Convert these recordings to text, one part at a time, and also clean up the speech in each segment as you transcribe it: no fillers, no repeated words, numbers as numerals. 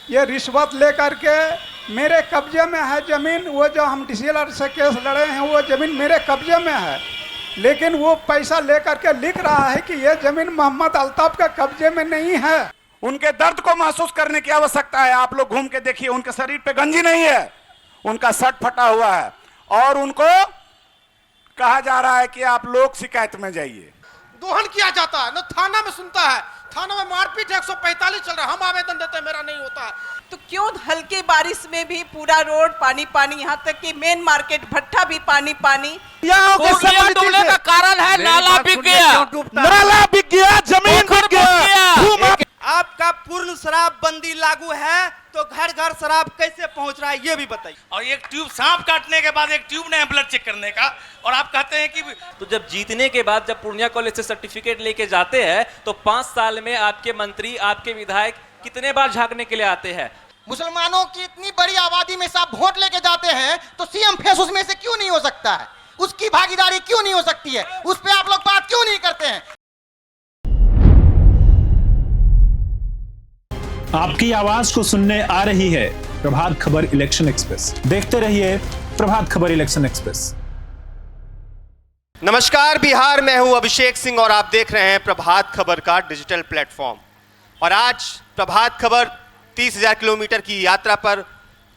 ये रिश्वत लेकर के मेरे कब्जे में है ज़मीन, वो जो हम डीसीएलआर से केस लड़े हैं वो ज़मीन मेरे कब्जे में है, लेकिन वो पैसा लेकर के लिख रहा है कि ये ज़मीन मोहम्मद अल्ताफ के कब्जे में नहीं है। उनके दर्द को महसूस करने की आवश्यकता है। आप लोग घूम के देखिए, उनके शरीर पे गंजी नहीं है, उनका शर्ट फटा हुआ है, और उनको कहा जा रहा है कि आप लोग शिकायत में जाइए। दोहन किया जाता है, न थाना में सुनता है, थाना में मारपीट 145 चल रहा है, हम आवेदन देते हैं, मेरा नहीं होता है। तो क्यों हल्की बारिश में भी पूरा रोड पानी पानी, यहाँ तक कि मेन मार्केट भट्टा भी पानी पानी। पूर्णिया डूबने का कारण है नाला बिक गया, नाला बिक गया, जमीन बिक गया। आपका पूर्ण शराबबंदी लागू है तो घर घर शराब कैसे पहुंच रहा है ये भी बताइए। और एक ट्यूब सांप काटने के बाद एक ट्यूब नहीं है ब्लड चेक करने का, और आप कहते हैं कि तो जब जीतने के बाद जब पूर्णिया कॉलेज से सर्टिफिकेट लेके जाते हैं तो 5 साल में आपके मंत्री, आपके विधायक कितने बार झांकने के लिए आते हैं? मुसलमानों की इतनी बड़ी आबादी में से आप वोट लेके जाते हैं तो सीएम फेस उसमें से क्यों नहीं हो सकता है, उसकी भागीदारी क्यों नहीं हो सकती है, उस पर आप लोग बात क्यों नहीं करते हैं? आपकी आवाज को सुनने आ रही है प्रभात खबर इलेक्शन एक्सप्रेस। देखते रहिए प्रभात खबर इलेक्शन एक्सप्रेस। नमस्कार, बिहार में हूं अभिषेक सिंह और आप देख रहे हैं प्रभात खबर का डिजिटल प्लेटफॉर्म। और आज प्रभात खबर 30,000 किलोमीटर की यात्रा पर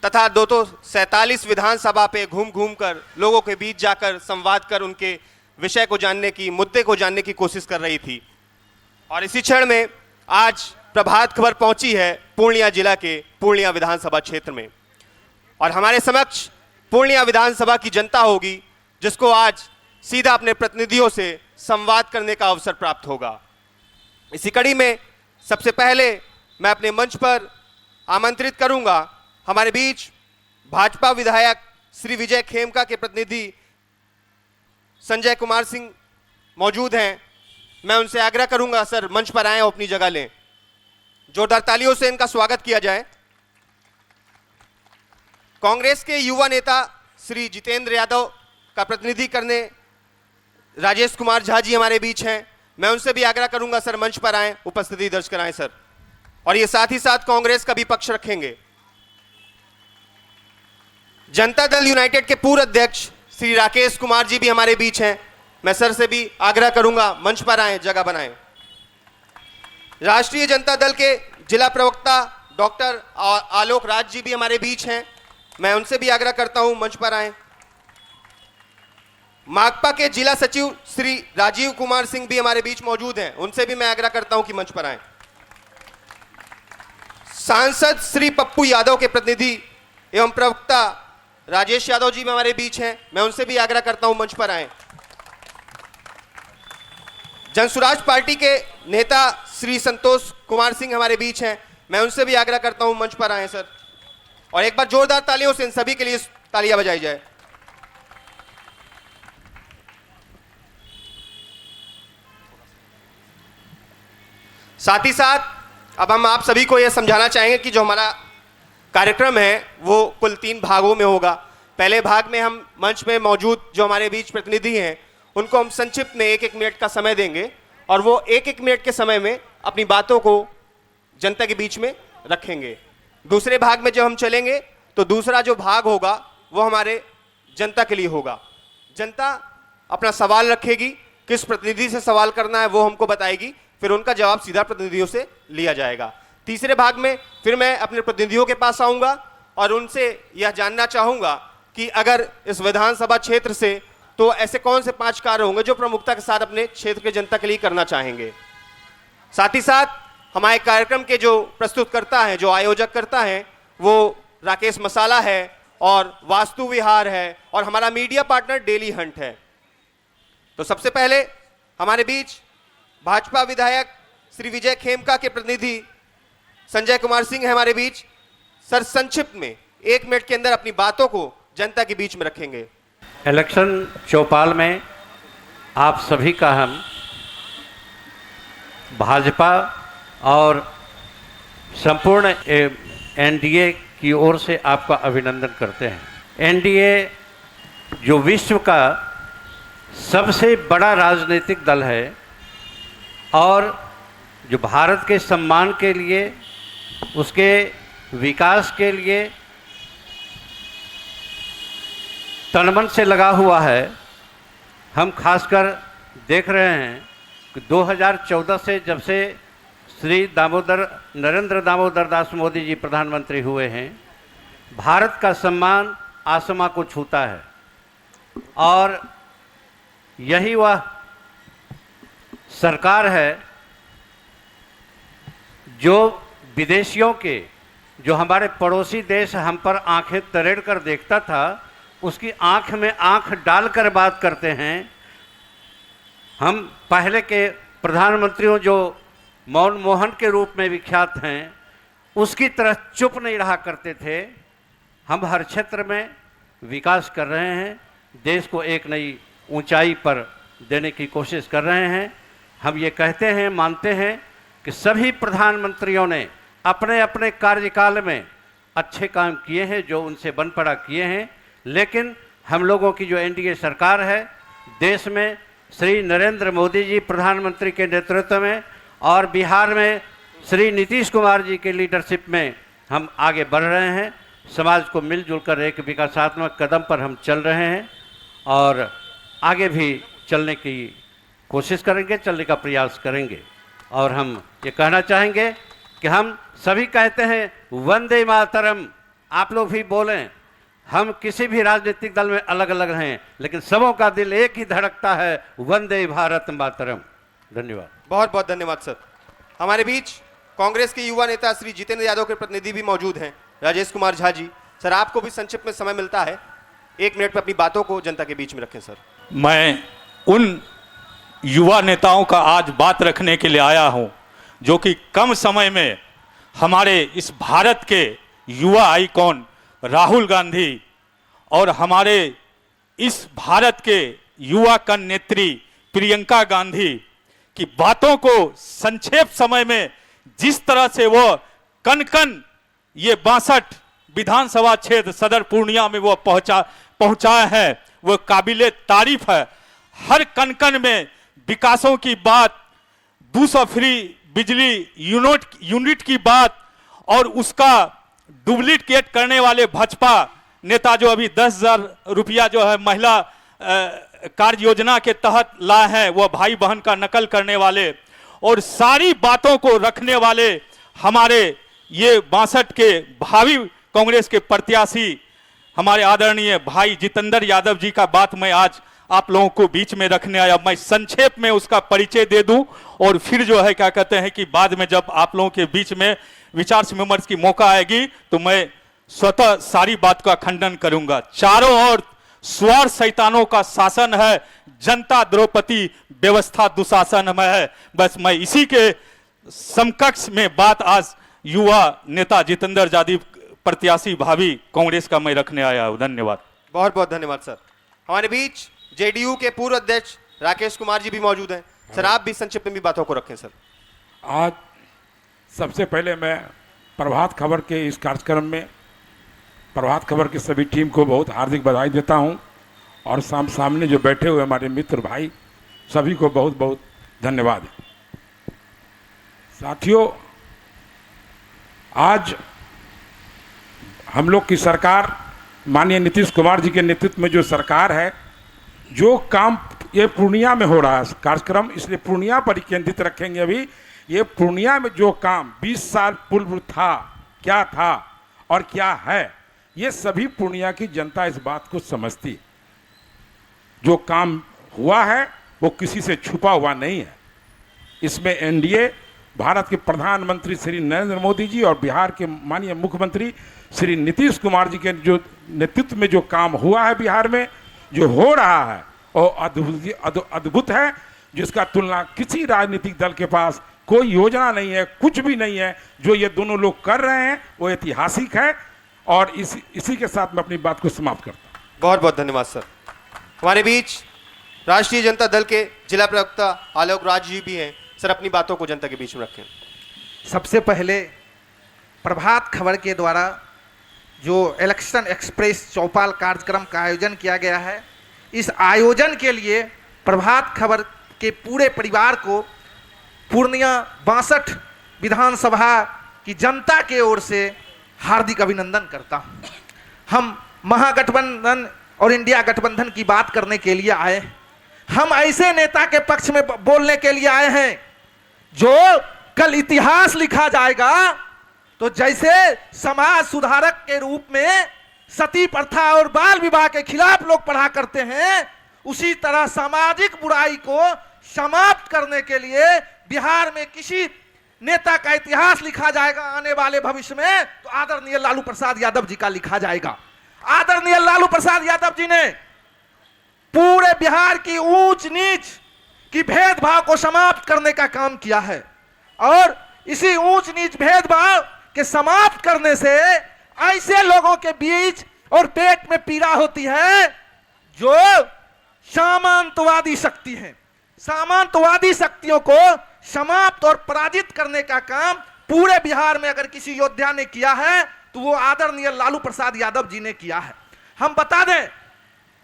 तथा 247 विधानसभा पे घूम घूम कर लोगों के बीच जाकर संवाद कर उनके विषय को जानने की, मुद्दे को जानने की कोशिश कर रही थी। और इसी क्षण में आज प्रभात खबर पहुंची है पूर्णिया जिला के पूर्णिया विधानसभा क्षेत्र में, और हमारे समक्ष पूर्णिया विधानसभा की जनता होगी जिसको आज सीधा अपने प्रतिनिधियों से संवाद करने का अवसर प्राप्त होगा। इसी कड़ी में सबसे पहले मैं अपने मंच पर आमंत्रित करूंगा हमारे बीच भाजपा विधायक श्री विजय खेमका के प्रतिनिधि संजय कुमार सिंह मौजूद हैं। मैं उनसे आग्रह करूंगा सर मंच पर आएं और अपनी जगह लें। जोरदार तालियों से इनका स्वागत किया जाए। कांग्रेस के युवा नेता श्री जितेंद्र यादव का प्रतिनिधि करने राजेश कुमार झा जी हमारे बीच हैं। मैं उनसे भी आग्रह करूंगा सर मंच पर आएं, उपस्थिति दर्ज कराएं सर। और ये साथ ही साथ कांग्रेस का भी पक्ष रखेंगे। जनता दल यूनाइटेड के पूर्व अध्यक्ष श्री राकेश कुमार जी भी हमारे बीच हैं। मैं सर से भी आग्रह करूंगा मंच पर आएं, जगह बनाएं। राष्ट्रीय जनता दल के जिला प्रवक्ता डॉक्टर आलोक राज जी भी हमारे बीच हैं। मैं उनसे भी आग्रह करता हूं मंच पर आएं। माकपा के जिला सचिव श्री राजीव कुमार सिंह भी हमारे बीच मौजूद हैं। उनसे भी मैं आग्रह करता हूं कि मंच पर आएं। सांसद श्री पप्पू यादव के प्रतिनिधि एवं प्रवक्ता राजेश यादव जी भी हमारे बीच हैं। मैं उनसे भी आग्रह करता हूं मंच पर आएं। जनसुराज पार्टी के नेता श्री संतोष कुमार सिंह हमारे बीच हैं। मैं उनसे भी आग्रह करता हूं मंच पर आएं सर। और एक बार जोरदार तालियों से इन सभी के लिए तालियां बजाई जाए। साथ ही साथ अब हम आप सभी को यह समझाना चाहेंगे कि जो हमारा कार्यक्रम है वो कुल 3 भागों में होगा। पहले भाग में हम मंच में मौजूद जो हमारे बीच प्रतिनिधि हैं उनको हम संक्षिप्त में 1-1 मिनट का समय देंगे, और वो 1-1 मिनट के समय में अपनी बातों को जनता के बीच में रखेंगे। दूसरे भाग में जब हम चलेंगे तो दूसरा जो भाग होगा वो हमारे जनता के लिए होगा। जनता अपना सवाल रखेगी, किस प्रतिनिधि से सवाल करना है वो हमको बताएगी, फिर उनका जवाब सीधा प्रतिनिधियों से लिया जाएगा। तीसरे भाग में फिर मैं अपने प्रतिनिधियों के पास आऊंगा और उनसे यह जानना चाहूंगा कि अगर इस विधानसभा क्षेत्र से तो ऐसे कौन से 5 कार्य होंगे जो प्रमुखता के साथ अपने क्षेत्र के जनता के लिए करना चाहेंगे। साथ ही साथ हमारे कार्यक्रम के जो प्रस्तुतकर्ता हैं, जो आयोजक करता है, वो राकेश मसाला है और वास्तु विहार है, और हमारा मीडिया पार्टनर डेली हंट है। तो सबसे पहले हमारे बीच भाजपा विधायक श्री विजय खेमका के प्रतिनिधि संजय कुमार सिंह है हमारे बीच। सर संक्षिप्त में 1 मिनट के अंदर अपनी बातों को जनता के बीच में रखेंगे। इलेक्शन चौपाल में आप सभी का हम भाजपा और संपूर्ण एनडीए की ओर से आपका अभिनंदन करते हैं। एनडीए जो विश्व का सबसे बड़ा राजनीतिक दल है और जो भारत के सम्मान के लिए, उसके विकास के लिए तनमन से लगा हुआ है। हम खासकर देख रहे हैं कि 2014 से जब से श्री नरेंद्र दामोदर दास मोदी जी प्रधानमंत्री हुए हैं, भारत का सम्मान आसमां को छूता है। और यही वह सरकार है जो विदेशियों के, जो हमारे पड़ोसी देश हम पर आंखें तरेड़ कर देखता था, उसकी आंख में आंख डालकर बात करते हैं। हम पहले के प्रधानमंत्रियों जो मनमोहन के रूप में विख्यात हैं, उसकी तरह चुप नहीं रहा करते थे। हम हर क्षेत्र में विकास कर रहे हैं, देश को एक नई ऊंचाई पर देने की कोशिश कर रहे हैं। हम ये कहते हैं, मानते हैं कि सभी प्रधानमंत्रियों ने अपने अपने कार्यकाल में अच्छे काम किए हैं, जो उनसे बन पड़ा किए हैं। लेकिन हम लोगों की जो एनडीए सरकार है, देश में श्री नरेंद्र मोदी जी प्रधानमंत्री के नेतृत्व में और बिहार में श्री नीतीश कुमार जी के लीडरशिप में हम आगे बढ़ रहे हैं। समाज को मिलजुल कर एक विकासात्मक कदम पर हम चल रहे हैं और आगे भी चलने की कोशिश करेंगे, चलने का प्रयास करेंगे। और हम ये कहना चाहेंगे कि हम सभी कहते हैं वंदे मातरम, आप लोग भी बोलें। हम किसी भी राजनीतिक दल में अलग अलग हैं, लेकिन सबों का दिल एक ही धड़कता है, वंदे भारत मातरम। धन्यवाद। बहुत बहुत धन्यवाद सर। हमारे बीच कांग्रेस के युवा नेता श्री जितेंद्र यादव के प्रतिनिधि भी मौजूद हैं, राजेश कुमार झा जी। सर, आपको भी संक्षिप्त में समय मिलता है, 1 मिनट में अपनी बातों को जनता के बीच में रखें सर। मैं उन युवा नेताओं का आज बात रखने के लिए आया हूं, जो कि कम समय में हमारे इस भारत के युवा आइकॉन राहुल गांधी और हमारे इस भारत के युवा कन नेत्री प्रियंका गांधी की बातों को संक्षेप समय में जिस तरह से वो कन कन ये 62 विधानसभा क्षेत्र सदर पूर्णिया में वो पहुंचाए हैं, वो काबिले तारीफ है। हर कन कन में विकासों की बात, 200 फ्री बिजली यूनिट की बात और उसका डुप्लीकेट करने वाले भाजपा नेता जो अभी 10,000 रुपया जो है महिला कार्य योजना के तहत लाए हैं, वो भाई बहन का नकल करने वाले और सारी बातों को रखने वाले हमारे ये 62 के भावी कांग्रेस के प्रत्याशी हमारे आदरणीय भाई जितेंद्र यादव जी का बात मैं आज आप लोगों को बीच में रखने आया। मैं संक्षेप में उसका परिचय दे दूं और फिर जो है क्या कहते हैं कि बाद में जब आप लोगों के बीच में विचार विमर्श की मौका आएगी तो मैं स्वतः सारी बात का खंडन करूंगा। चारों ओर स्वार शैतानों का शासन है, जनता द्रौपदी व्यवस्था दुशासन में है। बस मैं इसी के समकक्ष में बात आज युवा नेता जितेंद्र यादव प्रत्याशी भावी कांग्रेस का मैं रखने आया हूं। धन्यवाद। बहुत बहुत धन्यवाद सर। हमारे बीच जेडीयू के पूर्व अध्यक्ष राकेश कुमार जी भी मौजूद हैं। सर, आप भी संक्षिप्त में भी बातों को रखें सर। आज सबसे पहले मैं प्रभात खबर के इस कार्यक्रम में प्रभात खबर की सभी टीम को बहुत हार्दिक बधाई देता हूं और सामने जो बैठे हुए हमारे मित्र भाई सभी को बहुत बहुत धन्यवाद। साथियों, आज हम लोग की सरकार माननीय नीतीश कुमार जी के नेतृत्व में जो सरकार है, जो काम ये पूर्णिया में हो रहा है कार्यक्रम, इसलिए पूर्णिया पर केंद्रित रखेंगे। अभी ये पूर्णिया में जो काम 20 साल पूर्व था, क्या था और क्या है, ये सभी पूर्णिया की जनता इस बात को समझती। जो काम हुआ है वो किसी से छुपा हुआ नहीं है। इसमें एनडीए, भारत के प्रधानमंत्री श्री नरेंद्र मोदी जी और बिहार के माननीय मुख्यमंत्री श्री नीतीश कुमार जी के जो नेतृत्व में जो काम हुआ है बिहार में, जो हो रहा है, वो अद्भुत है, जिसका तुलना किसी राजनीतिक दल के पास कोई योजना नहीं है, कुछ भी नहीं है। जो ये दोनों लोग कर रहे हैं वो ऐतिहासिक है और इसी के साथ मैं अपनी बात को समाप्त करता हूँ। बहुत बहुत धन्यवाद सर। हमारे बीच राष्ट्रीय जनता दल के जिला प्रवक्ता आलोक राज जी भी हैं। सर, अपनी बातों को जनता के बीच में रखें। सबसे पहले प्रभात खबर के द्वारा जो इलेक्शन एक्सप्रेस चौपाल कार्यक्रम का आयोजन किया गया है, इस आयोजन के लिए प्रभात खबर के पूरे परिवार को पूर्णिया 62 विधानसभा की जनता के ओर से हार्दिक अभिनंदन करता हूं। हम महागठबंधन और इंडिया गठबंधन की बात करने के लिए आए, हम ऐसे नेता के पक्ष में बोलने के लिए आए हैं जो कल इतिहास लिखा जाएगा तो जैसे समाज सुधारक के रूप में सती प्रथा और बाल विवाह के खिलाफ लोग पढ़ा करते हैं, उसी तरह सामाजिक बुराई को समाप्त करने के लिए बिहार में किसी नेता का इतिहास लिखा जाएगा आने वाले भविष्य में तो आदरणीय लालू प्रसाद यादव जी का लिखा जाएगा। आदरणीय लालू प्रसाद यादव जी ने पूरे बिहार की ऊंच नीच की भेदभाव को समाप्त करने का काम किया है और इसी ऊंच नीच भेदभाव के समाप्त करने से ऐसे लोगों के बीच और पेट में पीड़ा होती है जो सामंतवादी शक्ति है। सामंतवादी शक्तियों को समाप्त और पराजित करने का काम पूरे बिहार में अगर किसी योद्धा ने किया है तो वो आदरणीय लालू प्रसाद यादव जी ने किया है। हम बता दें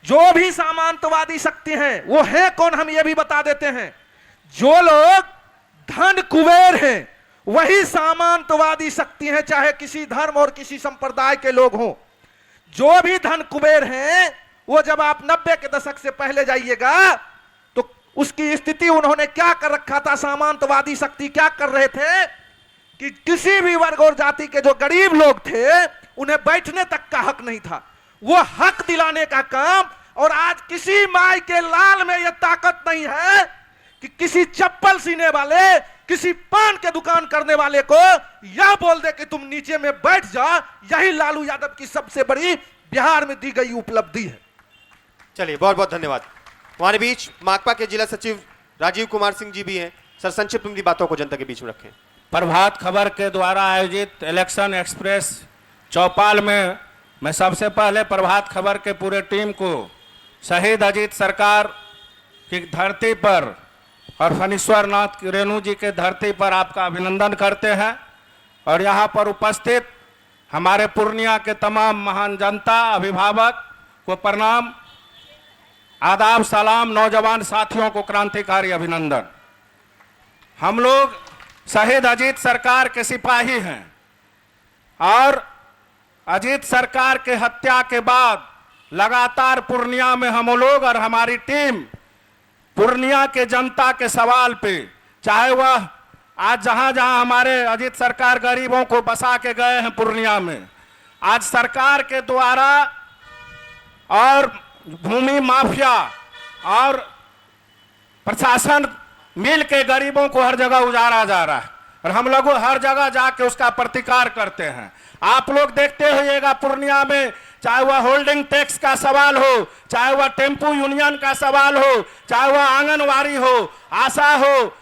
जो भी सामंतवादी शक्ति हैं वो है कौन, हम ये भी बता देते हैं। जो लोग धन कुबेर हैं वही सामंतवादी शक्ति हैं, चाहे किसी धर्म और किसी संप्रदाय के लोग हों। जो भी धन कुबेर हैं वो जब आप 90 के दशक से पहले जाइएगा तो उसकी स्थिति उन्होंने क्या कर रखा था। सामंतवादी शक्ति क्या कर रहे थे कि किसी भी वर्ग और जाति के जो गरीब लोग थे उन्हें बैठने तक का हक नहीं था, वो हक दिलाने का काम। और आज किसी माई के लाल में यह ताकत नहीं है कि किसी चप्पल सीने वाले, किसी पान के दुकान करने वाले को यह बोल दे कि तुम नीचे में बैठ जा। यही लालू यादव की सबसे बड़ी बिहार में दी गई उपलब्धि है। चलिए, बहुत बहुत धन्यवाद। हमारे बीच माकपा के जिला सचिव राजीव कुमार सिंह जी भी हैं। सर, संक्षिप्त अपनी बातों को जनता के बीच में रखें। प्रभात खबर के द्वारा आयोजित इलेक्शन एक्सप्रेस चौपाल में मैं सबसे पहले प्रभात खबर के पूरे टीम को शहीद अजीत सरकार की धरती पर और फणीश्वर नाथ रेणु जी के धरती पर आपका अभिनंदन करते हैं और यहाँ पर उपस्थित हमारे पूर्णिया के तमाम महान जनता, अभिभावक को प्रणाम, आदाब, सलाम। नौजवान साथियों को क्रांतिकारी अभिनंदन। हम लोग शहीद अजीत सरकार के सिपाही हैं और अजीत सरकार के हत्या के बाद लगातार पूर्णिया में हम लोग और हमारी टीम पूर्णिया के जनता के सवाल पे, चाहे वह आज जहां जहां हमारे अजीत सरकार गरीबों को बसा के गए हैं पूर्णिया में, आज सरकार के द्वारा और भूमि माफिया और प्रशासन मिल के गरीबों को हर जगह उजाड़ा जा रहा है और हम लोग हर जगह जाके उसका प्रतिकार करते हैं। आप लोग देखते होइएगा पूर्णिया में, चाहे वह होल्डिंग टैक्स का सवाल हो, चाहे वह टेम्पू यूनियन का सवाल हो, चाहे वह आंगनवाड़ी हो, आशा हो,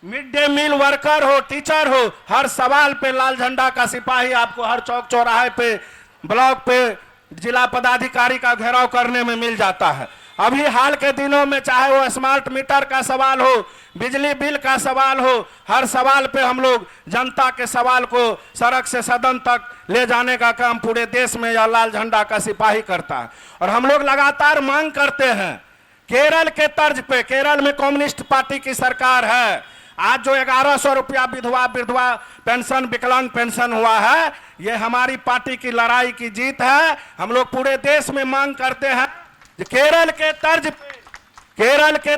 मिड डे मील वर्कर हो, टीचर हो, हर सवाल पे लाल झंडा का सिपाही आपको हर चौक चौराहे पे, ब्लॉक पे, जिला पदाधिकारी का घेराव करने में मिल जाता है। अभी हाल के दिनों में चाहे वो स्मार्ट मीटर का सवाल हो, बिजली बिल का सवाल हो, हर सवाल पे हम लोग जनता के सवाल को सड़क से सदन तक ले जाने का काम पूरे देश में यह लाल झंडा का सिपाही करता है। और हम लोग लगातार मांग करते हैं केरल के तर्ज पे, केरल में कम्युनिस्ट पार्टी की सरकार है, आज जो 1100 रुपया विधवा पेंशन, विकलांग पेंशन हुआ है, ये हमारी पार्टी की लड़ाई की जीत है। हम लोग पूरे देश में मांग करते हैं केरल के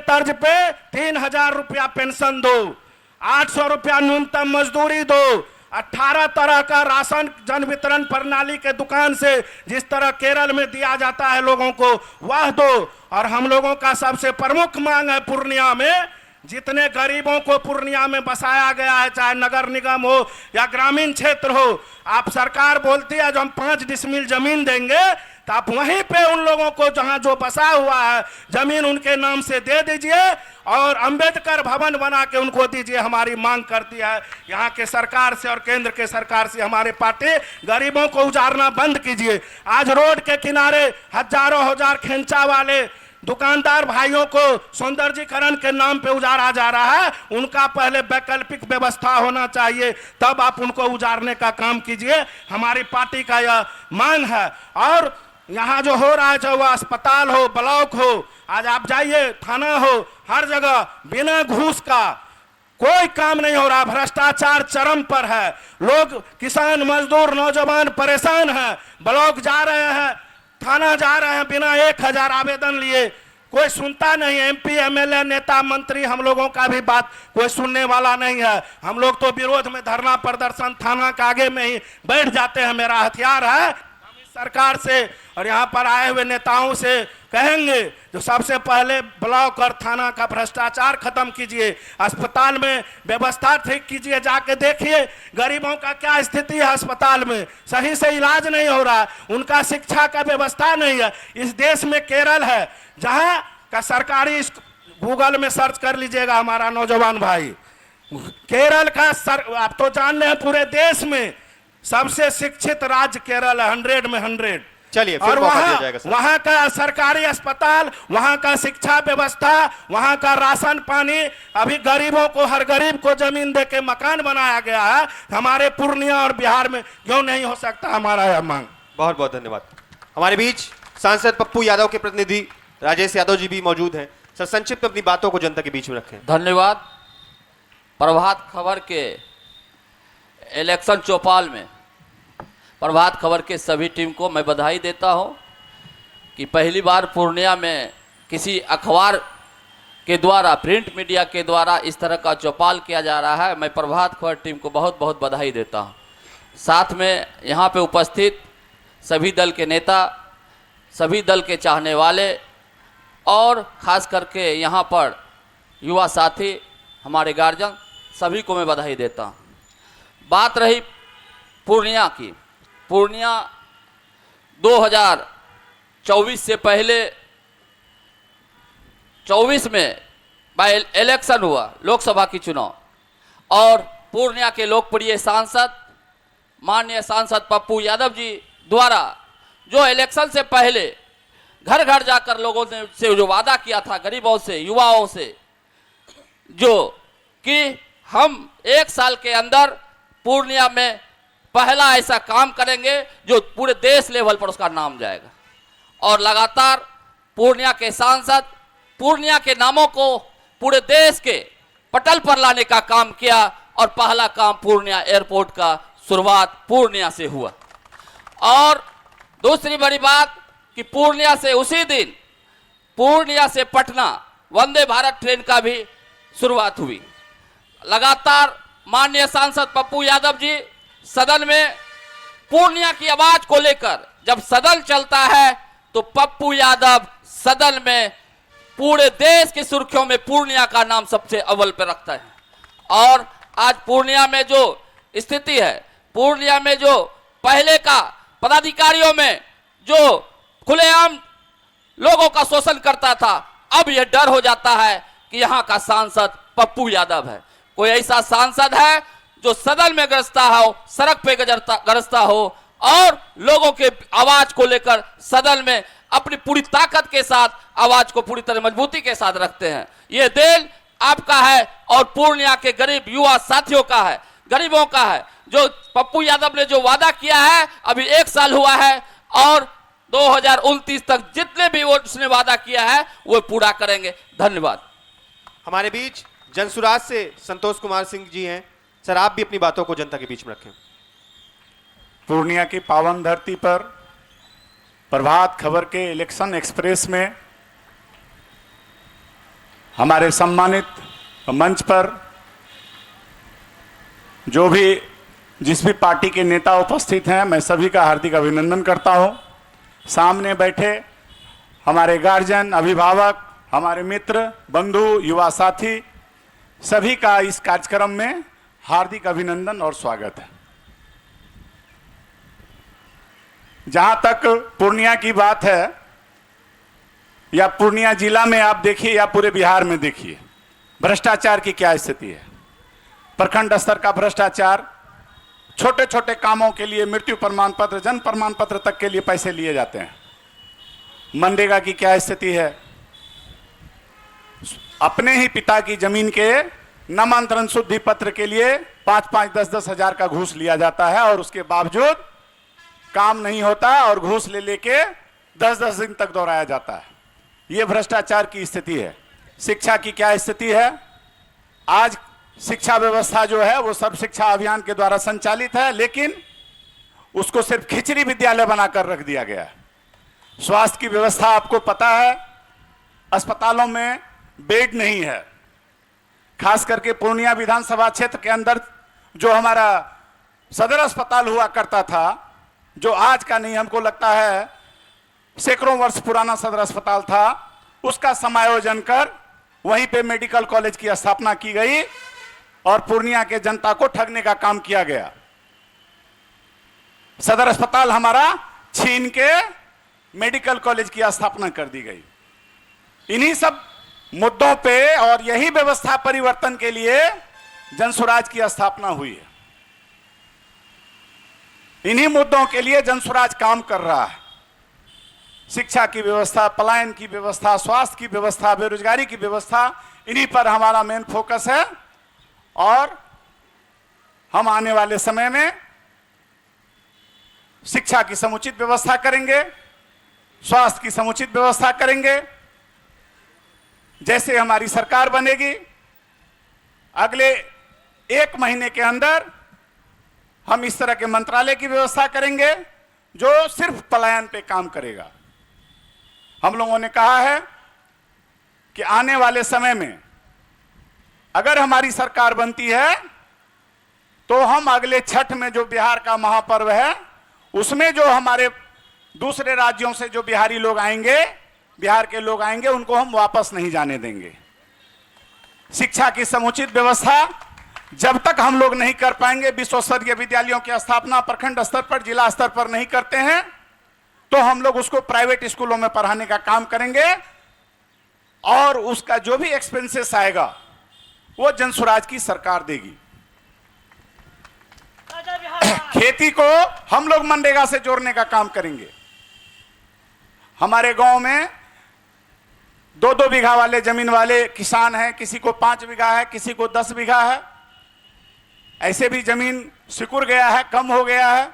तर्ज पे 3000 रुपया पेंशन दो, 800 रुपया न्यूनतम मजदूरी दो, 18 तरह का राशन जन वितरण प्रणाली के दुकान से जिस तरह केरल में दिया जाता है लोगों को वह दो। और हम लोगों का सबसे प्रमुख मांग है पूर्णिया में जितने गरीबों को पूर्णिया में बसाया गया है, चाहे नगर निगम हो या ग्रामीण क्षेत्र हो, आप सरकार बोलती है जो हम 5 डिसमिल जमीन देंगे तो आप वहीं पे उन लोगों को जहां जो बसा हुआ है जमीन उनके नाम से दे दीजिए और अंबेडकर भवन बना के उनको दीजिए। हमारी मांग करती है यहाँ के सरकार से और केंद्र के सरकार से हमारी पार्टी गरीबों को उजाड़ना बंद कीजिए। आज रोड के किनारे हजारों हजार खेंचा वाले दुकानदार भाइयों को सौंदर्यीकरण के नाम पे उजाड़ा जा रहा है, उनका पहले वैकल्पिक व्यवस्था होना चाहिए, तब आप उनको उजाड़ने का काम कीजिए। हमारी पार्टी का यह मांग है। और यहाँ जो हो रहा है, चाहे वह अस्पताल हो, ब्लॉक हो, आज आप जाइए, थाना हो, हर जगह बिना घूस का कोई काम नहीं हो रहा, भ्रष्टाचार चरम पर है। लोग, किसान, मजदूर, नौजवान परेशान हैं, ब्लॉक जा रहे हैं, थाना जा रहे हैं बिना 1000 आवेदन लिए, कोई सुनता नहीं। एमपी, एमएलए, नेता, मंत्री, हम लोगों का भी बात कोई सुनने वाला नहीं है। हम लोग तो विरोध में धरना प्रदर्शन थाना के आगे में ही बैठ जाते हैं, मेरा हथियार है। हम इस सरकार से और यहाँ पर आए हुए नेताओं से कहेंगे, जो सबसे पहले ब्लॉक और थाना का भ्रष्टाचार खत्म कीजिए, अस्पताल में व्यवस्था ठीक कीजिए, जाके देखिए गरीबों का क्या स्थिति है। अस्पताल में सही से इलाज नहीं हो रहा, उनका शिक्षा का व्यवस्था नहीं है। इस देश में केरल है जहां का सरकारी, गूगल में सर्च कर लीजिएगा हमारा नौजवान भाई, केरल का आप तो जान रहे हैं पूरे देश में सबसे शिक्षित राज्य केरल है, 100 में 100। चलिए, और वहाँ का सरकारी अस्पताल, वहाँ का शिक्षा व्यवस्था, वहाँ का राशन पानी, अभी गरीबों को, हर गरीब को जमीन दे के मकान बनाया गया है। हमारे पूर्णिया और बिहार में क्यों नहीं हो सकता हमारा यह मांग। बहुत बहुत धन्यवाद। हमारे बीच सांसद पप्पू यादव के प्रतिनिधि राजेश यादव जी भी मौजूद हैं। सर, संक्षिप्त अपनी बातों को जनता के बीच में रखें। धन्यवाद। प्रभात खबर के इलेक्शन चौपाल में प्रभात खबर के सभी टीम को मैं बधाई देता हूं कि पहली बार पूर्णिया में किसी अखबार के द्वारा, प्रिंट मीडिया के द्वारा इस तरह का चौपाल किया जा रहा है। मैं प्रभात खबर टीम को बहुत बहुत बधाई देता हूं। साथ में यहाँ पे उपस्थित सभी दल के नेता, सभी दल के चाहने वाले और ख़ास करके यहाँ पर युवा साथी, हमारे गार्जियन, सभी को मैं बधाई देता हूँ। बात रही पूर्णिया की, पूर्णिया 2024 से पहले 24 में बाय इलेक्शन हुआ, लोकसभा की चुनाव, और पूर्णिया के लोकप्रिय सांसद माननीय सांसद पप्पू यादव जी द्वारा जो इलेक्शन से पहले घर घर जाकर लोगों ने से जो वादा किया था, गरीबों से, युवाओं से, जो कि हम 1 साल के अंदर पूर्णिया में पहला ऐसा काम करेंगे जो पूरे देश लेवल पर उसका नाम जाएगा। और लगातार पूर्णिया के सांसद पूर्णिया के नामों को पूरे देश के पटल पर लाने का काम किया, और पहला काम पूर्णिया एयरपोर्ट का शुरुआत पूर्णिया से हुआ। और दूसरी बड़ी बात कि पूर्णिया से उसी दिन पूर्णिया से पटना वंदे भारत ट्रेन का भी शुरुआत हुई। लगातार माननीय सांसद पप्पू यादव जी सदन में पूर्णिया की आवाज को लेकर, जब सदन चलता है तो पप्पू यादव सदन में पूरे देश की सुर्खियों में पूर्णिया का नाम सबसे अव्वल पर रखता है। और आज पूर्णिया में जो स्थिति है, पूर्णिया में जो पहले का पदाधिकारियों में जो खुलेआम लोगों का शोषण करता था, अब यह डर हो जाता है कि यहाँ का सांसद पप्पू यादव है। कोई ऐसा सांसद है जो सदन में गरजता हो, सड़क पे गरजता हो, और लोगों के आवाज को लेकर सदन में अपनी पूरी ताकत के साथ आवाज को पूरी तरह मजबूती के साथ रखते हैं। ये देन आपका है और पूर्णिया के गरीब युवा साथियों का है, गरीबों का है। जो पप्पू यादव ने जो वादा किया है, अभी 1 साल हुआ है, और 2029 तक जितने भी वो उसने वादा किया है वो पूरा करेंगे। धन्यवाद। हमारे बीच जनसुराज से संतोष कुमार सिंह जी हैं। सर, आप भी अपनी बातों को जनता के बीच में रखें। पूर्णिया की पावन धरती पर प्रभात खबर के इलेक्शन एक्सप्रेस में हमारे सम्मानित मंच पर जो भी जिस भी पार्टी के नेता उपस्थित हैं, मैं सभी का हार्दिक अभिनंदन करता हूं। सामने बैठे हमारे गार्जियन, अभिभावक, हमारे मित्र, बंधु, युवा साथी, सभी का इस कार्यक्रम में हार्दिक अभिनंदन और स्वागत है। जहां तक पूर्णिया की बात है, या पूर्णिया जिला में आप देखिए या पूरे बिहार में देखिए, भ्रष्टाचार की क्या स्थिति है। प्रखंड स्तर का भ्रष्टाचार, छोटे छोटे कामों के लिए मृत्यु प्रमाण पत्र, जन्म प्रमाण पत्र तक के लिए पैसे लिए जाते हैं। मनरेगा की क्या स्थिति है, अपने ही पिता की जमीन के नामांतरण शुद्धि पत्र के लिए 5-5, 10-10 हजार का घूस लिया जाता है, और उसके बावजूद काम नहीं होता और घूस ले लेके 10-10 दिन तक दोहराया जाता है। यह भ्रष्टाचार की स्थिति है। शिक्षा की क्या स्थिति है, आज शिक्षा व्यवस्था जो है वो सर्व शिक्षा अभियान के द्वारा संचालित है, लेकिन उसको सिर्फ खिचड़ी विद्यालय बनाकर रख दिया गया है। स्वास्थ्य की व्यवस्था आपको पता है, अस्पतालों में बेड नहीं है। खास करके पूर्णिया विधानसभा क्षेत्र के अंदर जो हमारा सदर अस्पताल हुआ करता था, जो आज का नहीं, हमको लगता है सैकड़ों वर्ष पुराना सदर अस्पताल था, उसका समायोजन कर वहीं पे मेडिकल कॉलेज की स्थापना की गई और पूर्णिया के जनता को ठगने का काम किया गया। सदर अस्पताल हमारा छीन के मेडिकल कॉलेज की स्थापना कर दी गई। इन्हीं सब मुद्दों पे और यही व्यवस्था परिवर्तन के लिए जनसुराज की स्थापना हुई है। इन्हीं मुद्दों के लिए जनसुराज काम कर रहा है। शिक्षा की व्यवस्था, पलायन की व्यवस्था, स्वास्थ्य की व्यवस्था, बेरोजगारी की व्यवस्था, इन्हीं पर हमारा मेन फोकस है और हम आने वाले समय में शिक्षा की समुचित व्यवस्था करेंगे, स्वास्थ्य की समुचित व्यवस्था करेंगे। जैसे हमारी सरकार बनेगी, अगले 1 महीने के अंदर हम इस तरह के मंत्रालय की व्यवस्था करेंगे जो सिर्फ पलायन पे काम करेगा। हम लोगों ने कहा है कि आने वाले समय में अगर हमारी सरकार बनती है तो हम अगले छठ में जो बिहार का महापर्व है, उसमें जो हमारे दूसरे राज्यों से जो बिहारी लोग आएंगे, बिहार के लोग आएंगे, उनको हम वापस नहीं जाने देंगे। शिक्षा की समुचित व्यवस्था जब तक हम लोग नहीं कर पाएंगे, विश्व स्तरीय विद्यालयों की स्थापना प्रखंड स्तर पर, जिला स्तर पर नहीं करते हैं, तो हम लोग उसको प्राइवेट स्कूलों में पढ़ाने का काम करेंगे और उसका जो भी एक्सपेंसेस आएगा वो जनसुराज की सरकार देगी। खेती को हम लोग मनरेगा से जोड़ने का काम करेंगे। हमारे गांव में 2-2 बीघा वाले जमीन वाले किसान हैं, किसी को 5 बीघा है, किसी को 10 बीघा है। ऐसे भी जमीन सिकुड़ गया है, कम हो गया है,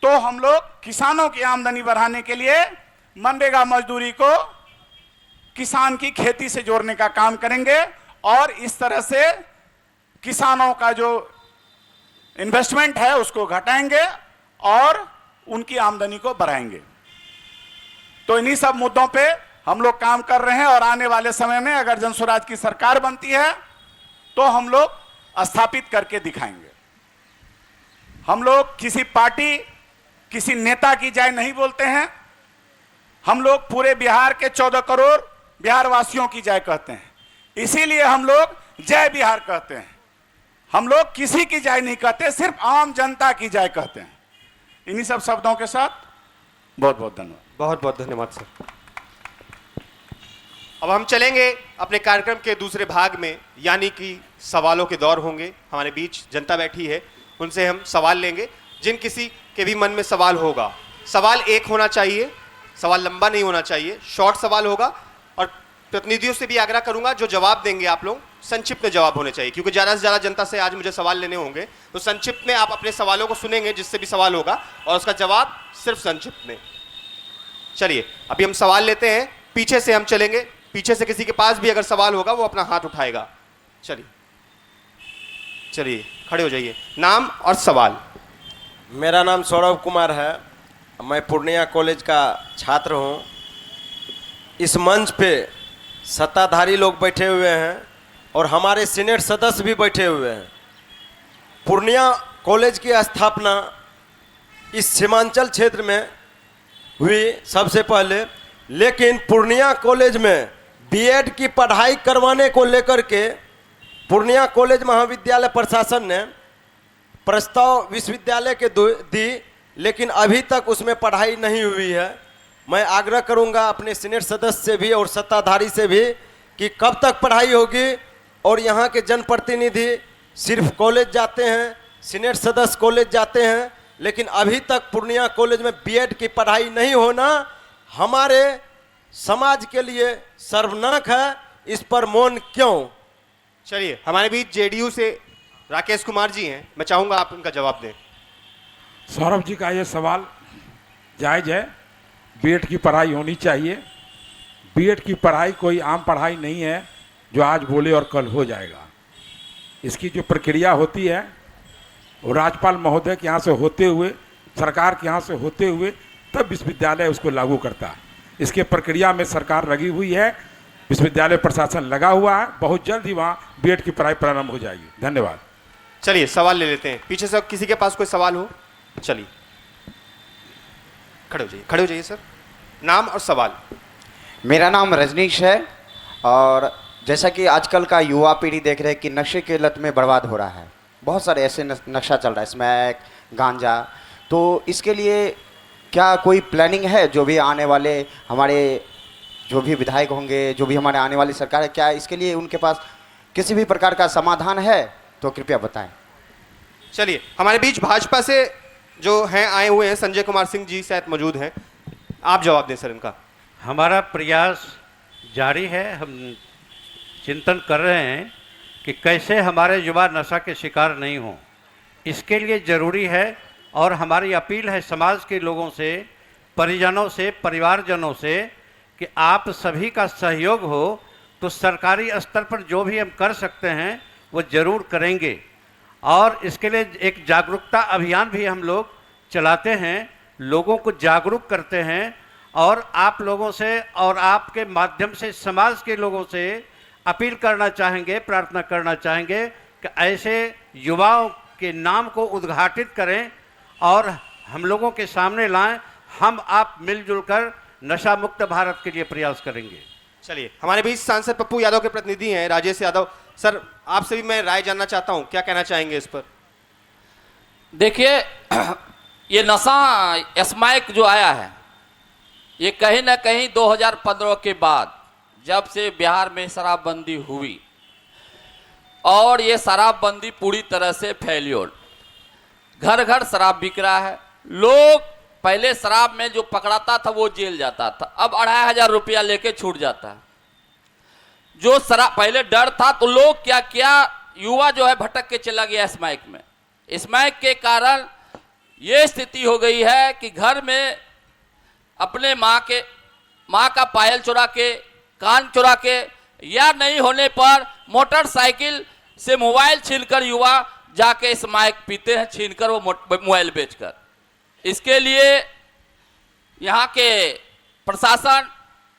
तो हम लोग किसानों की आमदनी बढ़ाने के लिए मनरेगा मजदूरी को किसान की खेती से जोड़ने का काम करेंगे और इस तरह से किसानों का जो इन्वेस्टमेंट है उसको घटाएंगे और उनकी आमदनी को बढ़ाएंगे। तो इन्हीं सब मुद्दों पे हम लोग काम कर रहे हैं और आने वाले समय में अगर जनसुराज की सरकार बनती है तो हम लोग स्थापित करके दिखाएंगे। हम लोग किसी पार्टी, किसी नेता की जय नहीं बोलते हैं। हम लोग पूरे बिहार के 14 करोड़ बिहार वासियों की जय कहते हैं, इसीलिए हम लोग जय बिहार कहते हैं। हम लोग किसी की जय नहीं कहते, सिर्फ आम जनता की जय कहते हैं। इन्हीं सब शब्दों के साथ बहुत बहुत धन्यवाद। बहुत बहुत धन्यवाद सर। अब हम चलेंगे अपने कार्यक्रम के दूसरे भाग में, यानी कि सवालों के दौर होंगे। हमारे बीच जनता बैठी है, उनसे हम सवाल लेंगे। जिन किसी के भी मन में सवाल होगा, सवाल एक होना चाहिए, सवाल लंबा नहीं होना चाहिए, शॉर्ट सवाल होगा। और प्रतिनिधियों से भी आग्रह करूंगा जो जवाब देंगे आप लोग संक्षिप्त में जवाब होने चाहिए, क्योंकि ज़्यादा से ज़्यादा जनता से आज मुझे सवाल लेने होंगे। तो संक्षिप्त में आप अपने सवालों को सुनेंगे जिससे भी सवाल होगा और उसका जवाब सिर्फ संक्षिप्त में। चलिए अभी हम सवाल लेते हैं, पीछे से हम चलेंगे। पीछे से किसी के पास भी अगर सवाल होगा वो अपना हाथ उठाएगा। चलिए चलिए खड़े हो जाइए, नाम और सवाल। मेरा नाम सौरभ कुमार है, मैं पूर्णिया कॉलेज का छात्र हूँ। इस मंच पे सत्ताधारी लोग बैठे हुए हैं और हमारे सीनेट सदस्य भी बैठे हुए हैं। पूर्णिया कॉलेज की स्थापना इस सीमांचल क्षेत्र में हुई सबसे पहले, लेकिन पूर्णिया कॉलेज में बीएड की पढ़ाई करवाने को लेकर के पूर्णिया कॉलेज महाविद्यालय प्रशासन ने प्रस्ताव विश्वविद्यालय के दी, लेकिन अभी तक उसमें पढ़ाई नहीं हुई है। मैं आग्रह करूंगा अपने सीनेट सदस्य से भी और सत्ताधारी से भी कि कब तक पढ़ाई होगी। और यहाँ के जनप्रतिनिधि सिर्फ कॉलेज जाते हैं, सीनेट सदस्य कॉलेज जाते हैं, लेकिन अभी तक पूर्णिया कॉलेज में बीएड की पढ़ाई नहीं होना हमारे समाज के लिए शर्मनाक है। इस पर मौन क्यों? चलिए हमारे बीच जेडीयू से राकेश कुमार जी हैं, मैं चाहूंगा आप उनका जवाब दें। सौरभ जी का ये सवाल जायज है, बीएड की पढ़ाई होनी चाहिए। बीएड की पढ़ाई कोई आम पढ़ाई नहीं है जो आज बोले और कल हो जाएगा। इसकी जो प्रक्रिया होती है वो राज्यपाल महोदय के यहाँ से होते हुए, सरकार के यहाँ से होते हुए तब विश्वविद्यालय उसको लागू करता है। इसके प्रक्रिया में सरकार लगी हुई है, विश्वविद्यालय प्रशासन लगा हुआ है, बहुत जल्द ही वहाँ बीएड की पढ़ाई प्रारंभ हो जाएगी। धन्यवाद। चलिए सवाल ले लेते हैं, पीछे से किसी के पास कोई सवाल हो? चलिए खड़े हो जाइए सर, नाम और सवाल। मेरा नाम रजनीश है और जैसा कि आजकल का युवा पीढ़ी देख रहे हैं कि नशे के लत में बर्बाद हो रहा है, बहुत सारे ऐसे नशा चल रहा है, स्मैक, गांजा, तो इसके लिए क्या कोई प्लानिंग है? जो भी आने वाले हमारे जो भी विधायक होंगे, जो भी हमारे आने वाली सरकार है, क्या इसके लिए उनके पास किसी भी प्रकार का समाधान है? तो कृपया बताएं। चलिए हमारे बीच भाजपा से जो हैं आए हुए हैं, संजय कुमार सिंह जी शायद मौजूद हैं, आप जवाब दें सर इनका। हमारा प्रयास जारी है, हम चिंतन कर रहे हैं कि कैसे हमारे युवा नशा के शिकार नहीं हों। इसके लिए ज़रूरी है और हमारी अपील है समाज के लोगों से, परिजनों से, परिवारजनों से कि आप सभी का सहयोग हो तो सरकारी स्तर पर जो भी हम कर सकते हैं वो ज़रूर करेंगे। और इसके लिए एक जागरूकता अभियान भी हम लोग चलाते हैं, लोगों को जागरूक करते हैं और आप लोगों से और आपके माध्यम से समाज के लोगों से अपील करना चाहेंगे, प्रार्थना करना चाहेंगे कि ऐसे युवाओं के नाम को उद्घाटित करें और हम लोगों के सामने लाएं। हम आप मिलजुल कर नशा मुक्त भारत के लिए प्रयास करेंगे। चलिए हमारे बीच सांसद पप्पू यादव के प्रतिनिधि हैं राजेश यादव सर, आपसे भी मैं राय जानना चाहता हूं, क्या कहना चाहेंगे इस पर? देखिए ये नशा स्मैक जो आया है ये कहीं ना कहीं 2015 के बाद जब से बिहार में शराबबंदी हुई और ये शराबबंदी पूरी तरह से फेल्योर, घर घर शराब बिक रहा है। लोग पहले शराब में जो पकड़ाता था वो जेल जाता था, अब 2500 रुपया लेके छूट जाता है। जो शराब पहले डर था तो लोग क्या किया, युवा जो है भटक के चला गया स्मैक में। स्मैक के कारण ये स्थिति हो गई है कि घर में अपने माँ का पायल चुरा के, कान चुरा के, या नहीं होने पर मोटरसाइकिल से मोबाइल छीनकर युवा जाके स्मैक पीते हैं, छीनकर वो मोबाइल बेचकर। इसके लिए यहाँ के प्रशासन,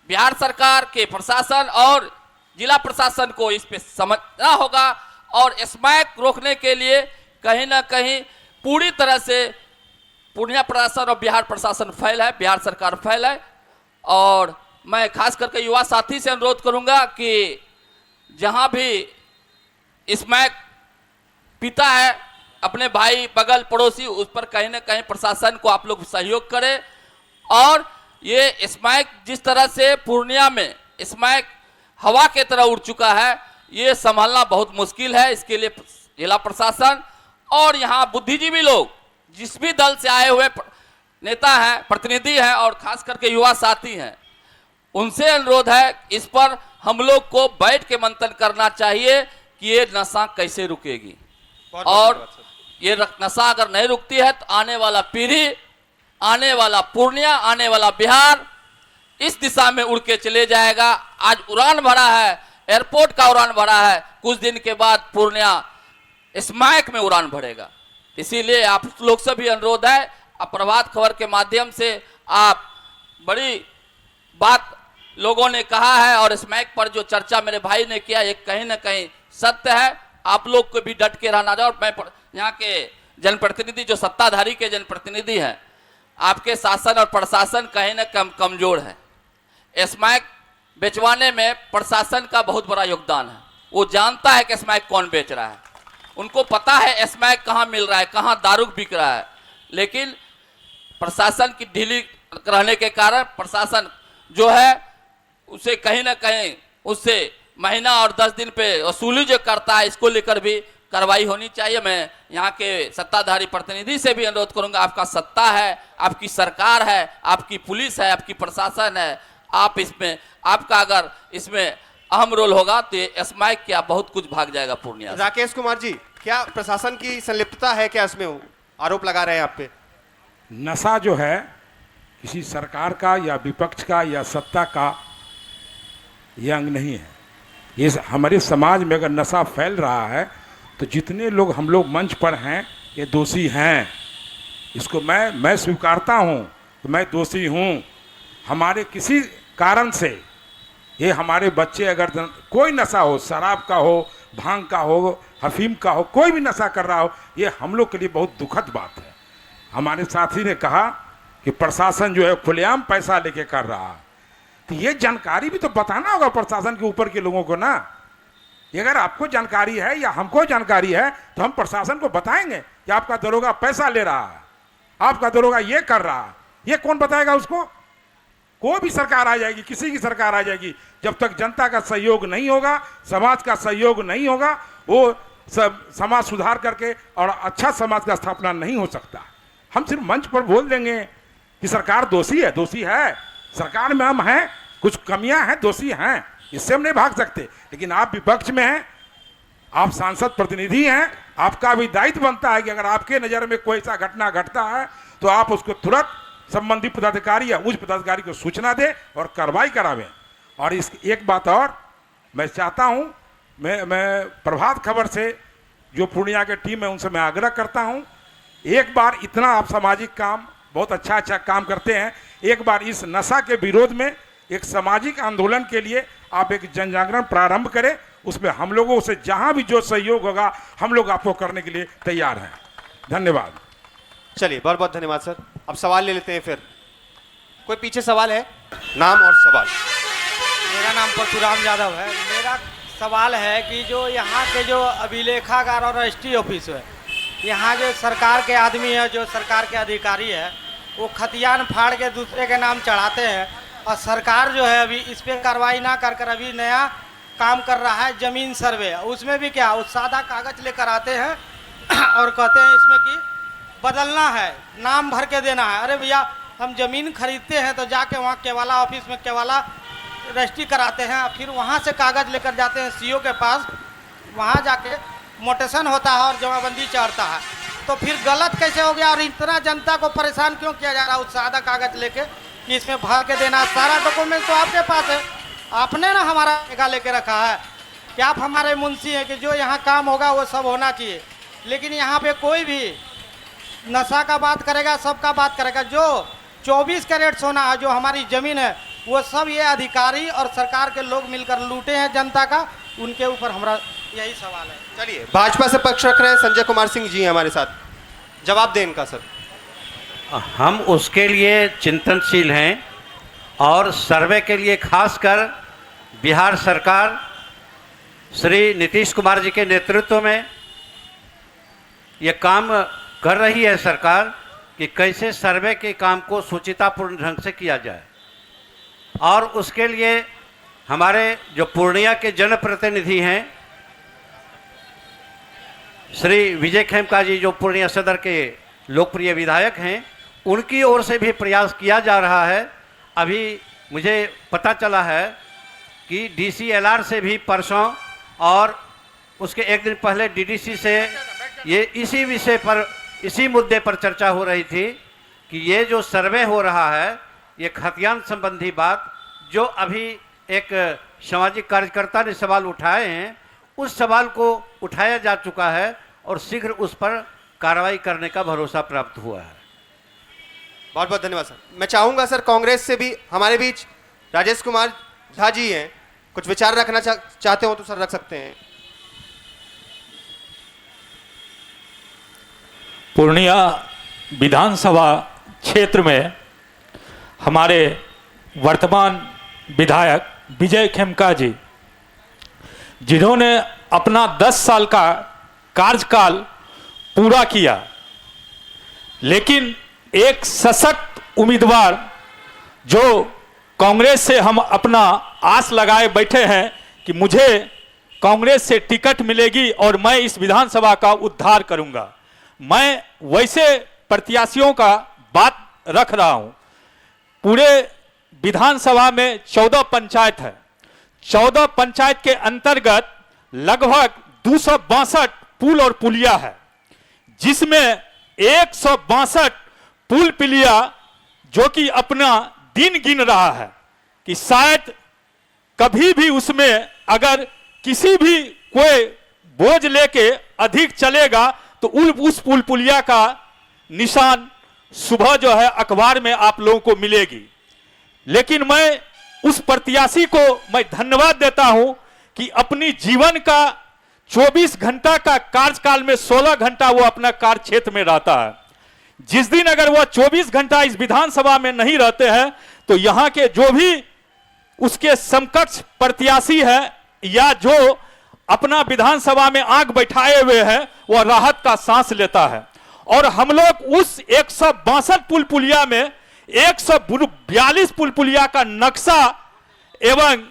बिहार सरकार के प्रशासन और जिला प्रशासन को इस पे समझना होगा और स्मैक रोकने के लिए कहीं ना कहीं पूरी तरह से पूर्णिया प्रशासन और बिहार प्रशासन फेल है, बिहार सरकार फेल है। और मैं खास करके युवा साथी से अनुरोध करूंगा कि जहां भी स्मैक पीता है अपने भाई बगल पड़ोसी, उस पर कहीं ना कहीं प्रशासन को आप लोग सहयोग करें। और ये स्मैक जिस तरह से पूर्णिया में स्मैक हवा के तरह उड़ चुका है, ये संभालना बहुत मुश्किल है। इसके लिए जिला प्रशासन और यहाँ बुद्धिजीवी लोग, जिस भी दल से आए हुए नेता हैं, प्रतिनिधि हैं और खास करके युवा साथी हैं, उनसे अनुरोध है इस पर हम लोग को बैठ के मंथन करना चाहिए कि ये नशा कैसे रुकेगी। और ये नशा अगर नहीं रुकती है तो आने वाला पीढ़ी, आने वाला पूर्णिया, आने वाला बिहार इस दिशा में उड़ के चले जाएगा। आज उड़ान भरा है, एयरपोर्ट का उड़ान भरा है, कुछ दिन के बाद पूर्णिया स्मैक में उड़ान भरेगा। इसीलिए आप लोग से भी अनुरोध है, प्रभात खबर के माध्यम से आप बड़ी बात लोगों ने कहा है और स्मैक पर जो चर्चा मेरे भाई ने किया ये कहीं ना कहीं सत्य है। आप लोग को भी डट के रहना चाहिए। और मैं यहाँ के जनप्रतिनिधि, जो सत्ताधारी के जनप्रतिनिधि हैं, आपके शासन और प्रशासन कहीं ना कमजोर है। स्मैक बेचवाने में प्रशासन का बहुत बड़ा योगदान है। वो जानता है कि स्मैक कौन बेच रहा है, उनको पता है स्मैक कहाँ मिल रहा है, कहाँ दारू बिक रहा है। लेकिन प्रशासन की ढीली रहने के कारण प्रशासन जो है उसे कहीं ना कहीं उससे महीना और 10 दिन पे वसूली जो करता है, इसको लेकर भी कार्रवाई होनी चाहिए। मैं यहाँ के सत्ताधारी प्रतिनिधि से भी अनुरोध करूंगा, आपका सत्ता है, आपकी सरकार है, आपकी पुलिस है, आपकी प्रशासन है, आप इसमें, आपका अगर इसमें अहम रोल होगा तो ये स्मैक क्या बहुत कुछ भाग जाएगा पूर्णिया। राकेश कुमार जी, क्या प्रशासन की संलिप्तता है क्या इसमें? आरोप लगा रहे हैं आप पे। नशा जो है किसी सरकार का या विपक्ष का या सत्ता का ये अंग नहीं है। ये हमारे समाज में अगर नशा फैल रहा है तो जितने लोग हम लोग मंच पर हैं ये दोषी हैं, इसको मैं स्वीकारता हूँ कि मैं दोषी हूँ। हमारे किसी कारण से ये हमारे बच्चे अगर कोई नशा हो, शराब का हो, भांग का हो, अफीम का हो, कोई भी नशा कर रहा हो, ये हम लोग के लिए बहुत दुखद बात है। हमारे साथी ने कहा कि प्रशासन जो है खुलेआम पैसा लेके कर रहा है, तो ये जानकारी भी तो बताना होगा प्रशासन के ऊपर के लोगों को ना। अगर आपको जानकारी है या हमको जानकारी है तो हम प्रशासन को बताएंगे कि आपका दरोगा पैसा ले रहा है, आपका दरोगा ये कर रहा है। ये कौन बताएगा उसको? कोई भी सरकार आ जाएगी, किसी की सरकार आ जाएगी, जब तक जनता का सहयोग नहीं होगा, समाज का सहयोग नहीं होगा, वो सब समाज सुधार करके और अच्छा समाज का स्थापना नहीं हो सकता। हम सिर्फ मंच पर बोल देंगे कि सरकार दोषी है, दोषी है, सरकार में हम हैं, कुछ कमियां हैं, दोषी हैं, इससे हम नहीं भाग सकते। लेकिन आप विपक्ष में हैं, आप सांसद प्रतिनिधि हैं, आपका भी दायित्व बनता है कि अगर आपके नज़र में कोई ऐसा घटना घटता है तो आप उसको तुरंत संबंधित पदाधिकारी या उच्च पदाधिकारी को सूचना दें और कार्रवाई करावें। और इस एक बात और मैं चाहता हूं, मैं प्रभात खबर से जो पूर्णिया के टीम है उनसे मैं आग्रह करता हूं, एक बार इतना आप सामाजिक काम बहुत अच्छा काम करते हैं, एक बार इस नशा के विरोध में एक सामाजिक आंदोलन के लिए आप एक जन जागरण प्रारंभ करें। उसमें हम लोगों से जहां भी जो सहयोग होगा हम लोग आपको करने के लिए तैयार हैं। धन्यवाद। चलिए, बहुत बहुत धन्यवाद सर। अब सवाल ले लेते हैं। फिर कोई पीछे सवाल है? नाम और सवाल। मेरा नाम परशुराम यादव है। मेरा सवाल है कि जो यहाँ के जो अभिलेखागार और रजिस्ट्री ऑफिस है, यहाँ जो सरकार के आदमी है, जो सरकार के अधिकारी है, वो खतियान फाड़ के दूसरे के नाम चढ़ाते हैं और सरकार जो है अभी इस पर कार्रवाई ना कर कर अभी नया काम कर रहा है ज़मीन सर्वे। उसमें भी क्या, उस सादा कागज़ लेकर आते हैं और कहते हैं इसमें कि बदलना है, नाम भर के देना है। अरे भैया, हम ज़मीन खरीदते हैं तो जाके वहाँ केवाला ऑफिस में केवाला रजिस्ट्री कराते हैं, फिर वहाँ से कागज़ लेकर जाते हैं सीओ के पास, वहाँ जाके मोटेशन होता है और जमाबंदी चढ़ता है। तो फिर गलत कैसे हो गया और इतना जनता को परेशान क्यों किया जा रहा है उस सादा कागज़ लेके कि इसमें भर के देना? सारा डॉक्यूमेंट तो आपके पास है, आपने ना हमारा ठेका लेके रखा है कि आप हमारे मुंशी हैं कि जो यहाँ काम होगा वो सब होना चाहिए। लेकिन यहाँ पे कोई भी नशा का बात करेगा, सबका बात करेगा। जो 24 कैरेट सोना है, जो हमारी ज़मीन है, वो सब ये अधिकारी और सरकार के लोग मिलकर लूटे हैं जनता का। उनके ऊपर हमारा यही सवाल है। चलिए, भाजपा से पक्ष रख रहे हैं संजय कुमार सिंह जी हैं हमारे साथ, जवाब दें इनका सर। हम उसके लिए चिंतनशील हैं और सर्वे के लिए खासकर बिहार सरकार श्री नीतीश कुमार जी के नेतृत्व में ये काम कर रही है सरकार कि कैसे सर्वे के काम को सुचितापूर्ण ढंग से किया जाए। और उसके लिए हमारे जो पूर्णिया के जनप्रतिनिधि हैं श्री विजय खेमका जी, जो पूर्णिया सदर के लोकप्रिय विधायक हैं, उनकी ओर से भी प्रयास किया जा रहा है। अभी मुझे पता चला है कि डीसीएलआर से भी परसों और उसके एक दिन पहले डीडीसी से ये इसी विषय पर, इसी मुद्दे पर चर्चा हो रही थी कि ये जो सर्वे हो रहा है, ये खतियान संबंधी बात जो अभी एक सामाजिक कार्यकर्ता ने सवाल उठाए हैं, उस सवाल को उठाया जा चुका है और शीघ्र उस पर कार्रवाई करने का भरोसा प्राप्त हुआ है। बहुत बहुत धन्यवाद सर। मैं चाहूंगा सर, कांग्रेस से भी हमारे बीच राजेश कुमार झा जी हैं, कुछ विचार रखना चाहते हो तो सर रख सकते हैं। पूर्णिया विधानसभा क्षेत्र में हमारे वर्तमान विधायक विजय खेमका जी, जिन्होंने अपना 10 साल का कार्यकाल पूरा किया, लेकिन एक सशक्त उम्मीदवार जो कांग्रेस से हम अपना आस लगाए बैठे हैं कि मुझे कांग्रेस से टिकट मिलेगी और मैं इस विधानसभा का उद्धार करूंगा, मैं वैसे प्रत्याशियों का बात रख रहा हूं। पूरे विधानसभा में 14 पंचायत है। 14 पंचायत के अंतर्गत लगभग 262 पुल और पुलिया है, जिसमें 162 पुल पुलिया जो कि अपना दिन गिन रहा है कि शायद कभी भी उसमें अगर किसी भी कोई बोझ लेके अधिक चलेगा तो उस पुल पुलिया का निशान सुबह जो है अखबार में आप लोगों को मिलेगी। लेकिन मैं उस प्रत्याशी को मैं धन्यवाद देता हूं कि अपनी जीवन का 24 घंटा का कार्यकाल में 16 घंटा वो अपना कार्य क्षेत्र में रहता है। जिस दिन अगर वह 24 घंटा इस विधानसभा में नहीं रहते हैं तो यहां के जो भी उसके समकक्ष प्रत्याशी है या जो अपना विधानसभा में आंख बैठाए हुए हैं वह राहत का सांस लेता है। और हम लोग उस 162 पुल पुलिया में 142 पुल पुलिया का नक्शा एवं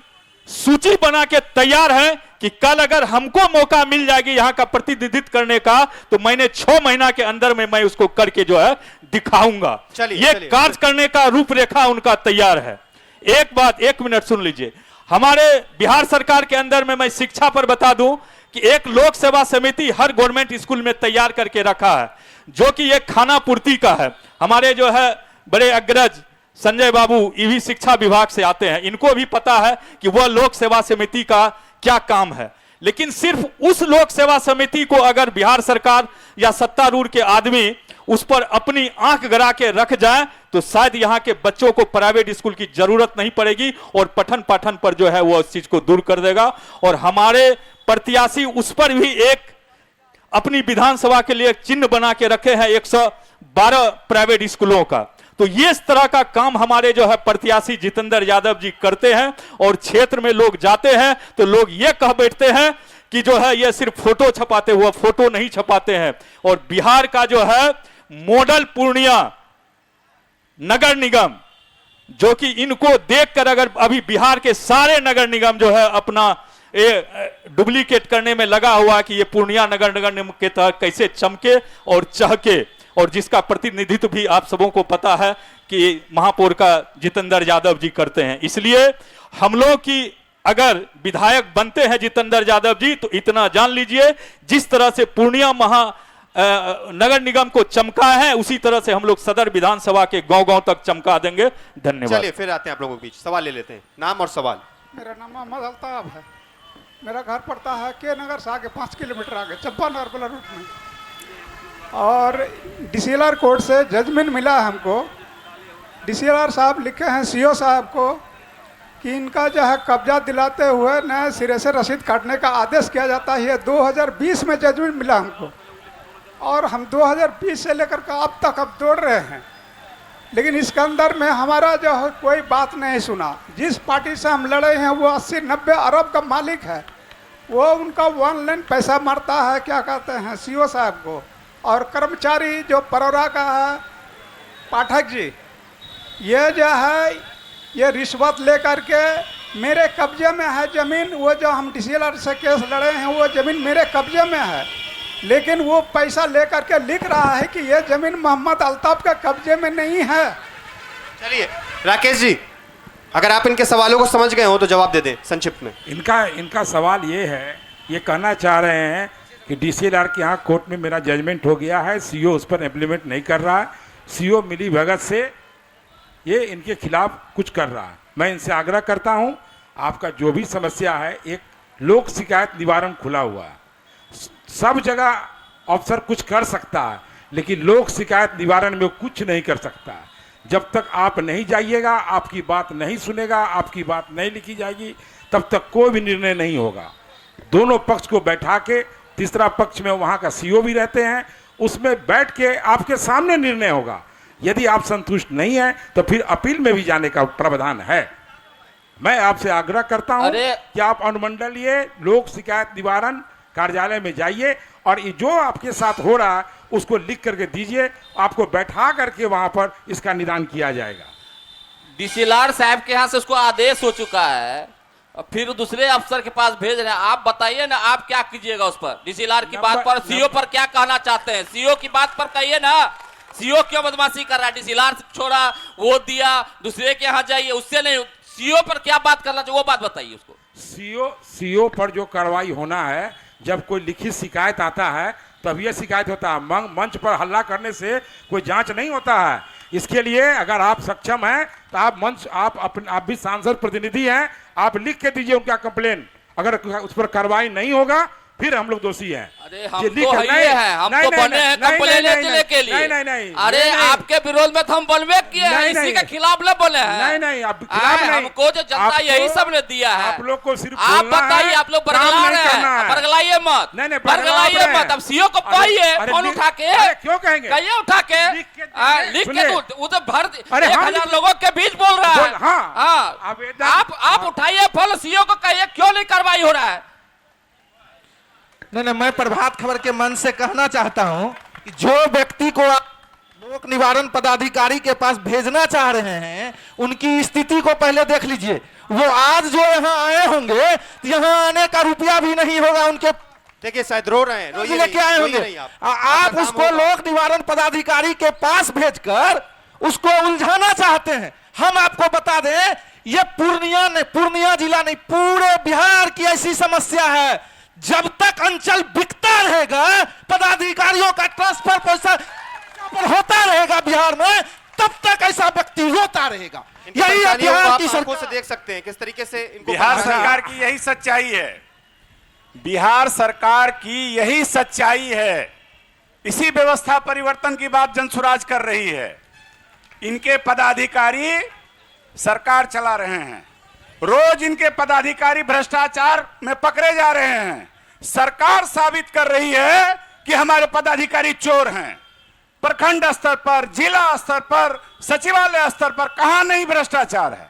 सूची बना के तैयार है कि कल अगर हमको मौका मिल जाएगी यहां का प्रतिनिधित्व करने का तो मैंने 6 महीना के अंदर में मैं उसको करके जो है दिखाऊंगा। ये कार्य करने का रूपरेखा उनका तैयार है। एक बात 1 मिनट सुन लीजिए, हमारे बिहार सरकार के अंदर में मैं शिक्षा पर बता दूं कि एक लोक सेवा समिति हर गवर्नमेंट स्कूल में तैयार करके रखा है जो कि एक खाना पूर्ति का है। हमारे जो है बड़े अग्रज संजय बाबू ईवी शिक्षा विभाग से आते हैं, इनको भी पता है कि वह लोक सेवा समिति का क्या काम है। लेकिन सिर्फ उस लोक सेवा समिति को अगर बिहार सरकार या सत्तारूढ़ के आदमी उस पर अपनी आंख गड़ा के रख जाए तो शायद यहां के बच्चों को प्राइवेट स्कूल की जरूरत नहीं पड़ेगी और पठन पाठन पर जो है वो उस चीज को दूर कर देगा। और हमारे प्रत्याशी उस पर भी एक अपनी विधानसभा के लिए एक चिन्ह बना के रखे हैं 112 प्राइवेट स्कूलों का। तो ये इस तरह का काम हमारे जो है प्रत्याशी जितेंद्र यादव जी करते हैं और क्षेत्र में लोग जाते हैं तो लोग ये कह बैठते हैं कि जो है ये सिर्फ फोटो छपाते हुए, फोटो नहीं छपाते हैं। और बिहार का जो है मॉडल पूर्णिया नगर निगम जो कि इनको देखकर अगर अभी बिहार के सारे नगर निगम जो है अपना डुप्लीकेट करने में लगा हुआ कि ये पूर्णिया नगर निगम के तहत कैसे चमके और चहके, और जिसका प्रतिनिधित्व भी आप सबों को पता है कि महापौर का जितेंद्र यादव जी करते हैं। इसलिए हम लोग की अगर विधायक बनते हैं जितेंद्र यादव जी तो इतना जान लीजिए जिस तरह से पूर्णिया नगर निगम को चमका है उसी तरह से हम लोग सदर विधानसभा के गांव-गांव तक चमका देंगे। धन्यवाद। चलिए फिर आते हैं आप लोगों के बीच, सवाल ले लेते हैं। नाम और सवाल। मेरा नाम मोहम्मद अल्ताफ है। मेरा घर पड़ता है के नगर से आगे 5 किलोमीटर आगे चंपानगर वाला रूट में। और डीसीएलआर कोर्ट से जजमेंट मिला है हमको। डीसीएलआर साहब लिखे हैं सीओ साहब को कि इनका जो है कब्जा दिलाते हुए नए सिरे से रसीद काटने का आदेश किया जाता है। 2020 में जजमेंट मिला हमको और हम 2020 से लेकर के अब तक अब दौड़ रहे हैं, लेकिन इसके अंदर में हमारा जो है कोई बात नहीं सुना। जिस पार्टी से हम लड़े हैं वो 80-90 अरब का मालिक है, वो उनका ऑनलाइन पैसा मारता है क्या कहते हैं सीओ साहब को। और कर्मचारी जो परोरा का है पाठक जी, ये जो है ये रिश्वत लेकर के मेरे कब्जे में है ज़मीन। वो जो हम डीसीएलआर से केस लड़े हैं वो ज़मीन मेरे कब्जे में है, लेकिन वो पैसा लेकर के लिख रहा है कि ये ज़मीन मोहम्मद अल्ताफ के कब्जे में नहीं है। चलिए राकेश जी, अगर आप इनके सवालों को समझ गए हो तो जवाब दे दें संक्षिप्त में। इनका सवाल ये है, ये कहना चाह रहे हैं कि डीसीएलआर के यहाँ कोर्ट में मेरा जजमेंट हो गया है, सीओ उस पर इम्प्लीमेंट नहीं कर रहा है, सीओ मिली भगत से ये इनके खिलाफ कुछ कर रहा है। मैं इनसे आग्रह करता हूँ आपका जो भी समस्या है, एक लोक शिकायत निवारण खुला हुआ है। सब जगह अफसर कुछ कर सकता है लेकिन लोक शिकायत निवारण में कुछ नहीं कर सकता है। जब तक आप नहीं जाइएगा, आपकी बात नहीं सुनेगा, आपकी बात नहीं लिखी जाएगी, तब तक कोई भी निर्णय नहीं होगा। दोनों पक्ष को बैठा के, तीसरा पक्ष में वहाँ का सीओ भी रहते हैं, उसमें बैठ के आपके सामने निर्णय होगा। यदि आप संतुष्ट नहीं हैं तो फिर अपील में भी जाने का प्रावधान है। मैं आपसे आग्रह करता हूं कि आप अनुमंडलीय लोक शिकायत निवारण कार्यालय में जाइए और ये जो आपके साथ हो रहा है उसको लिख करके दीजिए, आपको बैठा करके वहां पर इसका निदान किया जाएगा। डीसीएलआर साहब के यहाँ से उसको आदेश हो चुका है और फिर दूसरे अफसर के पास भेज रहे हैं। आप बताइए ना, आप क्या कीजिएगा उस पर? डीसीएलआर की बात पर सीओ पर क्या कहना चाहते हैं? सीओ की बात पर कहिए ना, सीओ क्यों बदमाशी कर रहा है? डीसीएलआर छोड़ा, वो दिया, दूसरे के यहाँ जाइए, उससे नहीं। सीओ पर क्या बात करना चाहिए वो बात बताइए उसको। सीओ पर जो कार्रवाई होना है, जब कोई लिखित शिकायत आता है तब ये शिकायत होता है। मंच पर हल्ला करने से कोई जांच नहीं होता है। इसके लिए अगर आप सक्षम हैं तो आप भी सांसद प्रतिनिधि हैं, आप लिख के दीजिए उनका कंप्लेन। अगर उस पर कार्रवाई नहीं होगा फिर हम लोग दोषी हैं। अरे हम तो हम तो बने हैं कंप्लेन देने के लिए। नहीं। अरे आपके विरोध में तो हम बोलबे किए हैं, इसी के खिलाफ न बोले हैं। नहीं, आप खिलाफ नहीं। हमको जो जनता यही सब ने दिया है। आप लोग को सिर्फ आप बताइए, आप लोग बरगला रहे हैं, बरगलाइए मत, बरगलाइए मत। अब सीओ को कहिए फोन उठा के, क्यों कहेंगे, कहिए उठा के लिख के, वो तो भर 1000 लोगों के बीच बोल रहा है। आप उठाइए फोन, सीओ को कहिए क्यों नहीं कार्रवाई हो रहा है। नहीं, मैं प्रभात खबर के मन से कहना चाहता हूं कि जो व्यक्ति को लोक निवारण पदाधिकारी के पास भेजना चाह रहे हैं, उनकी स्थिति को पहले देख लीजिए। वो आज जो यहाँ आए होंगे, यहाँ आने का रुपया भी नहीं होगा उनके। देखिए शायद रो रहे हैं, रोइए लेके आए होंगे। आप उसको लोक निवारण पदाधिकारी के पास भेजकर उसको उलझाना चाहते हैं। हम आपको बता दें, ये पूर्णिया जिला नहीं, पूरे बिहार की ऐसी समस्या है। जब तक अंचल बिकता रहेगा, पदाधिकारियों का ट्रांसफर पैसा पर होता रहेगा बिहार में, तब तक ऐसा व्यक्ति रोता रहेगा। यही बिहार की सरकार से देख सकते हैं किस तरीके से इनको बिहार सरकार की यही सच्चाई है। बिहार सरकार की यही सच्चाई है। इसी व्यवस्था परिवर्तन की बात जनसुराज कर रही है। इनके पदाधिकारी सरकार चला रहे हैं, रोज इनके पदाधिकारी भ्रष्टाचार में पकड़े जा रहे हैं। सरकार साबित कर रही है कि हमारे पदाधिकारी चोर हैं। प्रखंड स्तर पर, जिला स्तर पर, सचिवालय स्तर पर कहां नहीं भ्रष्टाचार है,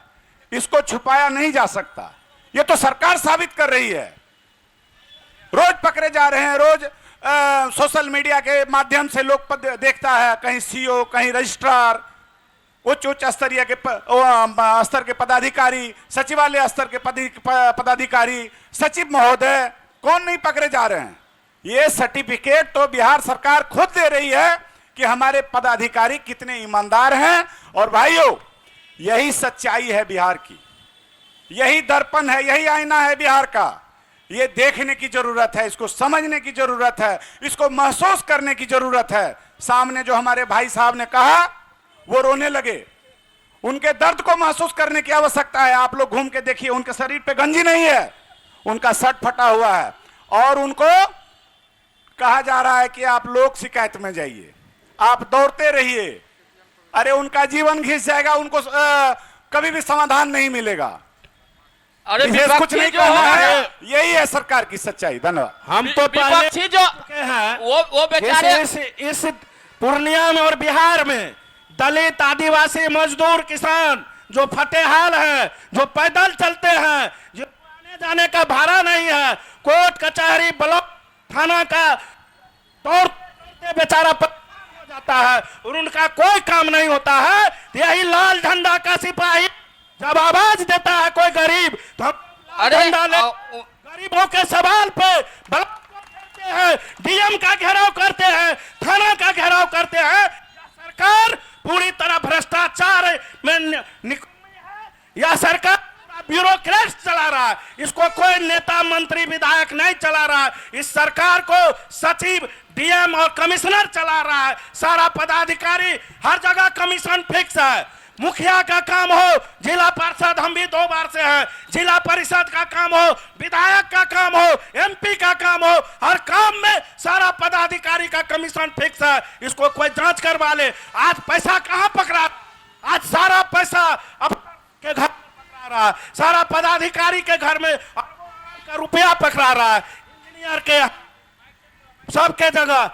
इसको छुपाया नहीं जा सकता। ये तो सरकार साबित कर रही है। रोज पकड़े जा रहे हैं, रोज सोशल मीडिया के माध्यम से लोग देखता है, कहीं सीओ, कहीं रजिस्ट्रार, उच्च स्तरीय के स्तर के पदाधिकारी, सचिवालय स्तर के पदाधिकारी, सचिव महोदय, कौन नहीं पकड़े जा रहे हैं। ये सर्टिफिकेट तो बिहार सरकार खुद दे रही है कि हमारे पदाधिकारी कितने ईमानदार हैं। और भाइयों, यही सच्चाई है बिहार की, यही दर्पण है, यही आईना है बिहार का। ये देखने की जरूरत है, इसको समझने की जरूरत है, इसको महसूस करने की जरूरत है। सामने जो हमारे भाई साहब ने कहा, वो रोने लगे। उनके दर्द को महसूस करने की आवश्यकता है। आप लोग घूम के देखिए, उनके शरीर पे गंजी नहीं है, उनका शर्ट फटा हुआ है, और उनको कहा जा रहा है कि आप लोग शिकायत में जाइए, आप दौड़ते रहिए। अरे उनका जीवन घिस जाएगा, उनको कभी भी समाधान नहीं मिलेगा। अरे कुछ नहीं कहना है, यही है सरकार की सच्चाई। धन्यवाद। हम तो पहले जो हैं वो बेचारे इस पूर्णिया में और बिहार में दलित, आदिवासी, मजदूर, किसान जो फटेहाल है, जो पैदल चलते हैं, जो आने जाने का भाड़ा नहीं है, कोर्ट कचहरी ब्लॉक थाना का तौर बेचारा हो जाता है और उनका कोई काम नहीं होता है। यही लाल झंडा का सिपाही जब आवाज देता है कोई गरीब, तो हम झंडा ले गरीबों के सवाल पे करते हैं, डीएम का घेराव करते हैं, थाना का घेराव करते हैं। सरकार पूरी तरह भ्रष्टाचार में या सरकार ब्यूरोक्रेट चला रहा है, इसको कोई नेता, मंत्री, विधायक नहीं चला रहा है। इस सरकार को सचिव, डीएम और कमिश्नर चला रहा है। सारा पदाधिकारी, हर जगह कमीशन फिक्स है। मुखिया का काम हो, जिला पार्षद, हम भी 2 बार से हैं, जिला परिषद का काम हो, विधायक का काम हो, एमपी का काम हो, हर काम में सारा पदाधिकारी का कमीशन फिक्स है। इसको कोई जांच करवा ले। आज पैसा कहां पकड़ा, आज सारा पैसा अब के घर पकड़ा रहा है, सारा पदाधिकारी के घर में का रुपया पकड़ा रहा है, इंजीनियर के सबके जगह।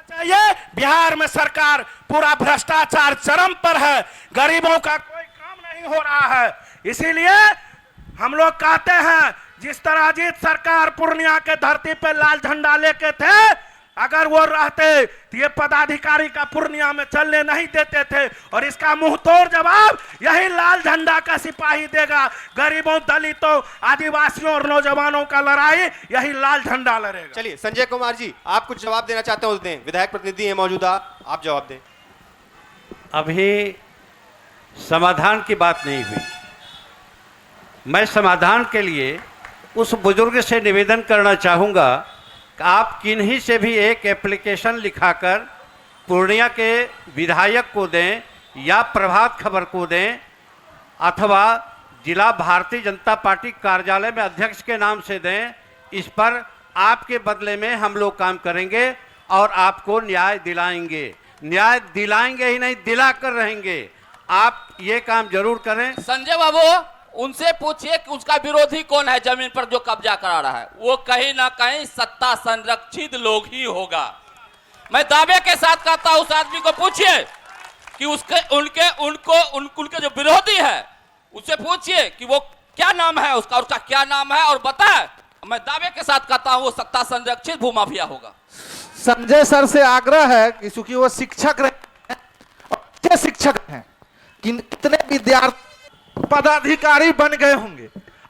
चाहिए बिहार में सरकार पूरा भ्रष्टाचार चरम पर है, गरीबों का कोई काम नहीं हो रहा है। इसीलिए हम लोग कहते हैं, जिस तरह अजीत सरकार पूर्णिया के धरती पे लाल झंडा लेके थे, अगर वो रहते तो ये पदाधिकारी का पूर्णिया में चलने नहीं देते थे। और इसका मुंहतोड़ जवाब यही लाल झंडा का सिपाही देगा। गरीबों, दलितों, आदिवासियों और नौजवानों का लड़ाई यही लाल झंडा लड़ेगा। चलिए संजय कुमार जी, आप कुछ जवाब देना चाहते हो, दें। विधायक प्रतिनिधि है मौजूदा, आप जवाब दें। अभी समाधान की बात नहीं हुई। मैं समाधान के लिए उस बुजुर्ग से निवेदन करना चाहूँगा कि आप किन्हीं से भी एक एप्लीकेशन लिखाकर पूर्णिया के विधायक को दें या प्रभात खबर को दें, अथवा जिला भारतीय जनता पार्टी कार्यालय में अध्यक्ष के नाम से दें। इस पर आपके बदले में हम लोग काम करेंगे और आपको न्याय दिलाएंगे। न्याय दिलाएंगे ही नहीं, दिला कर रहेंगे। आप ये काम जरूर करें। संजय बाबू, उनसे पूछिए कि उसका विरोधी कौन है जमीन पर जो कब्जा करा रहा है। वो कहीं ना कहीं सत्ता संरक्षित लोग ही होगा। मैं दावे के साथ कहता हूं, उस आदमी को पूछिए कि उनके जो विरोधी है उससे पूछिए कि वो क्या नाम है उसका क्या नाम है और बताए। मैं दावे के साथ कहता हूं वो सत्ता संरक्षित भूमाफिया होगा। संजय सर से आग्रह है कि चूंकि वो शिक्षक रहे अच्छे शिक्षक हैं, कितने विद्यार्थी पदाधिकारी बन गए होंगे,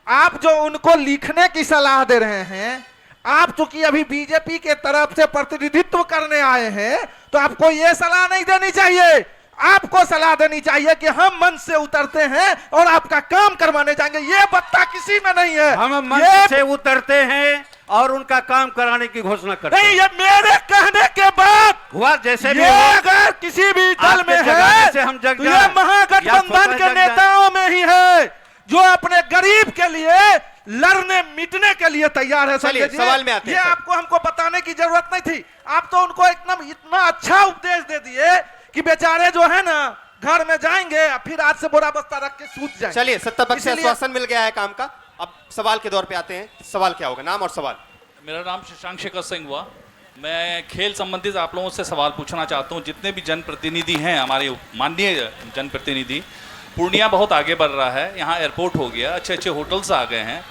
आप जो उनको लिखने की सलाह दे रहे हैं, आप चूंकि अभी बीजेपी के तरफ से प्रतिनिधित्व करने आए हैं, तो आपको यह सलाह नहीं देनी चाहिए। आपको सलाह देनी चाहिए कि हम मंच से उतरते हैं और आपका काम करवाने जाएंगे। ये बत्ता किसी में नहीं है। हम मंच से उतरते हैं और उनका काम कराने की घोषणा करते हैं। नहीं, ये मेरे कहने के बाद हुआ। जैसे भी अगर किसी भी दल में है से हम जग तो ये महागठबंधन के नेताओं में ही है जो अपने गरीब के लिए लड़ने मिटने के लिए तैयार है। चलिए सवाल में आते हैं। ये आपको हमको बताने की जरूरत नहीं थी। आप तो उनको एकदम इतना अच्छा उपदेश दे दिए कि बेचारे जो है ना घर में जाएंगे फिर आज से बोरा बस्ता रख के सूत जाएंगे। चलिए, सत्ता पक्ष से आश्वासन मिल गया है काम का। अब सवाल के दौर पे आते हैं। सवाल क्या होगा? नाम और सवाल। मेरा नाम शशांक शेखर सिंह हुआ। मैं खेल संबंधित आप लोगों से सवाल पूछना चाहता हूं। जितने भी जनप्रतिनिधि हैं, हमारे माननीय जनप्रतिनिधि, पूर्णिया बहुत आगे बढ़ रहा है। यहाँ एयरपोर्ट हो गया, अच्छे अच्छे होटल्स आ गए हैं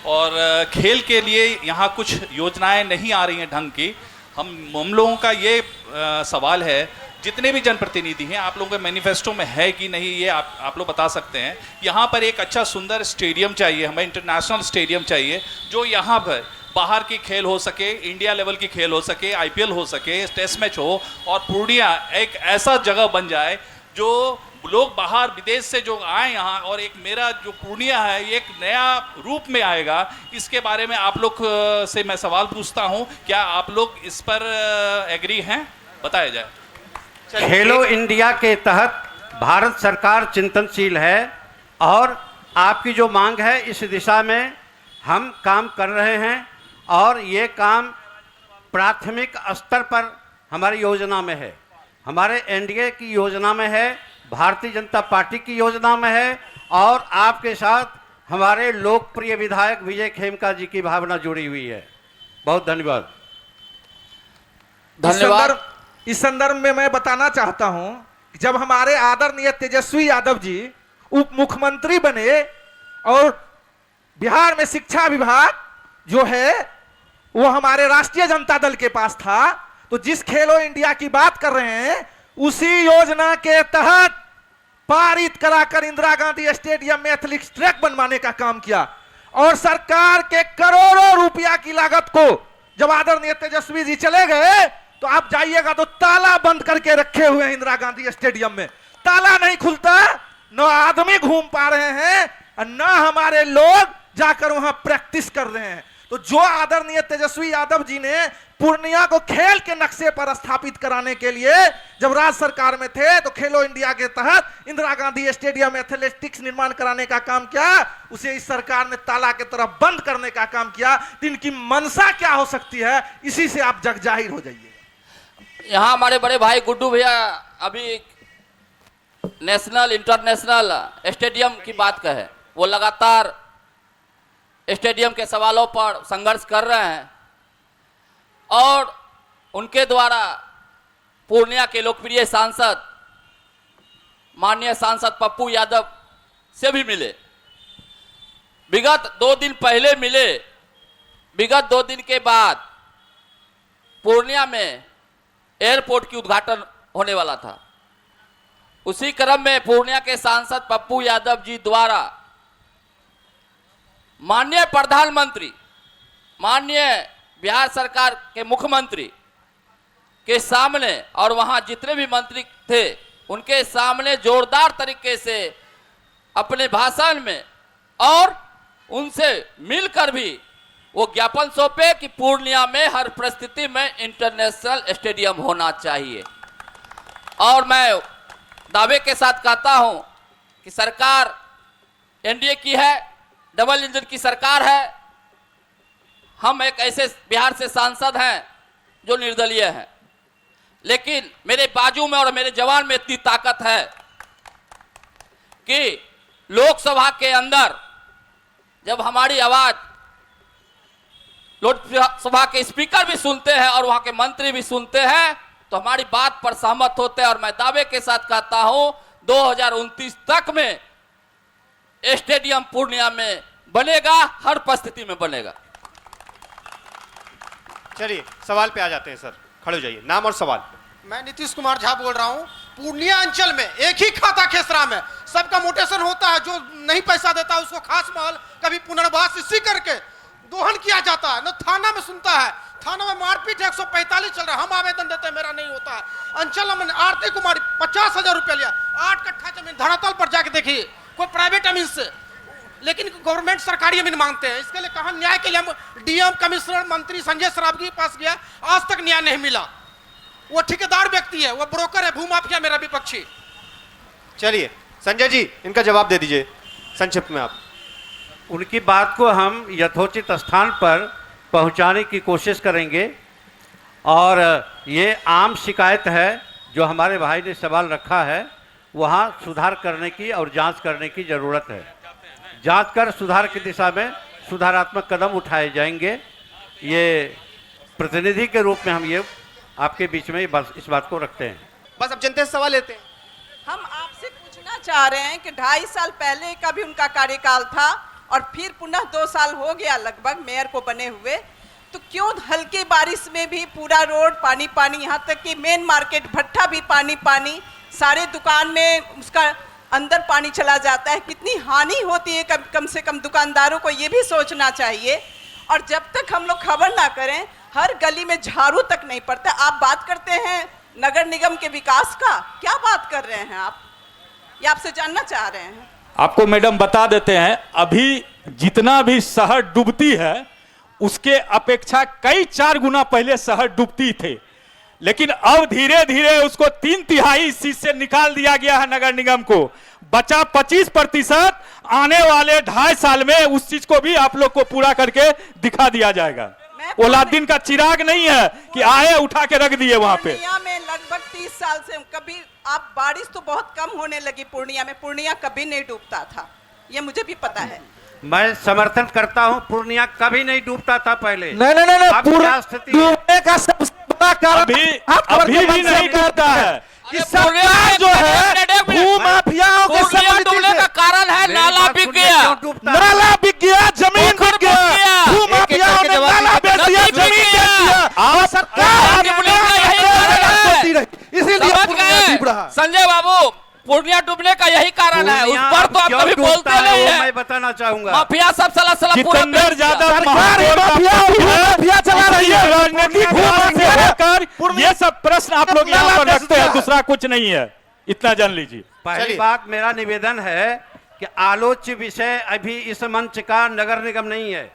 और खेल के लिए यहाँ कुछ योजनाएं नहीं आ रही हैं ढंग की। हम लोगों का ये सवाल है, जितने भी जनप्रतिनिधि हैं, आप लोगों के मैनिफेस्टो में है कि नहीं, ये आप लोग बता सकते हैं। यहाँ पर एक अच्छा सुंदर स्टेडियम चाहिए, हमें इंटरनेशनल स्टेडियम चाहिए जो यहाँ पर बाहर की खेल हो सके, इंडिया लेवल की खेल हो सके, आईपीएल हो सके, टेस्ट मैच हो, और पूर्णिया एक ऐसा जगह बन जाए जो लोग बाहर विदेश से जो आए यहाँ, और एक मेरा जो पूर्णिया है ये एक नया रूप में आएगा। इसके बारे में आप लोग से मैं सवाल पूछता हूँ, क्या आप लोग इस पर एग्री हैं? बताया जाए। खेलो इंडिया के तहत भारत सरकार चिंतनशील है और आपकी जो मांग है इस दिशा में हम काम कर रहे हैं और ये काम प्राथमिक स्तर पर हमारी योजना में है, हमारे एनडीए की योजना में है, भारतीय जनता पार्टी की योजना में है और आपके साथ हमारे लोकप्रिय विधायक विजय खेमका जी की भावना जुड़ी हुई है। बहुत धन्यवाद। धन्यवाद। इस संदर्भ में मैं बताना चाहता हूं कि जब हमारे आदरणीय तेजस्वी यादव जी उप मुख्यमंत्री बने और बिहार में शिक्षा विभाग जो है वो हमारे राष्ट्रीय जनता दल के पास था, तो जिस खेलो इंडिया की बात कर रहे हैं उसी योजना के तहत पारित कराकर इंदिरा गांधी स्टेडियम में एथलेटिक्स ट्रैक बनवाने का काम किया और सरकार के करोड़ों रुपया की लागत को जब आदरणीय तेजस्वी जी चले गए तो आप जाइएगा तो ताला बंद करके रखे हुए हैं इंदिरा गांधी स्टेडियम में। ताला नहीं खुलता, न आदमी घूम पा रहे हैं और न हमारे लोग जाकर वहां प्रैक्टिस कर रहे हैं। तो जो आदरणीय तेजस्वी यादव जी ने पूर्णिया को खेल के नक्शे पर स्थापित कराने के लिए जब राज्य सरकार में थे तो खेलो इंडिया के तहत इंदिरा गांधी स्टेडियम में एथलेटिक्स निर्माण कराने का काम किया, उसे इस सरकार ने ताला के तरफ बंद करने का काम किया। तो इनकी मनसा क्या हो सकती है, इसी से आप जग जाहिर हो जाइए। यहाँ हमारे बड़े भाई गुड्डू भैया अभी नेशनल इंटरनेशनल स्टेडियम की बात कहे, वो लगातार स्टेडियम के सवालों पर संघर्ष कर रहे हैं और उनके द्वारा पूर्णिया के लोकप्रिय सांसद माननीय सांसद पप्पू यादव से भी मिले। विगत 2 दिन पहले मिले। विगत 2 दिन के बाद पूर्णिया में एयरपोर्ट की उद्घाटन होने वाला था। उसी क्रम में पूर्णिया के सांसद पप्पू यादव जी द्वारा माननीय प्रधानमंत्री, माननीय बिहार सरकार के मुख्यमंत्री के सामने और वहां जितने भी मंत्री थे उनके सामने जोरदार तरीके से अपने भाषण में और उनसे मिलकर भी वो ज्ञापन सौंपे कि पूर्णिया में हर परिस्थिति में इंटरनेशनल स्टेडियम होना चाहिए। और मैं दावे के साथ कहता हूं कि सरकार एनडीए की है, डबल इंजन की सरकार है। हम एक ऐसे बिहार से सांसद हैं जो निर्दलीय हैं, लेकिन मेरे बाजू में और मेरे जवान में इतनी ताकत है कि लोकसभा के अंदर जब हमारी आवाज लोकसभा के स्पीकर भी सुनते हैं और वहां के मंत्री भी सुनते हैं तो हमारी बात पर सहमत होते हैं। और मैं दावे के साथ कहता हूं 2029 तक में स्टेडियम पूर्णिया में बनेगा, हर परिस्थिति में बनेगा। चलिए सवाल पे आ जाते हैं सर, खड़े हो जाइए, नाम और सवाल। मैं नीतीश कुमार झा बोल रहा हूं। पूर्णिया अंचल में एक ही खाता खेसरा में सबका मोटेशन होता है, जो नहीं पैसा देता उसको खास महल कभी पुनर्वास इसी करके दोहन किया जाता है, न थाना में सुनता है। थाना में मारपीट 145 चल रहा है, हम आवेदन देते हैं, मेरा नहीं होता है। अंचल में आरती कुमारी 50,000 रुपया लिया, 8 कट्ठा जमीन धरातल पर जाके देखिए, कोई प्राइवेट अमीन से, लेकिन गवर्नमेंट सरकारी जमीन मांगते हैं। इसके लिए कहा न्याय के लिए हम डीएम कमिश्नर मंत्री संजय सरावगी के पास गया, आज तक न्याय नहीं मिला। वो ठेकेदार व्यक्ति है, वो ब्रोकर है, भूमाफिया मेरा विपक्षी। चलिए संजय जी इनका जवाब दे दीजिए संक्षिप्त में आप। उनकी बात को हम यथोचित स्थान पर पहुंचाने की कोशिश करेंगे और ये आम शिकायत है जो हमारे भाई ने सवाल रखा है, वहाँ सुधार करने की और जांच करने की ज़रूरत है। जांच कर सुधार की दिशा में सुधारात्मक कदम उठाए जाएंगे। ये प्रतिनिधि के रूप में हम ये आपके बीच में इस बात को रखते हैं। बस अब जनता से सवाल लेते हैं। हम आपसे पूछना चाह रहे हैं कि 2.5 साल पहले का भी उनका कार्यकाल था और फिर पुनः 2 साल हो गया लगभग मेयर को बने हुए, तो क्यों हल्की बारिश में भी पूरा रोड पानी पानी, यहाँ तक कि मेन मार्केट भट्ठा भी पानी पानी, सारे दुकान में उसका अंदर पानी चला जाता है। कितनी हानि होती है, कम से कम दुकानदारों को ये भी सोचना चाहिए। और जब तक हम लोग खबर ना करें, हर गली में झाड़ू तक नहीं पड़ता। आप बात करते हैं नगर निगम के विकास का, क्या बात कर रहे हैं आप? ये आपसे जानना चाह रहे हैं। आपको मैडम बता देते हैं, अभी जितना भी शहर डूबती है उसके अपेक्षा कई 4 गुना पहले शहर डूबती थे, लेकिन अब धीरे धीरे उसको 3/3 इस चीज से निकाल दिया गया है नगर निगम को। बचा 25%, आने वाले 2.5 साल में उस चीज को भी आप लोग को पूरा करके दिखा दिया जाएगा। ओलादीन का चिराग नहीं है कि आए उठा के रख दिए वहां पे। पूर्णिया में लगभग 30 साल से कभी आप बारिश तो बहुत कम होने लगी पूर्णिया में, पूर्णिया कभी नहीं डूबता था, ये मुझे भी पता है। मैं समर्थन करता हूं, पूर्णिया कभी नहीं डूबता था पहले। नहीं, अब क्या स्थिति है? डूबने का सबसे बड़ा कारण अभी भी नहीं डूबता है। कि सरकार जो है भूमाफियाओं के डूबने का कारण है नाला बिक गया, नाला बिक गया, जमीन बिक गया, भूमाफियाओं ने नाला बेच दिया, जमीन बेच दिया और सरकार इसीलिए पूर्णिया डूब रहा। संजय बाबू, पूर्णिया डूबने का यही कारण है, उस पर तो आप कभी बोलते नहीं है। मैं बताना चाहूंगा, माफिया सब सला जितेंद्र यादव माफिया चला रही है, राजनीतिक ये सब प्रश्न आप लोग यहाँ पर रखते हैं, दूसरा कुछ नहीं है, इतना जान लीजिए। पहली बात मेरा निवेदन है कि आलोच्य विषय अभी इस मंच का नगर निगम नहीं है।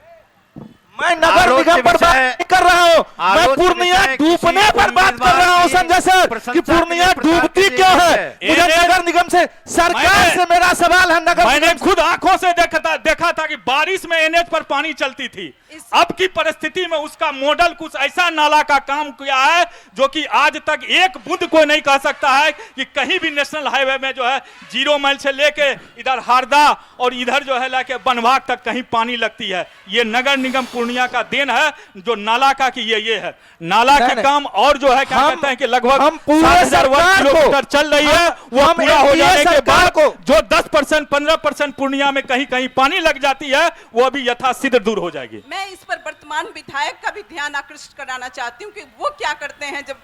मैं नगर निगम पर बात नहीं कर रहा हूँ, मैं पूर्णिया डूबने पर बात कर रहा हूँ संजय सर, कि पूर्णिया डूबती क्यों है। मुझे नगर निगम से, सरकार से मेरा सवाल है। नगर मैंने खुद आंखों से देखा था कि बारिश में एनएच पर पानी चलती थी। अब की परिस्थिति में उसका मॉडल कुछ ऐसा नाला का काम किया है जो कि आज तक एक बूंद कोई नहीं कह सकता है कि कहीं भी नेशनल हाईवे में जो है 0 माइल से लेके इधर हारदा और इधर जो है लेके बनभाग तक कहीं पानी लगती है। ये नगर निगम पूर्णिया का देन है जो नाला का कि ये है नाला के काम, और जो है क्या कहते हैं कि लगभग 7,000 वर्ग किलोमीटर चल रही है। वो पूरा हो जाने के बाद जो 10% 15% पूर्णिया में कहीं कहीं पानी लग जाती है वो अभी यथाशीघ्र दूर हो जाएगी। मैं इस पर वर्तमान विधायक का भी ध्यान आकृष्ट कराना चाहती हूँ कि वो क्या करते हैं जब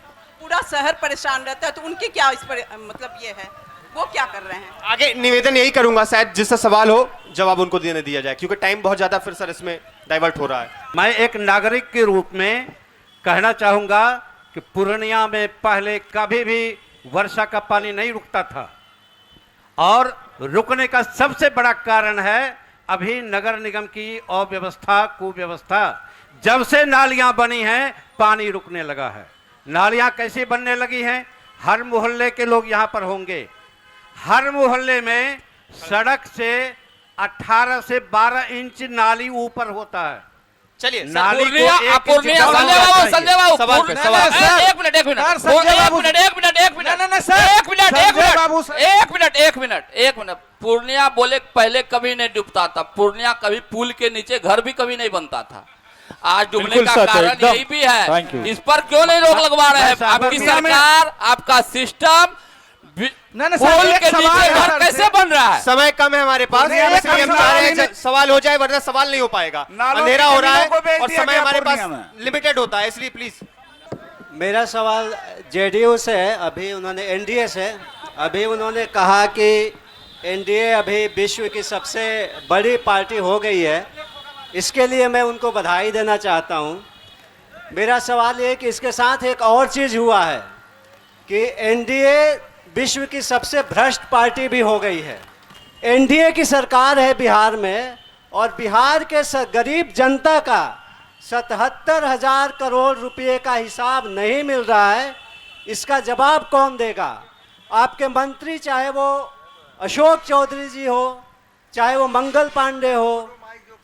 पूरा शहर परेशान रहता है, तो उनकी क्या इस पर मतलब ये है, वो क्या कर रहे हैं। आगे निवेदन यही करूंगा, शायद जिससे सवाल हो जवाब उनको देने दिया जाए, क्योंकि टाइम बहुत ज्यादा फिर सर इसमें डाइवर्ट हो रहा है। मैं एक नागरिक के रूप में कहना चाहूंगा कि पूर्णिया में पहले कभी भी वर्षा का पानी नहीं रुकता था, और रुकने का सबसे बड़ा कारण है अभी नगर निगम की अव्यवस्था कुव्यवस्था। जब से नालियां बनी हैं पानी रुकने लगा है। नालियां कैसे बनने लगी हैं? हर मोहल्ले के लोग यहां पर होंगे, हर मोहल्ले में सड़क से 18 से 12 इंच नाली ऊपर होता है। चलिए पूर्णिया संजय बाबू सवाल पे सवाल एक मिनट पूर्णिया बोले पहले कभी नहीं डूबता था, पूर्णिया कभी पुल के नीचे घर भी कभी नहीं बनता था। आज डूबने का कारण यही भी है। इस पर क्यों नहीं रोक लगवा रहे हैं? आपकी सरकार, आपका सिस्टम, पुल के नीचे घर कैसे बन रहा है? समय कम है हमारे पास, इसलिए हम चाह रहे हैं सवाल हो जाए, वरना सवाल नहीं हो पाएगा। अंधेरा हो रहा है और समय हमारे पास लिमिटेड होता है, इसलिए प्लीज। मेरा सवाल जेडीयू से है, अभी उन्होंने एनडीए से, अभी उन्होंने कहा कि एनडीए अभी विश्व की सबसे बड़ी पार्टी हो गई है। इसके लिए मैं उनको बधाई देना चाहता हूँ। मेरा सवाल ये कि इसके साथ एक और चीज़ हुआ है कि एनडीए विश्व की सबसे भ्रष्ट पार्टी भी हो गई है। एनडीए की सरकार है बिहार में और बिहार के गरीब जनता का 77,000 करोड़ रुपए का हिसाब नहीं मिल रहा है। इसका जवाब कौन देगा? आपके मंत्री, चाहे वो अशोक चौधरी जी हो, चाहे वो मंगल पांडे हो,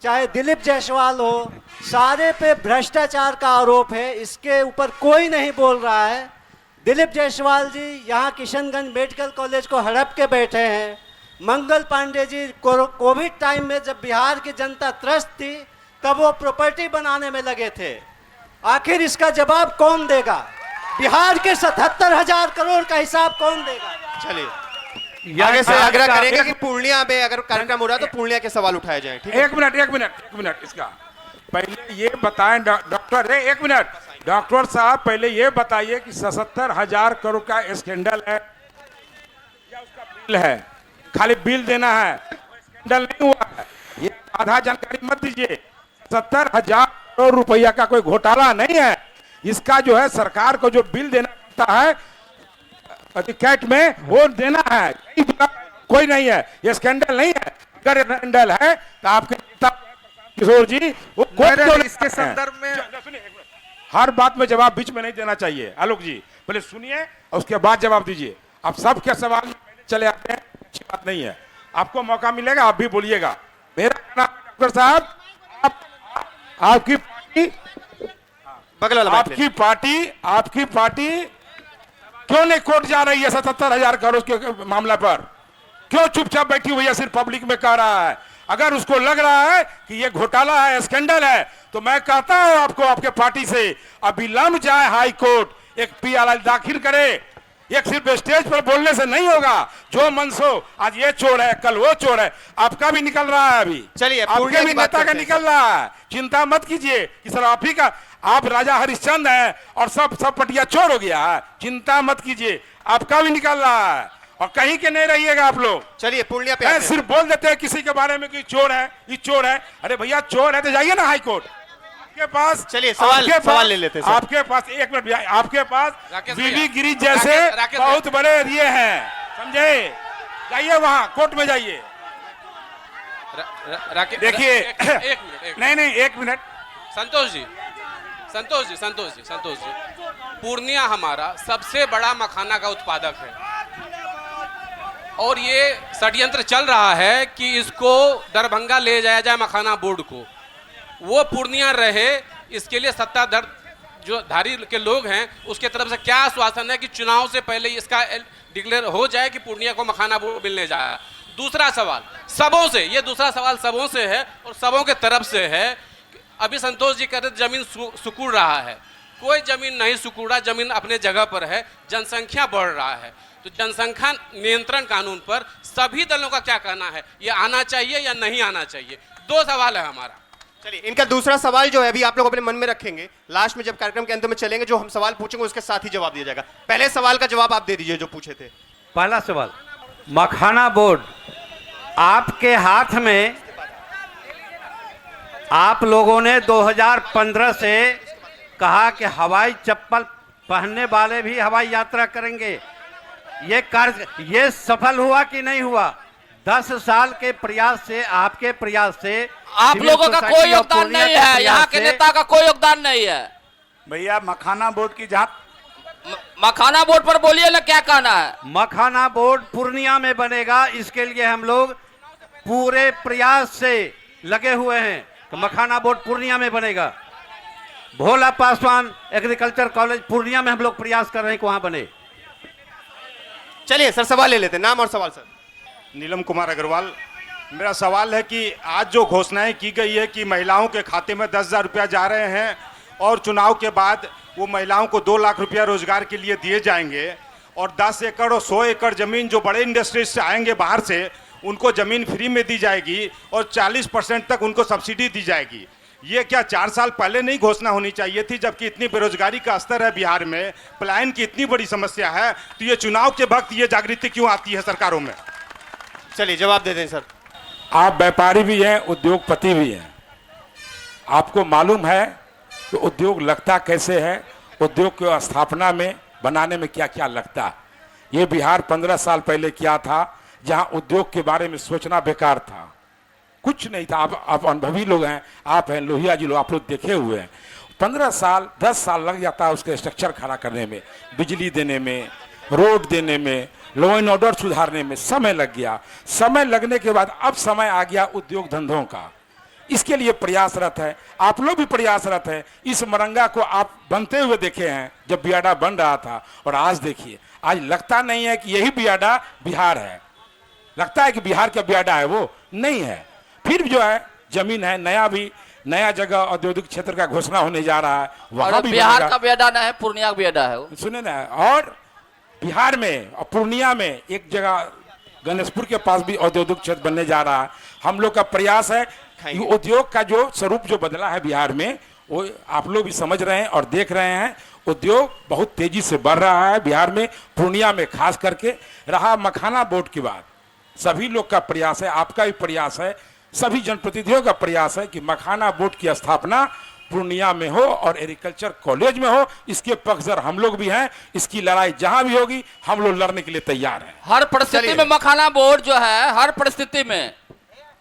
चाहे दिलीप जायसवाल हो, सारे पे भ्रष्टाचार का आरोप है। इसके ऊपर कोई नहीं बोल रहा है। दिलीप जायसवाल जी यहाँ किशनगंज मेडिकल कॉलेज को हड़प के बैठे हैं। मंगल पांडे जी कोविड टाइम में जब बिहार की जनता त्रस्त थी तब वो प्रॉपर्टी बनाने में लगे थे। आखिर इसका जवाब कौन देगा? बिहार के 77,000 करोड़ का हिसाब कौन देगा? चलिए आगे से आग्रह करेंगे कि पूर्णिया में अगर कार्यक्रम हो रहा है तो पूर्णिया के सवाल उठाए जाएं। ठीक है? एक मिनट इसका पहले ये बताएं डॉक्टर, एक मिनट डॉक्टर साहब, पहले ये बताइए कि 77,000 करोड़ का स्कैंडल है या उसका बिल है? खाली बिल देना है, स्कैंडल नहीं हुआ है। ये आधा जानकारी मत दीजिए। 77,000 करोड़ रुपया का कोई घोटाला नहीं है। इसका जो है सरकार को जो बिल देना पड़ता है कैट में, वो देना है। कोई नहीं है, ये स्कैंडल नहीं है। अगर स्कैंडल है तो आपके नेता किशोर जी वो इसके संदर्भ में हर बात में जवाब बीच में नहीं देना चाहिए। आलोक जी पहले सुनिए और उसके बाद जवाब दीजिए। आप सबके सवाल में चले आते हैं, अच्छी बात नहीं है। आपको मौका मिलेगा, आप भी बोलिएगा। मेरा नाम डॉक्टर साहब, आपकी पार्टी क्यों नहीं कोर्ट जा रही है 77,000 करोड़ के मामला पर? क्यों चुपचाप बैठी हुई है, सिर्फ पब्लिक में कह रहा है? अगर उसको लग रहा है कि ये घोटाला है, स्कैंडल है, तो मैं कहता हूं आपको, आपके पार्टी से अविलंब जाए हाई कोर्ट, एक पीआरआई दाखिल करे। एक सिर्फ स्टेज पर बोलने से नहीं होगा। जो मनसो आज ये चोर है, कल वो चोर है। आपका भी निकल रहा है अभी, चलिए आपके भी नेता का निकल रहा है। चिंता मत कीजिए कि सर आप ही का, आप राजा हरिश्चंद्र हैं और सब पटिया चोर हो गया है। चिंता मत कीजिए, आपका भी निकल रहा है और कहीं के नहीं रहिएगा आप लोग। चलिए पूर्णिया पे सिर्फ बोल देते हैं किसी के बारे में कि चोर है, ये चोर है। अरे भैया चोर है तो जाइए ना हाई कोर्ट। आपके पास, चलिए सवाल ले लेते हैं। आपके पास एक मिनट, आपके पास बीबी गिरीश जैसे बहुत बड़े ये हैं, समझे? जाइए वहां कोर्ट में जाइए। देखिए नहीं एक मिनट। संतोष जी, पूर्णिया हमारा सबसे बड़ा मखाना का उत्पादक है और ये षड्यंत्र चल रहा है कि इसको दरभंगा ले जाया जाए मखाना बोर्ड को, वो पूर्णिया रहे। इसके लिए सत्ताधार जो धारी के लोग हैं उसके तरफ से क्या आश्वासन है कि चुनाव से पहले इसका डिक्लेयर हो जाए कि पूर्णिया को मखाना बोर्ड मिलने जाए? दूसरा सवाल सबों से, ये दूसरा सवाल सबों से है और सबों के तरफ से है। अभी संतोष जी कहते जमीन सुकुड़ रहा है, कोई जमीन नहीं सुकुड़ा, जमीन अपने जगह पर है। जनसंख्या बढ़ रहा है, तो जनसंख्या नियंत्रण कानून पर सभी दलों का क्या कहना है? ये आना चाहिए या नहीं आना चाहिए? दो सवाल है हमारा। चलिए इनका दूसरा सवाल जो है अभी आप लोग अपने मन में रखेंगे, लास्ट में जब कार्यक्रम के अंत में चलेंगे जो हम सवाल पूछेंगे उसके साथ ही जवाब दिया जाएगा। पहले सवाल का जवाब आप दे दीजिए जो पूछे थे। पहला सवाल, मखाना बोर्ड आपके हाथ में, आप लोगों ने 2015 से कहा कि हवाई चप्पल पहनने वाले भी हवाई यात्रा करेंगे। ये कार्य ये सफल हुआ कि नहीं हुआ? 10 साल के प्रयास से, आपके प्रयास से आप लोगों का कोई योगदान नहीं है, यहाँ के नेता का कोई योगदान नहीं है। भैया मखाना बोर्ड की जहाँ मखाना बोर्ड पर बोलिए ना, क्या कहना है? मखाना बोर्ड पूर्णिया में बनेगा, इसके लिए हम लोग पूरे प्रयास से लगे हुए हैं। कि मखाना बोर्ड पूर्णिया में बनेगा। भोला पासवान एग्रीकल्चर कॉलेज पूर्णिया में हम लोग प्रयास कर रहे हैं कि वहां बने। चलिए सर सवाल ले लेते हैं, नाम और सवाल सर। नीलम कुमार अग्रवाल। मेरा सवाल है कि आज जो घोषणाएं की गई है कि महिलाओं के खाते में 10,000 रुपया जा रहे हैं और चुनाव के बाद वो महिलाओं को 2 लाख रुपया रोजगार के लिए दिए जाएंगे और 10 एकड़ और 100 एकड़ जमीन जो बड़े इंडस्ट्रीज से आएंगे बाहर से उनको जमीन फ्री में दी जाएगी और 40% तक उनको सब्सिडी दी जाएगी, ये क्या 4 साल पहले नहीं घोषणा होनी चाहिए थी? जबकि इतनी बेरोजगारी का स्तर है बिहार में, पलायन की इतनी बड़ी समस्या है, तो ये चुनाव के वक्त ये जागृति क्यों आती है सरकारों में? चलिए जवाब दे दें सर। आप व्यापारी भी हैं, उद्योगपति भी हैं, आपको मालूम है कि उद्योग लगता कैसे है, उद्योग की स्थापना में बनाने में क्या क्या लगता है। ये बिहार 15 साल पहले क्या था, जहां उद्योग के बारे में सोचना बेकार था, कुछ नहीं था। आप अनुभवी लोग हैं, आप हैं लोहिया जी लोग, आप लोग देखे हुए हैं। 15 साल 10 साल लग जाता है उसके स्ट्रक्चर खड़ा करने में, बिजली देने में, रोड देने में, लॉ एंड ऑर्डर सुधारने में समय लग गया। समय लगने के बाद अब समय आ गया उद्योग धंधों का, इसके लिए प्रयासरत है, आप लोग भी प्रयासरत हैं। इस मरंगा को आप बनते हुए देखे हैं जब बियाडा बन रहा था, और आज देखिए, आज लगता नहीं है कि यही बियाडा बिहार है, लगता है कि बिहार का बियाडा है, वो नहीं है। फिर जो है जमीन है, नया जगह औद्योगिक क्षेत्र का घोषणा होने जा रहा है, वहां भी बिहार का बियाडा ना है, पूर्णिया का बियाडा है। सुने ना, और बिहार में और पूर्णिया में एक जगह गणेशपुर के पास भी औद्योगिक क्षेत्र बनने जा रहा है। हम लोग का प्रयास है कि उद्योग का जो स्वरूप जो बदला है बिहार में, वो आप लोग भी समझ रहे हैं और देख रहे हैं। उद्योग बहुत तेजी से बढ़ रहा है बिहार में, पूर्णिया में खास करके। रहा मखाना बोर्ड की बात, सभी लोग का प्रयास है, आपका भी प्रयास है, सभी जनप्रतिनिधियों का प्रयास है कि मखाना बोर्ड की स्थापना पूर्णिया में हो और एग्रीकल्चर कॉलेज में हो। इसके पक्षधर हम लोग भी हैं, इसकी लड़ाई जहां भी होगी हम लोग लड़ने के लिए तैयार हैं। हर परिस्थिति में मखाना बोर्ड जो है, हर परिस्थिति में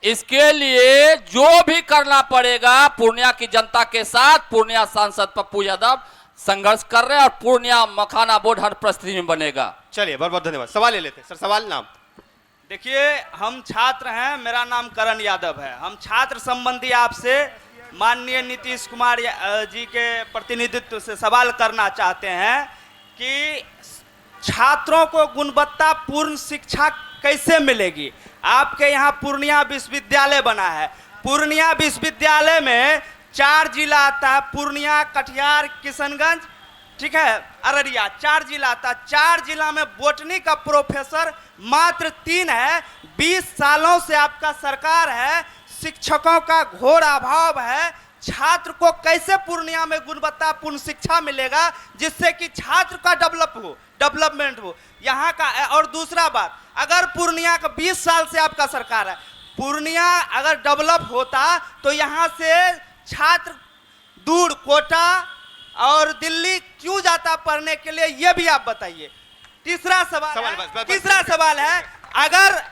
इसके लिए जो भी करना पड़ेगा, पूर्णिया की जनता के साथ पूर्णिया सांसद पप्पू यादव संघर्ष कर रहे हैं और पूर्णिया मखाना बोर्ड हर परिस्थिति में बनेगा। चलिए बहुत बहुत धन्यवाद। सवाल ले लेते हैं सर, सवाल नाम। देखिए, हम छात्र हैं, मेरा नाम करण यादव है। हम छात्र संबंधी आपसे माननीय नीतीश कुमार जी के प्रतिनिधित्व से सवाल करना चाहते हैं कि छात्रों को गुणवत्तापूर्ण शिक्षा कैसे मिलेगी। आपके यहाँ पूर्णिया विश्वविद्यालय बना है, पूर्णिया विश्वविद्यालय में 4 जिला आता है, पूर्णिया, कटिहार, किशनगंज, ठीक है, अररिया, 4 जिला आता है। 4 जिला में बोटनी का प्रोफेसर मात्र 3 है। 20 सालों से आपका सरकार है, शिक्षकों का घोर अभाव है। छात्र को कैसे पूर्णिया में गुणवत्तापूर्ण शिक्षा मिलेगा जिससे कि छात्र का डेवलपमेंट हो यहाँ का। और दूसरा बात, अगर पूर्णिया का 20 साल से आपका सरकार है, पूर्णिया अगर डेवलप होता तो यहाँ से छात्र दूर कोटा और दिल्ली क्यों जाता पढ़ने के लिए, ये भी आप बताइए। तीसरा सवाल है, अगर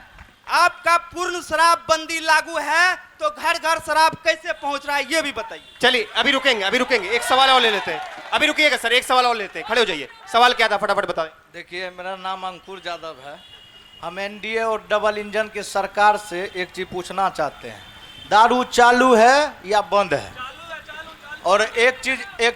आपका पूर्ण शराबबंदी लागू है तो घर घर शराब कैसे पहुंच रहा है, ये भी बताइए। चलिए अभी रुकेंगे, एक सवाल और ले लेते हैं। अभी रुकिएगा सर, एक सवाल और लेते हैं, खड़े हो जाइए। सवाल क्या था, फटाफट बताएं। देखिए, मेरा नाम अंकुर यादव है। हम एनडीए और डबल इंजन की सरकार से एक चीज पूछना चाहते हैं, दारू चालू है या बंद है? और एक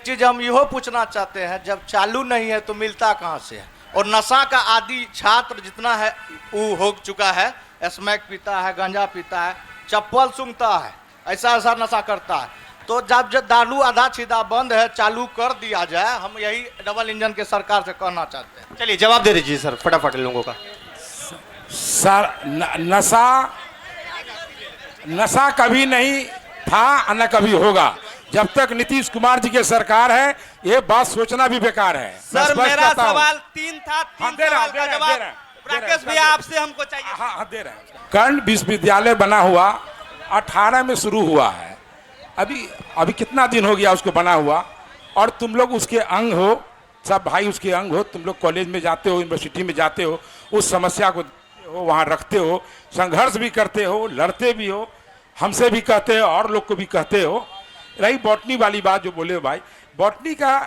चीज हम यहो पूछना चाहते हैं, जब चालू नहीं है तो मिलता कहाँ से है? और नशा का आदि छात्र जितना है वो हो चुका है, स्मैक पीता है, गांजा पीता है, चप्पल सूंघता है, ऐसा नशा करता है। तो जब दारू आधा सीधा बंद है, चालू कर दिया जाए, हम यही डबल इंजन के सरकार से कहना चाहते हैं। चलिए जवाब दे दीजिए सर फटाफट लोगों का। सर नशा कभी नहीं था न कभी होगा। जब तक नीतीश कुमार जी की सरकार है, ये बात सोचना भी बेकार है। सर मेरा सवाल 3 था, 3 सवाल का जवाब राकेश भैया आपसे हमको चाहिए। हाँ दे रहे हैं। कर्ण विश्वविद्यालय बना हुआ 18 में शुरू हुआ है, अभी कितना दिन हो गया उसको बना हुआ, और तुम लोग उसके अंग हो, सब भाई उसके अंग हो। तुम लोग कॉलेज में जाते हो, यूनिवर्सिटी में जाते हो, उस समस्या को वहाँ रखते हो, संघर्ष भी करते हो, लड़ते भी हो, हमसे भी कहते हो और लोग को भी कहते हो। रही बॉटनी वाली बात जो बोले भाई, बॉटनी का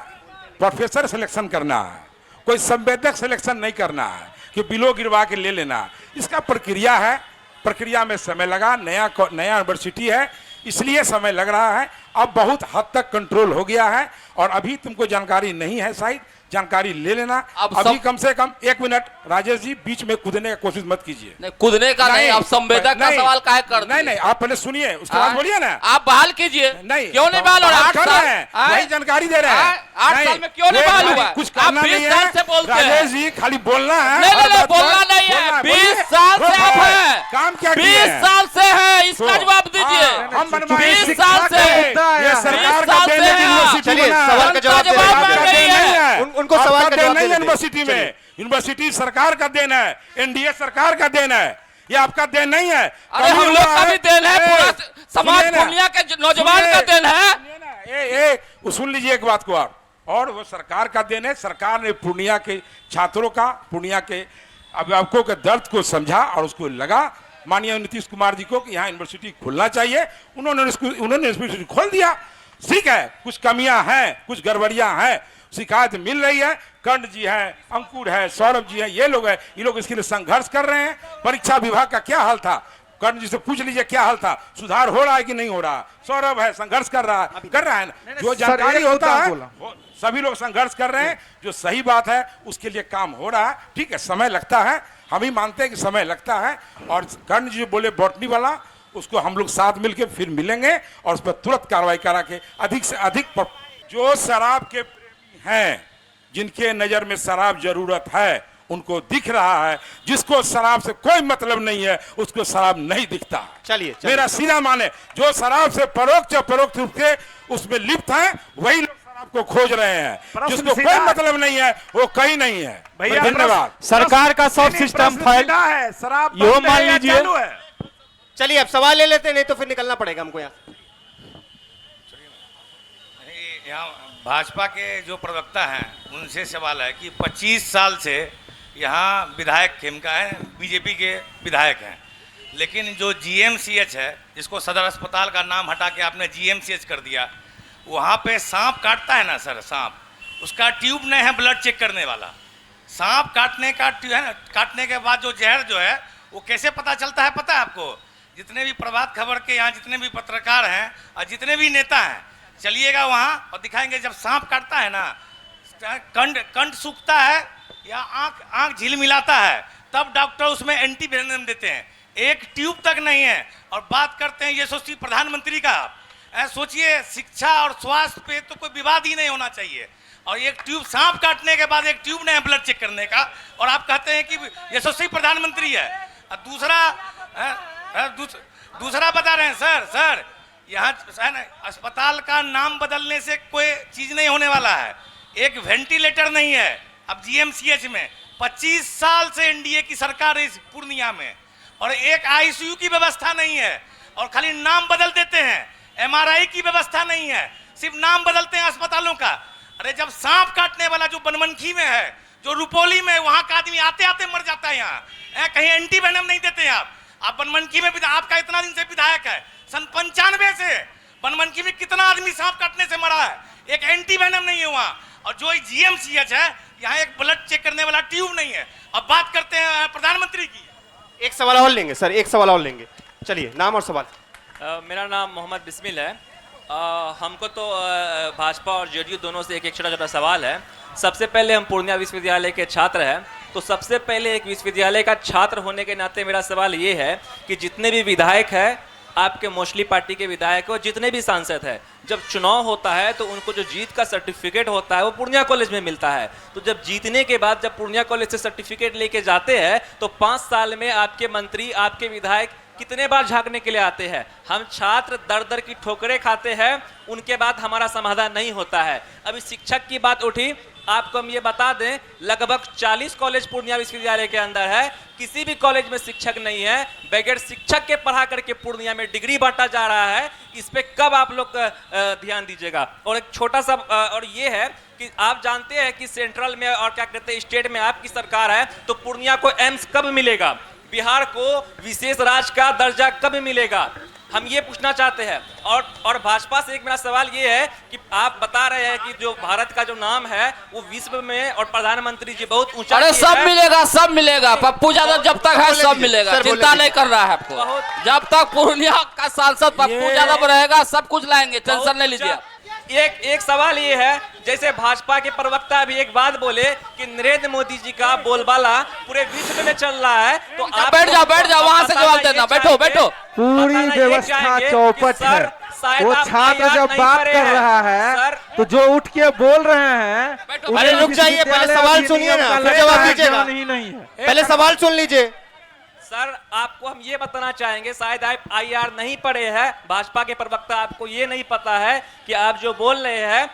प्रोफेसर सिलेक्शन करना है, कोई संवेदक सिलेक्शन नहीं करना है कि बिलो गिरवा के ले लेना। इसका प्रक्रिया है, प्रक्रिया में समय लगा। नया यूनिवर्सिटी है, इसलिए समय लग रहा है। अब बहुत हद तक कंट्रोल हो गया है और अभी तुमको जानकारी नहीं है, शायद जानकारी ले लेना। अभी कम से कम 1 मिनट राजेश जी, बीच में कूदने की कोशिश मत कीजिए। नहीं, कूदने का नहीं, आप संवेदक का सवाल काहे कर नहीं नहीं, आप पहले सुनिए, उसके बाद बोलिए ना। आप बहाल कीजिए। नहीं, क्यों नहीं बहाल हो रहा? 8 साल है, वही जानकारी दे रहे हैं। 8 साल में क्यों नहीं बहाल हुआ? कुछ करना नहीं है राजेश जी, खाली बोलना है। नहीं, बोलना नहीं है। 20 साल से आप हैं, काम क्या 20 साल से है, इसका जवाब दीजिए। 20 साल से ये सरकार का देन है, यूनिवर्सिटी सवाल का जवाब नहीं है। उनको सवाल का जवाब नहीं, यूनिवर्सिटी में, यूनिवर्सिटी सरकार का देन है, एनडीए सरकार का देन है, ये आपका देन नहीं है। अरे हम लोग का भी देन है, पूरा समाज पूर्णिया के नौजवान का देन है। सुन लीजिए एक बात को और वो सरकार का देन है। सरकार ने पूर्णिया के छात्रों का, पूर्णिया के अभिभावकों के दर्द को समझा और उसको लगा माननीय नीतीश कुमार जी को कि यहाँ यूनिवर्सिटी खुलना चाहिए। उन्होंने यूनिवर्सिटी खोल दिया। ठीक है, कुछ कमियां हैं, कुछ गड़बड़ियां हैं, शिकायत मिल रही है। कर्ण जी हैं, अंकुर है, सौरभ जी हैं, ये लोग हैं, ये लोग इसके लिए संघर्ष कर रहे हैं। परीक्षा विभाग का क्या हाल था, कर्ण जी से पूछ लीजिए क्या हाल था, सुधार हो रहा है कि नहीं हो रहा। सौरभ है, संघर्ष कर रहा है ना। जो जानकारी होता है सभी लोग संघर्ष कर रहे हैं, जो सही बात है उसके लिए काम हो रहा है। ठीक है, समय लगता है, हम ही मानते हैं कि समय लगता है। और कर्ण जी जो बोले बॉटनी वाला, उसको हम लोग साथ मिलकर फिर मिलेंगे और उस पर तुरंत कार्रवाई करा के अधिक से अधिक जो शराब के प्रेमी हैं, जिनके नजर में शराब जरूरत है, उनको दिख रहा है। जिसको शराब से कोई मतलब नहीं है, उसको शराब नहीं दिखता। चलिए मेरा सीधा माने, जो शराब से परोक्ष रूप से उसमें लिप्त हैं, वही लोग शराब को खोज रहे हैं। जिसको कोई मतलब नहीं है, वो कहीं नहीं है। धन्यवाद। सरकार का सब सिस्टम फाइल है, शराब यो मान लीजिए। चलिए अब सवाल ले लेते हैं, नहीं तो फिर निकलना पड़ेगा हमको यहाँ। यहाँ भाजपा के जो प्रवक्ता हैं उनसे सवाल है कि 25 साल से यहाँ विधायक खेमका है, बीजेपी के विधायक हैं, लेकिन जो जीएमसीएच है, जिसको सदर अस्पताल का नाम हटा के आपने जीएमसीएच कर दिया, वहाँ पे सांप काटता है ना सर, सांप, उसका ट्यूब नहीं है ब्लड चेक करने वाला। सांप काटने का ट्यूब है ना, काटने के बाद जो जहर जो है वो कैसे पता चलता है पता है आपको? जितने भी प्रभात खबर के यहाँ जितने भी पत्रकार हैं और जितने भी नेता हैं, चलिएगा वहाँ और दिखाएंगे जब सांप काटता है ना, कंठ सूखता है या आंख झिलमिलाता है, तब डॉक्टर उसमें एंटीवेनम देते हैं। एक ट्यूब तक नहीं है और बात करते हैं यशस्वी प्रधानमंत्री का। सोचिए, शिक्षा और स्वास्थ्य पे तो कोई विवाद ही नहीं होना चाहिए, और एक ट्यूब, सांप काटने के बाद एक ट्यूब नहीं है ब्लड चेक करने का, और आप कहते हैं कि यशस्वी प्रधानमंत्री है। दूसरा बता रहे हैं सर यहाँ अस्पताल का नाम बदलने से कोई चीज नहीं होने वाला है। एक वेंटिलेटर नहीं है अब जीएमसीएच में। 25 साल से एनडीए की सरकार है इस पूर्णिया में, और एक आईसीयू की व्यवस्था नहीं है, और खाली नाम बदल देते हैं। एमआरआई की व्यवस्था नहीं है, सिर्फ नाम बदलते हैं अस्पतालों का। अरे जब सांप काटने वाला जो बनमनखी में है, जो रुपौली में, वहां का आदमी आते आते मर जाता है। यहाँ कहीं एंटीवेनम नहीं देते हैं आप बनमनखी में आपका इतना दिन से विधायक है, सन 95 से बनमनखी में कितना आदमी सांप काटने से मरा है, एक एंटीवेनम नहीं है वहाँ। और जो जीएमसीएच है, यहाँ एक ब्लड चेक करने वाला ट्यूब नहीं है। अब बात करते हैं प्रधानमंत्री की। एक सवाल और लेंगे सर, एक सवाल और लेंगे। चलिए, नाम और सवाल। मेरा नाम मोहम्मद बिस्मिल है। हमको तो भाजपा और जेडीयू दोनों से एक छोटा छोटा सवाल है। सबसे पहले हम पूर्णिया विश्वविद्यालय के छात्र हैं, तो सबसे पहले एक विश्वविद्यालय का छात्र होने के नाते मेरा सवाल ये है कि जितने भी विधायक हैं, आपके मोस्टली पार्टी के विधायक और जितने भी सांसद हैं, जब चुनाव होता है तो उनको जो जीत का सर्टिफिकेट होता है वो पूर्णिया कॉलेज में मिलता है। तो जब जीतने के बाद जब पूर्णिया कॉलेज से सर्टिफिकेट लेके जाते हैं, तो 5 साल में आपके मंत्री, आपके विधायक कितने बार झांकने के लिए आते हैं? हम छात्र दर दर की ठोकरें खाते हैं, उनके बाद हमारा समाधान नहीं होता है। अभी शिक्षक की बात उठी, आपको हम ये बता दें, लगभग 40 कॉलेज पूर्णिया विश्वविद्यालय के अंदर है, किसी भी कॉलेज में शिक्षक नहीं है। बगैर शिक्षक के पढ़ा करके पूर्णिया में डिग्री बांटा जा रहा है। इस पे कब आप लोग ध्यान दीजिएगा? और एक छोटा सा और ये है कि आप जानते हैं कि सेंट्रल में और क्या कहते हैं स्टेट में आपकी सरकार है, तो पूर्णिया को एम्स कब मिलेगा? बिहार को विशेष राज्य का दर्जा कब मिलेगा? हम ये पूछना चाहते हैं। और भाजपा से एक मेरा सवाल ये है कि आप बता रहे हैं कि जो भारत का जो नाम है वो विश्व में और प्रधानमंत्री जी बहुत ऊंचा अरे किए सब हैं। मिलेगा, सब मिलेगा। पप्पू यादव जब तक है सब मिलेगा, चिंता नहीं कर रहा है आपको। जब तक पूर्णिया का सांसद पप्पू यादव रहेगा सब कुछ लाएंगे, टेंशन नहीं लीजिए। एक सवाल ये है, जैसे भाजपा के प्रवक्ता भी एक बात बोले कि नरेंद्र मोदी जी का बोलबाला पूरे विश्व में चल रहा है, तो आप बैठ जाओ वहां से जवाब देना। बैठो। पूरी व्यवस्था चौपट है। वो छात्र जब बात कर रहा है तो जो उठ के बोल रहे हैं, अरे रुक जाइए, पहले सवाल सुनिए ना, फिर जवाब दीजिएगा। नहीं है, पहले सवाल सुन लीजिए। सर आपको हम ये बताना चाहेंगे, शायद आप IR नहीं पढ़े हैं, भाजपा के प्रवक्ता, आपको ये नहीं पता है कि आप जो बोल रहे हैं,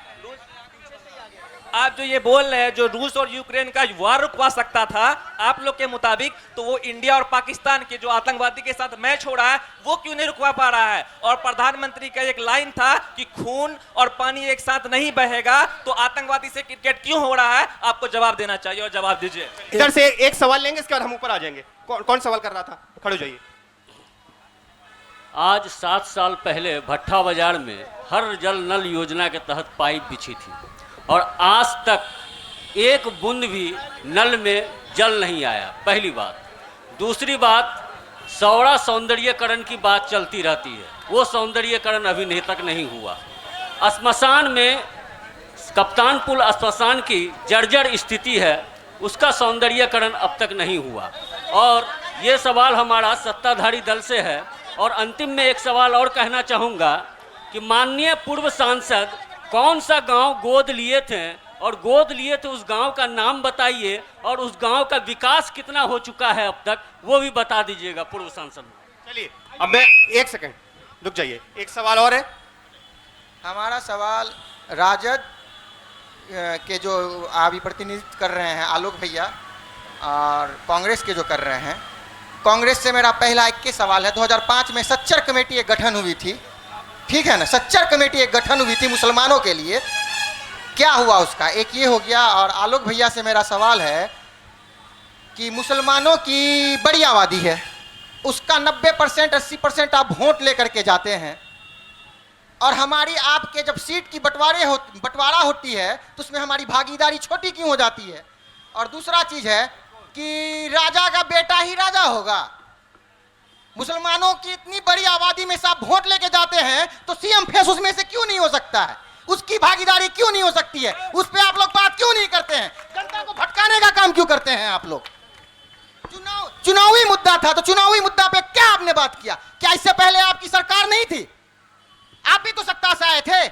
जो रूस और यूक्रेन का वार रुकवा सकता था आप लोग के मुताबिक, तो वो इंडिया और पाकिस्तान के जो आतंकवादी के साथ मैच हो रहा है वो क्यों नहीं रुकवा पा रहा है? और प्रधानमंत्री का एक लाइन था कि खून और पानी एक साथ नहीं बहेगा, तो आतंकवादी से क्रिकेट क्यों हो रहा है? आपको जवाब देना चाहिए और जवाब दीजिए। इधर से एक सवाल लेंगे, इसके बाद हम ऊपर आ जाएंगे। कौन सवाल कर रहा था? खड़े हो जाइए। आज 7 साल पहले भट्ठा बाजार में हर जल नल योजना के तहत पाइप बिछी थी और आज तक एक बूंद भी नल में जल नहीं आया, पहली बात। दूसरी बात, सौरा सौंदर्यीकरण की बात चलती रहती है, वो सौंदर्यीकरण अभी तक नहीं हुआ। श्मशान में कप्तान पुल श्मशान की जर्जर स्थिति है, उसका सौंदर्यीकरण अब तक नहीं हुआ। और ये सवाल हमारा सत्ताधारी दल से है। और अंतिम में एक सवाल और कहना चाहूँगा कि माननीय पूर्व सांसद कौन सा गांव गोद लिए थे, और गोद लिए थे उस गांव का नाम बताइए, और उस गांव का विकास कितना हो चुका है अब तक, वो भी बता दीजिएगा पूर्व सांसद। चलिए अब मैं एक सेकंड रुक जाइए, एक सवाल और है। हमारा सवाल राजद के जो अभी प्रतिनिधित्व कर रहे हैं आलोक भैया, और कांग्रेस के जो कर रहे हैं, कांग्रेस से मेरा पहला एक सवाल है। 2005 में सच्चर कमेटी एक गठन हुई थी, ठीक है ना? सच्चर कमेटी एक गठन हुई थी मुसलमानों के लिए, क्या हुआ उसका? एक ये हो गया। और आलोक भैया से मेरा सवाल है कि मुसलमानों की बड़ी आबादी है, उसका 90% 80% आप वोट लेकर के जाते हैं, और हमारी आपके जब सीट की बंटवारा होती है तो उसमें हमारी भागीदारी छोटी क्यों हो जाती है? और दूसरा चीज़ है कि राजा का बेटा ही राजा होगा। मुसलमानों की इतनी बड़ी आबादी में से आप वोट लेके जाते हैं तो सीएम फेस उसमें से क्यों नहीं हो सकता है? उसकी भागीदारी क्यों नहीं हो सकती है? उस पर आप लोग बात क्यों नहीं करते हैं? जनता को भटकाने का काम क्यों करते हैं आप लोग? चुनावी मुद्दा था तो चुनावी मुद्दा पे क्या आपने बात किया? क्या इससे पहले आपकी सरकार नहीं थी? आप भी तो सत्ता से आए थे।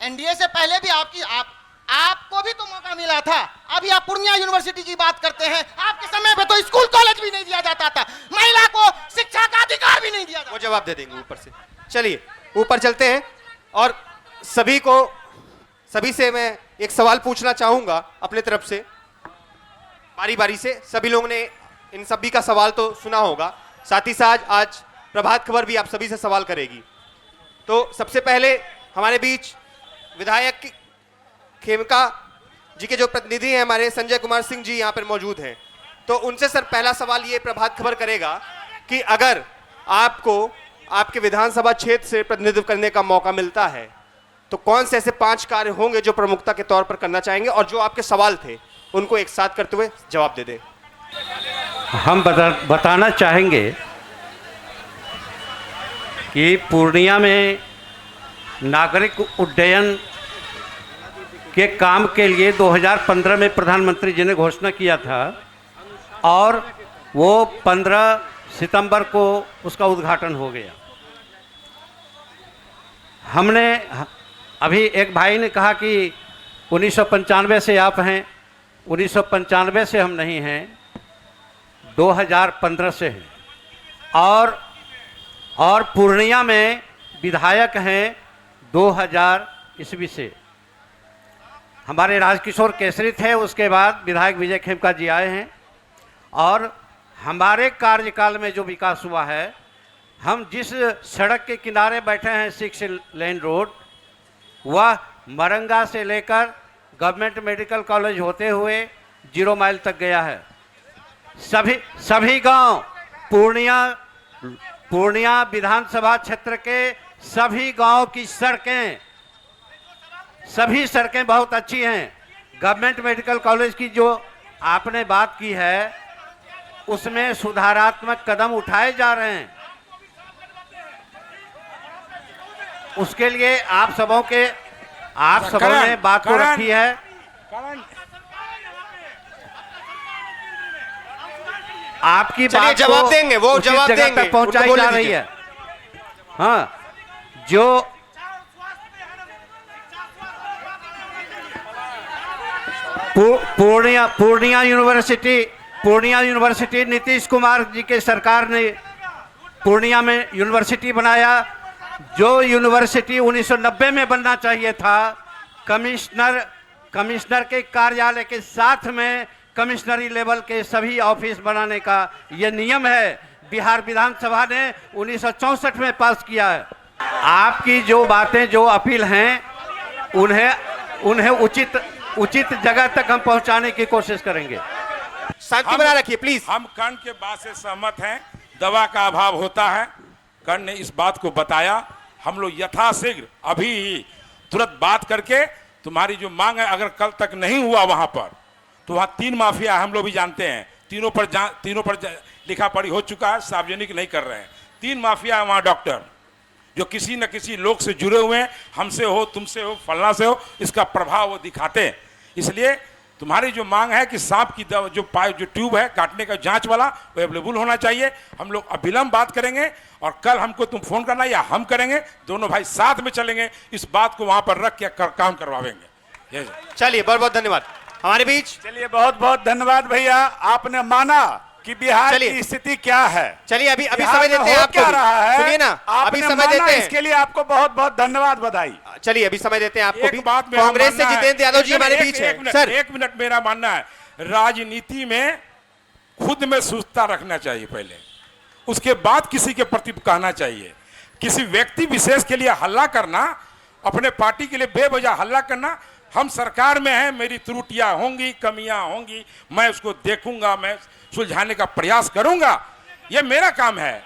एनडीए से पहले भी आपको भी तो मौका मिला था। अभी आप पूर्णिया यूनिवर्सिटी की बात करते हैं, आपके समय पे तो स्कूल कॉलेज भी नहीं दिया जाता था, महिला को शिक्षा का अधिकार भी नहीं दिया जाता। वो जवाब दे देंगे ऊपर से। चलिए ऊपर चलते हैं, और सभी से मैं एक सवाल पूछना चाहूंगा अपने तरफ से, बारी बारी से। सभी लोगों ने इन सभी का सवाल तो सुना होगा, साथ ही साथ आज प्रभात खबर भी आप सभी से सवाल करेगी। तो सबसे पहले हमारे बीच विधायक खेमका जी के जो प्रतिनिधि हैं हमारे संजय कुमार सिंह जी यहाँ पर मौजूद हैं, तो उनसे सर पहला सवाल ये प्रभात खबर करेगा कि अगर आपको आपके विधानसभा क्षेत्र से प्रतिनिधित्व करने का मौका मिलता है तो कौन से ऐसे 5 कार्य होंगे जो प्रमुखता के तौर पर करना चाहेंगे, और जो आपके सवाल थे उनको एक साथ करते हुए जवाब दे दें। हम बताना चाहेंगे कि पूर्णिया में नागरिक उड्डयन के काम के लिए 2015 में प्रधानमंत्री जी ने घोषणा किया था, और वो 15 सितंबर को उसका उद्घाटन हो गया। हमने अभी एक भाई ने कहा कि 1995 से आप हैं, 1995 से हम नहीं हैं, 2015 से हैं, और पूर्णिया में विधायक हैं 2000 ईस्वी से। हमारे राजकिशोर केसरी थे, उसके बाद विधायक विजय खेमका जी आए हैं, और हमारे कार्यकाल में जो विकास हुआ है, हम जिस सड़क के किनारे बैठे हैं 6 लेन रोड, वह मरंगा से लेकर गवर्नमेंट मेडिकल कॉलेज होते हुए 0 माइल तक गया है। सभी गांव पूर्णिया पूर्णिया विधानसभा क्षेत्र के सभी गांव की सभी सड़कें बहुत अच्छी हैं। गवर्नमेंट मेडिकल कॉलेज की जो आपने बात की है उसमें सुधारात्मक कदम उठाए जा रहे हैं। उसके लिए आप सबों ने बात को रखी है। आपकी बात जवाब देंगे, वो जवाब देंगे, पहुंचाई जा रही है। हाँ, जो पूर्णिया यूनिवर्सिटी नीतीश कुमार जी के सरकार ने पूर्णिया में यूनिवर्सिटी बनाया। जो यूनिवर्सिटी 1990 में बनना चाहिए था, कमिश्नर के कार्यालय के साथ में कमिश्नरी लेवल के सभी ऑफिस बनाने का ये नियम है, बिहार विधानसभा ने 1964 में पास किया है। आपकी जो बातें, जो अपील हैं, उन्हें उचित जगह तक हम पहुंचाने की कोशिश करेंगे। शांति बना रखिए प्लीज। हम कर्ण के बात से सहमत हैं, दवा का अभाव होता है। कर्ण ने इस बात को बताया। हम लोग यथाशीघ्र अभी ही तुरंत बात करके तुम्हारी जो मांग है, अगर कल तक नहीं हुआ वहां पर, तो वहां 3 माफिया हम लोग भी जानते हैं, तीनों पर लिखा पढ़ी हो चुका है, सार्वजनिक नहीं कर रहे हैं। 3 माफिया है वहां डॉक्टर, जो किसी न किसी लोग से जुड़े हुए हैं, हमसे हो, तुमसे हो, फलना से हो, इसका प्रभाव वो दिखाते हैं। इसलिए तुम्हारी जो मांग है कि सांप की दवा, जो ट्यूब है काटने का जांच वाला, वो अवेलेबल होना चाहिए। हम लोग अविलंब बात करेंगे और कल हमको तुम फोन करना या हम करेंगे, दोनों भाई साथ में चलेंगे, इस बात को वहां पर रख के काम करवावेंगे। चलिए, बहुत बहुत धन्यवाद। हमारे बीच चलिए, बहुत बहुत धन्यवाद भैया, आपने माना कि बिहार की स्थिति क्या है। चलिए, अभी समय देते हैं आपको, क्या रहा है, सुनिए ना, अभी समय देते हैं, इसके लिए आपको बहुत बहुत धन्यवाद, बधाई। चलिए, अभी समय देते हैं आपको भी। बात कांग्रेस से जितेंद्र यादव जी हमारे बीच है। सर, 1 मिनट, मेरा मानना है राजनीति में खुद में सुस्तता रखना चाहिए पहले, उसके बाद किसी के प्रति कहना चाहिए। किसी व्यक्ति विशेष के लिए हल्ला करना, अपने पार्टी के लिए बेवजह हल्ला करना, हम सरकार में हैं, मेरी त्रुटियां होंगी, कमियां होंगी, मैं उसको देखूंगा, मैं सुलझाने का प्रयास करूंगा, ये मेरा काम है।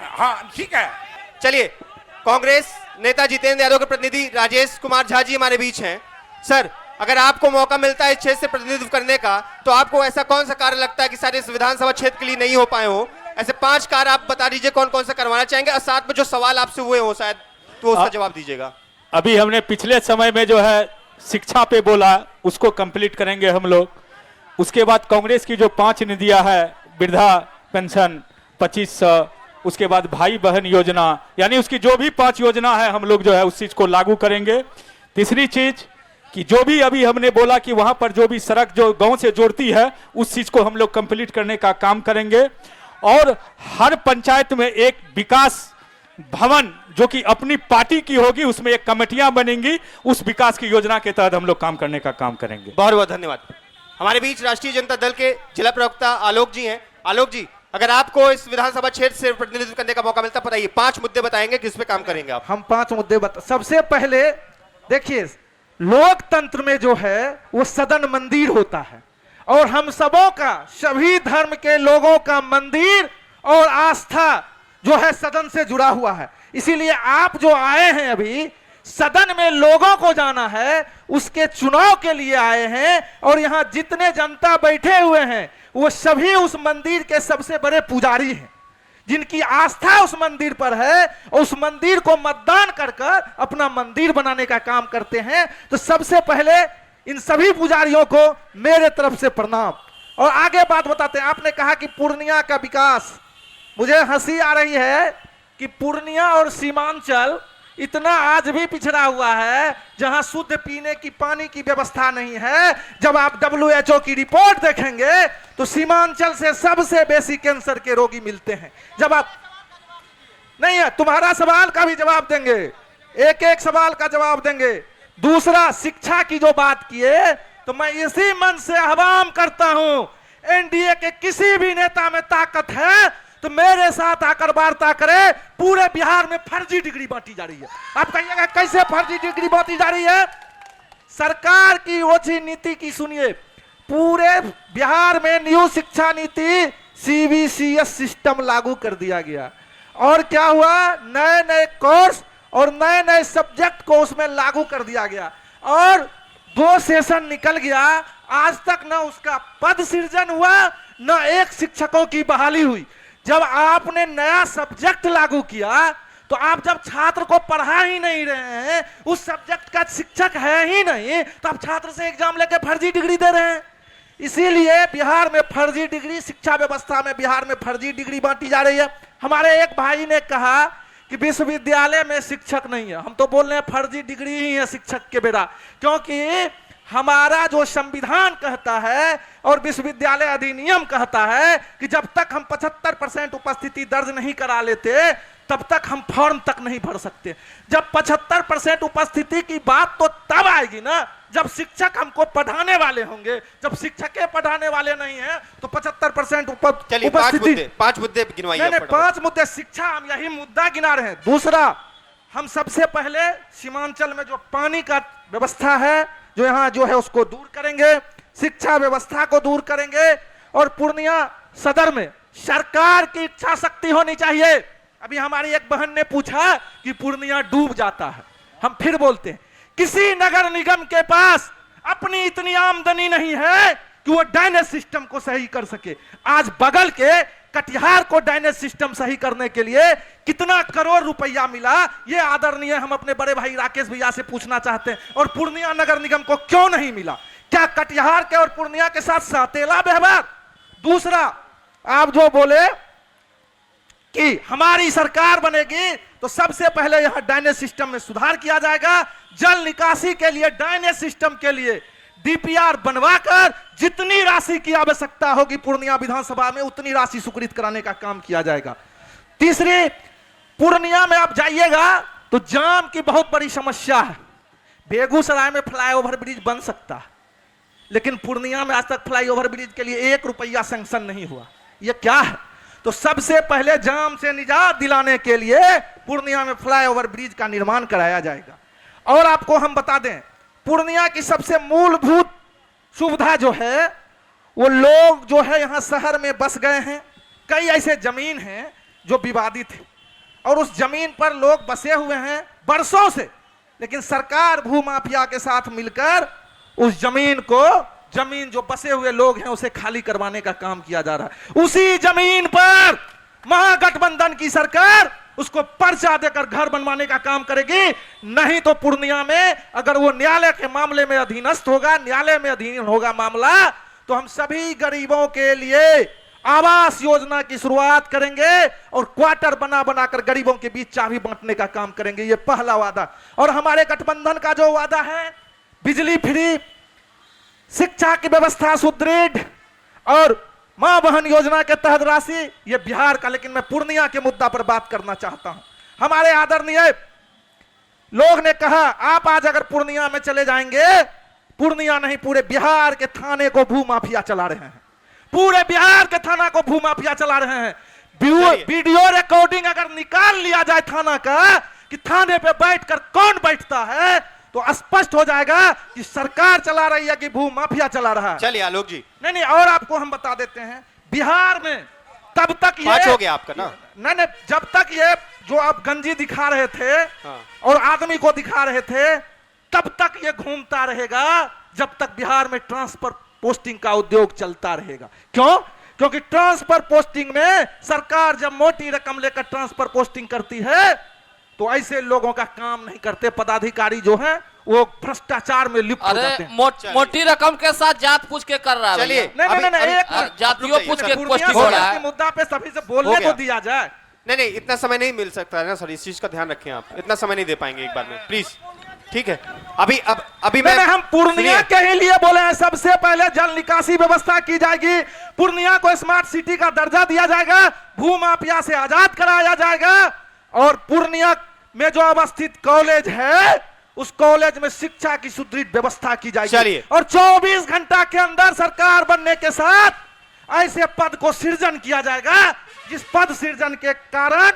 हाँ, ठीक है। चलिए, कांग्रेस नेता जितेंद्र यादव के प्रतिनिधि राजेश कुमार झा जी हमारे बीच हैं। सर, अगर आपको मौका मिलता है इस क्षेत्र से प्रतिनिधित्व करने का, तो आपको ऐसा कौन सा कार्य लगता है कि सारे इस विधानसभा क्षेत्र के लिए नहीं हो पाए हो? ऐसे 5 कार्य आप बता दीजिए कौन कौन सा करवाना चाहेंगे, और साथ में जो सवाल आपसे हुए हो शायद, तो उसका जवाब दीजिएगा। अभी हमने पिछले समय में जो है शिक्षा पे बोला, उसको कंप्लीट करेंगे हम लोग। उसके बाद कांग्रेस की जो 5 निधियां है, वृद्धा पेंशन 2500, उसके बाद भाई बहन योजना, यानी उसकी जो भी 5 योजना है हम लोग जो है उस चीज को लागू करेंगे। तीसरी चीज कि जो भी अभी हमने बोला कि वहां पर जो भी सड़क जो गांव से जोड़ती है, उस चीज को हम लोग कंप्लीट करने का काम करेंगे। और हर पंचायत में एक विकास भवन जो कि अपनी पार्टी की होगी, उसमें एक कमेटियां बनेंगी, उस विकास की योजना के तहत हम लोग काम करने का काम करेंगे। बहुत बहुत धन्यवाद। हमारे बीच राष्ट्रीय जनता दल के जिला प्रवक्ता आलोक जी हैं। आलोक जी, अगर आपको इस विधानसभा क्षेत्र से प्रतिनिधित्व करने का मौका मिलता, बताइए 5 मुद्दे बताएंगे, किस पे काम करेंगे आप? हम 5 मुद्दे सबसे पहले देखिए, लोकतंत्र में जो है वो सदन मंदिर होता है, और हम सबों का, सभी धर्म के लोगों का मंदिर और आस्था जो है सदन से जुड़ा हुआ है। इसीलिए आप जो आए हैं अभी, सदन में लोगों को जाना है, उसके चुनाव के लिए आए हैं, और यहाँ जितने जनता बैठे हुए हैं वो सभी उस मंदिर के सबसे बड़े पुजारी हैं, जिनकी आस्था उस मंदिर पर है, और उस मंदिर को मतदान कर कर अपना मंदिर बनाने का काम करते हैं। तो सबसे पहले इन सभी पुजारियों को मेरे तरफ से प्रणाम। और आगे बात बताते हैं। आपने कहा कि पूर्णिया का विकास, मुझे हंसी आ रही है कि पूर्णिया और सीमांचल इतना आज भी पिछड़ा हुआ है, जहां शुद्ध पीने की पानी की व्यवस्था नहीं है। जब आप WHO की रिपोर्ट देखेंगे तो सीमांचल से सबसे बेसी कैंसर के रोगी मिलते हैं। जब आप नहीं है, तुम्हारा सवाल का भी जवाब देंगे, एक एक सवाल का जवाब देंगे। दूसरा, शिक्षा की जो बात किए, तो मैं इसी मन से आह्वान करता हूं, एनडीए के किसी भी नेता में ताकत है तो मेरे साथ आकर वार्ता करे। पूरे बिहार में फर्जी डिग्री बांटी जा रही है। आप कहिएगा कैसे फर्जी डिग्री बांटी जा रही है? सरकार की ओछी नीति की सुनिए, पूरे बिहार में न्यू शिक्षा नीति CBCS सिस्टम लागू कर दिया गया। और क्या हुआ, नए नए कोर्स और नए नए सब्जेक्ट को उसमें लागू कर दिया गया और 2 सेशन निकल गया, आज तक ना उसका पद सृजन हुआ ना एक शिक्षकों की बहाली हुई। जब आपने नया सब्जेक्ट लागू किया तो आप जब छात्र को पढ़ा ही नहीं रहे हैं, उस सब्जेक्ट का शिक्षक है ही नहीं, तो आप छात्र से एग्जाम लेके फर्जी डिग्री दे रहे हैं। इसीलिए बिहार में फर्जी डिग्री, शिक्षा व्यवस्था में बिहार में फर्जी डिग्री बांटी जा रही है। हमारे एक भाई ने कहा कि विश्वविद्यालय में शिक्षक नहीं है, हम तो बोल रहे हैं फर्जी डिग्री ही है शिक्षक के बेटा, क्योंकि हमारा जो संविधान कहता है और विश्वविद्यालय अधिनियम कहता है कि जब तक हम 75% उपस्थिति दर्ज नहीं करा लेते तब तक हम फॉर्म तक नहीं भर सकते। जब 75% उपस्थिति की बात तो तब आएगी ना जब शिक्षक हमको पढ़ाने वाले होंगे। जब शिक्षकें पढ़ाने वाले नहीं है तो 75% उपस्थिति। 5 मुद्दे गिनवाइए। नहीं, 5 मुद्दे शिक्षा, हम यही मुद्दा गिना रहे हैं। दूसरा, हम सबसे पहले सीमांचल में जो पानी का व्यवस्था है जो यहाँ जो है उसको दूर करेंगे, शिक्षा व्यवस्था को दूर करेंगे और पूर्णिया सदर में सरकार की इच्छा शक्ति होनी चाहिए। अभी हमारी एक बहन ने पूछा कि पूर्णिया डूब जाता है, हम फिर बोलते हैं किसी नगर निगम के पास अपनी इतनी आमदनी नहीं है कि वो ड्रेनेज सिस्टम को सही कर सके। आज बगल के कटिहार को ड्रेनेज सिस्टम सही करने के लिए कितना करोड़ रुपया मिला, ये आदरणीय हम अपने बड़े भाई राकेश भैया से पूछना चाहते हैं। और पूर्णिया नगर निगम को क्यों नहीं मिला? क्या कटिहार के और पूर्णिया के साथ सातेला व्यवहार? दूसरा, आप जो बोले कि हमारी सरकार बनेगी तो सबसे पहले यहां ड्रेनेज सिस्टम में सुधार किया जाएगा। जल निकासी के लिए ड्रेनेज सिस्टम के लिए DPR बनवाकर जितनी राशि की आवश्यकता होगी पूर्णिया विधानसभा में उतनी राशि स्वीकृत कराने का काम किया जाएगा। तीसरी, पूर्णिया में आप जाइएगा तो जाम की बहुत बड़ी समस्या है। बेगूसराय में फ्लाईओवर ब्रिज बन सकता है लेकिन पूर्णिया में आज तक फ्लाईओवर ब्रिज के लिए 1 रुपया सैंक्शन नहीं हुआ। यह क्या है? तो सबसे पहले जाम से निजात दिलाने के लिए पूर्णिया में फ्लाईओवर ब्रिज का निर्माण कराया जाएगा। और आपको हम बता दें, पूर्णिया की सबसे मूलभूत सुविधा जो है वो लोग जो है यहाँ शहर में बस गए हैं। कई ऐसे जमीन हैं जो विवादित है और उस जमीन पर लोग बसे हुए हैं बरसों से, लेकिन सरकार भूमाफिया के साथ मिलकर उस जमीन जो बसे हुए लोग हैं उसे खाली करवाने का काम किया जा रहा है। उसी जमीन पर महागठबंधन की सरकार उसको पर्चा देकर घर बनवाने का काम करेगी। नहीं तो पूर्णिया में अगर वो न्यायालय के मामले में अधीनस्थ होगा, न्यायालय में अधीन होगा मामला, तो हम सभी गरीबों के लिए आवास योजना की शुरुआत करेंगे और क्वार्टर बना बनाकर गरीबों के बीच चाबी बांटने का काम करेंगे। ये पहला वादा। और हमारे गठबंधन का जो वादा है, बिजली फ्री, शिक्षा की व्यवस्था सुदृढ़ और मां बहन योजना के तहत राशि, ये बिहार का। लेकिन मैं पूर्णिया के मुद्दा पर बात करना चाहता हूं। हमारे आदरणीय लोग ने कहा आप आज अगर पूर्णिया में चले जाएंगे, पूर्णिया नहीं पूरे बिहार के थाने को भूमाफिया चला रहे हैं, पूरे बिहार के थाना को भूमाफिया चला रहे हैं। वीडियो रिकॉर्डिंग अगर निकाल लिया जाए थाना का कि थाने पे बैठकर कौन बैठता है तो स्पष्ट हो जाएगा कि सरकार चला रही है कि भूमाफिया चला रहा है। चलिए आलोक जी। नहीं, और आपको हम बता देते हैं, बिहार में तब तक ये 5 हो गया आपका ना। नहीं, जब तक ये जो आप गंजी दिखा रहे थे और आदमी को दिखा रहे थे तब तक ये घूमता रहेगा जब तक बिहार में ट्रांसफर पोस्टिंग का उद्योग चलता रहेगा। क्यों? क्योंकि ट्रांसफर पोस्टिंग में सरकार जब मोटी रकम लेकर ट्रांसफर पोस्टिंग करती है तो ऐसे लोगों का काम नहीं करते। पदाधिकारी जो हैं वो भ्रष्टाचार में लिप्त हो जाते हैं। मोटी रकम के साथ जात पूछ के कर रहा है। चलिए, नहीं, जातियों पूछ के पोस्टिंग हो रहा है। मुद्दा पे सभी से बोलने को दिया जाए। नहीं, इतना समय नहीं मिल सकता है ना सर, इस चीज का ध्यान रखें आप। इतना समय नहीं दे पाएंगे एक बार में, प्लीज। ठीक है, अभी हम पूर्णिया के ही लिए बोले हैं। सबसे पहले जल निकासी व्यवस्था की जाएगी, पूर्णिया को स्मार्ट सिटी का दर्जा दिया जाएगा, भूमाफिया से आजाद कराया जाएगा और पूर्णिया में जो अवस्थित कॉलेज है उस कॉलेज में शिक्षा की सुदृढ़ व्यवस्था की जाएगी। और 24 घंटा के अंदर सरकार बनने के साथ ऐसे पद को सृजन किया जाएगा जिस पद सृजन के कारण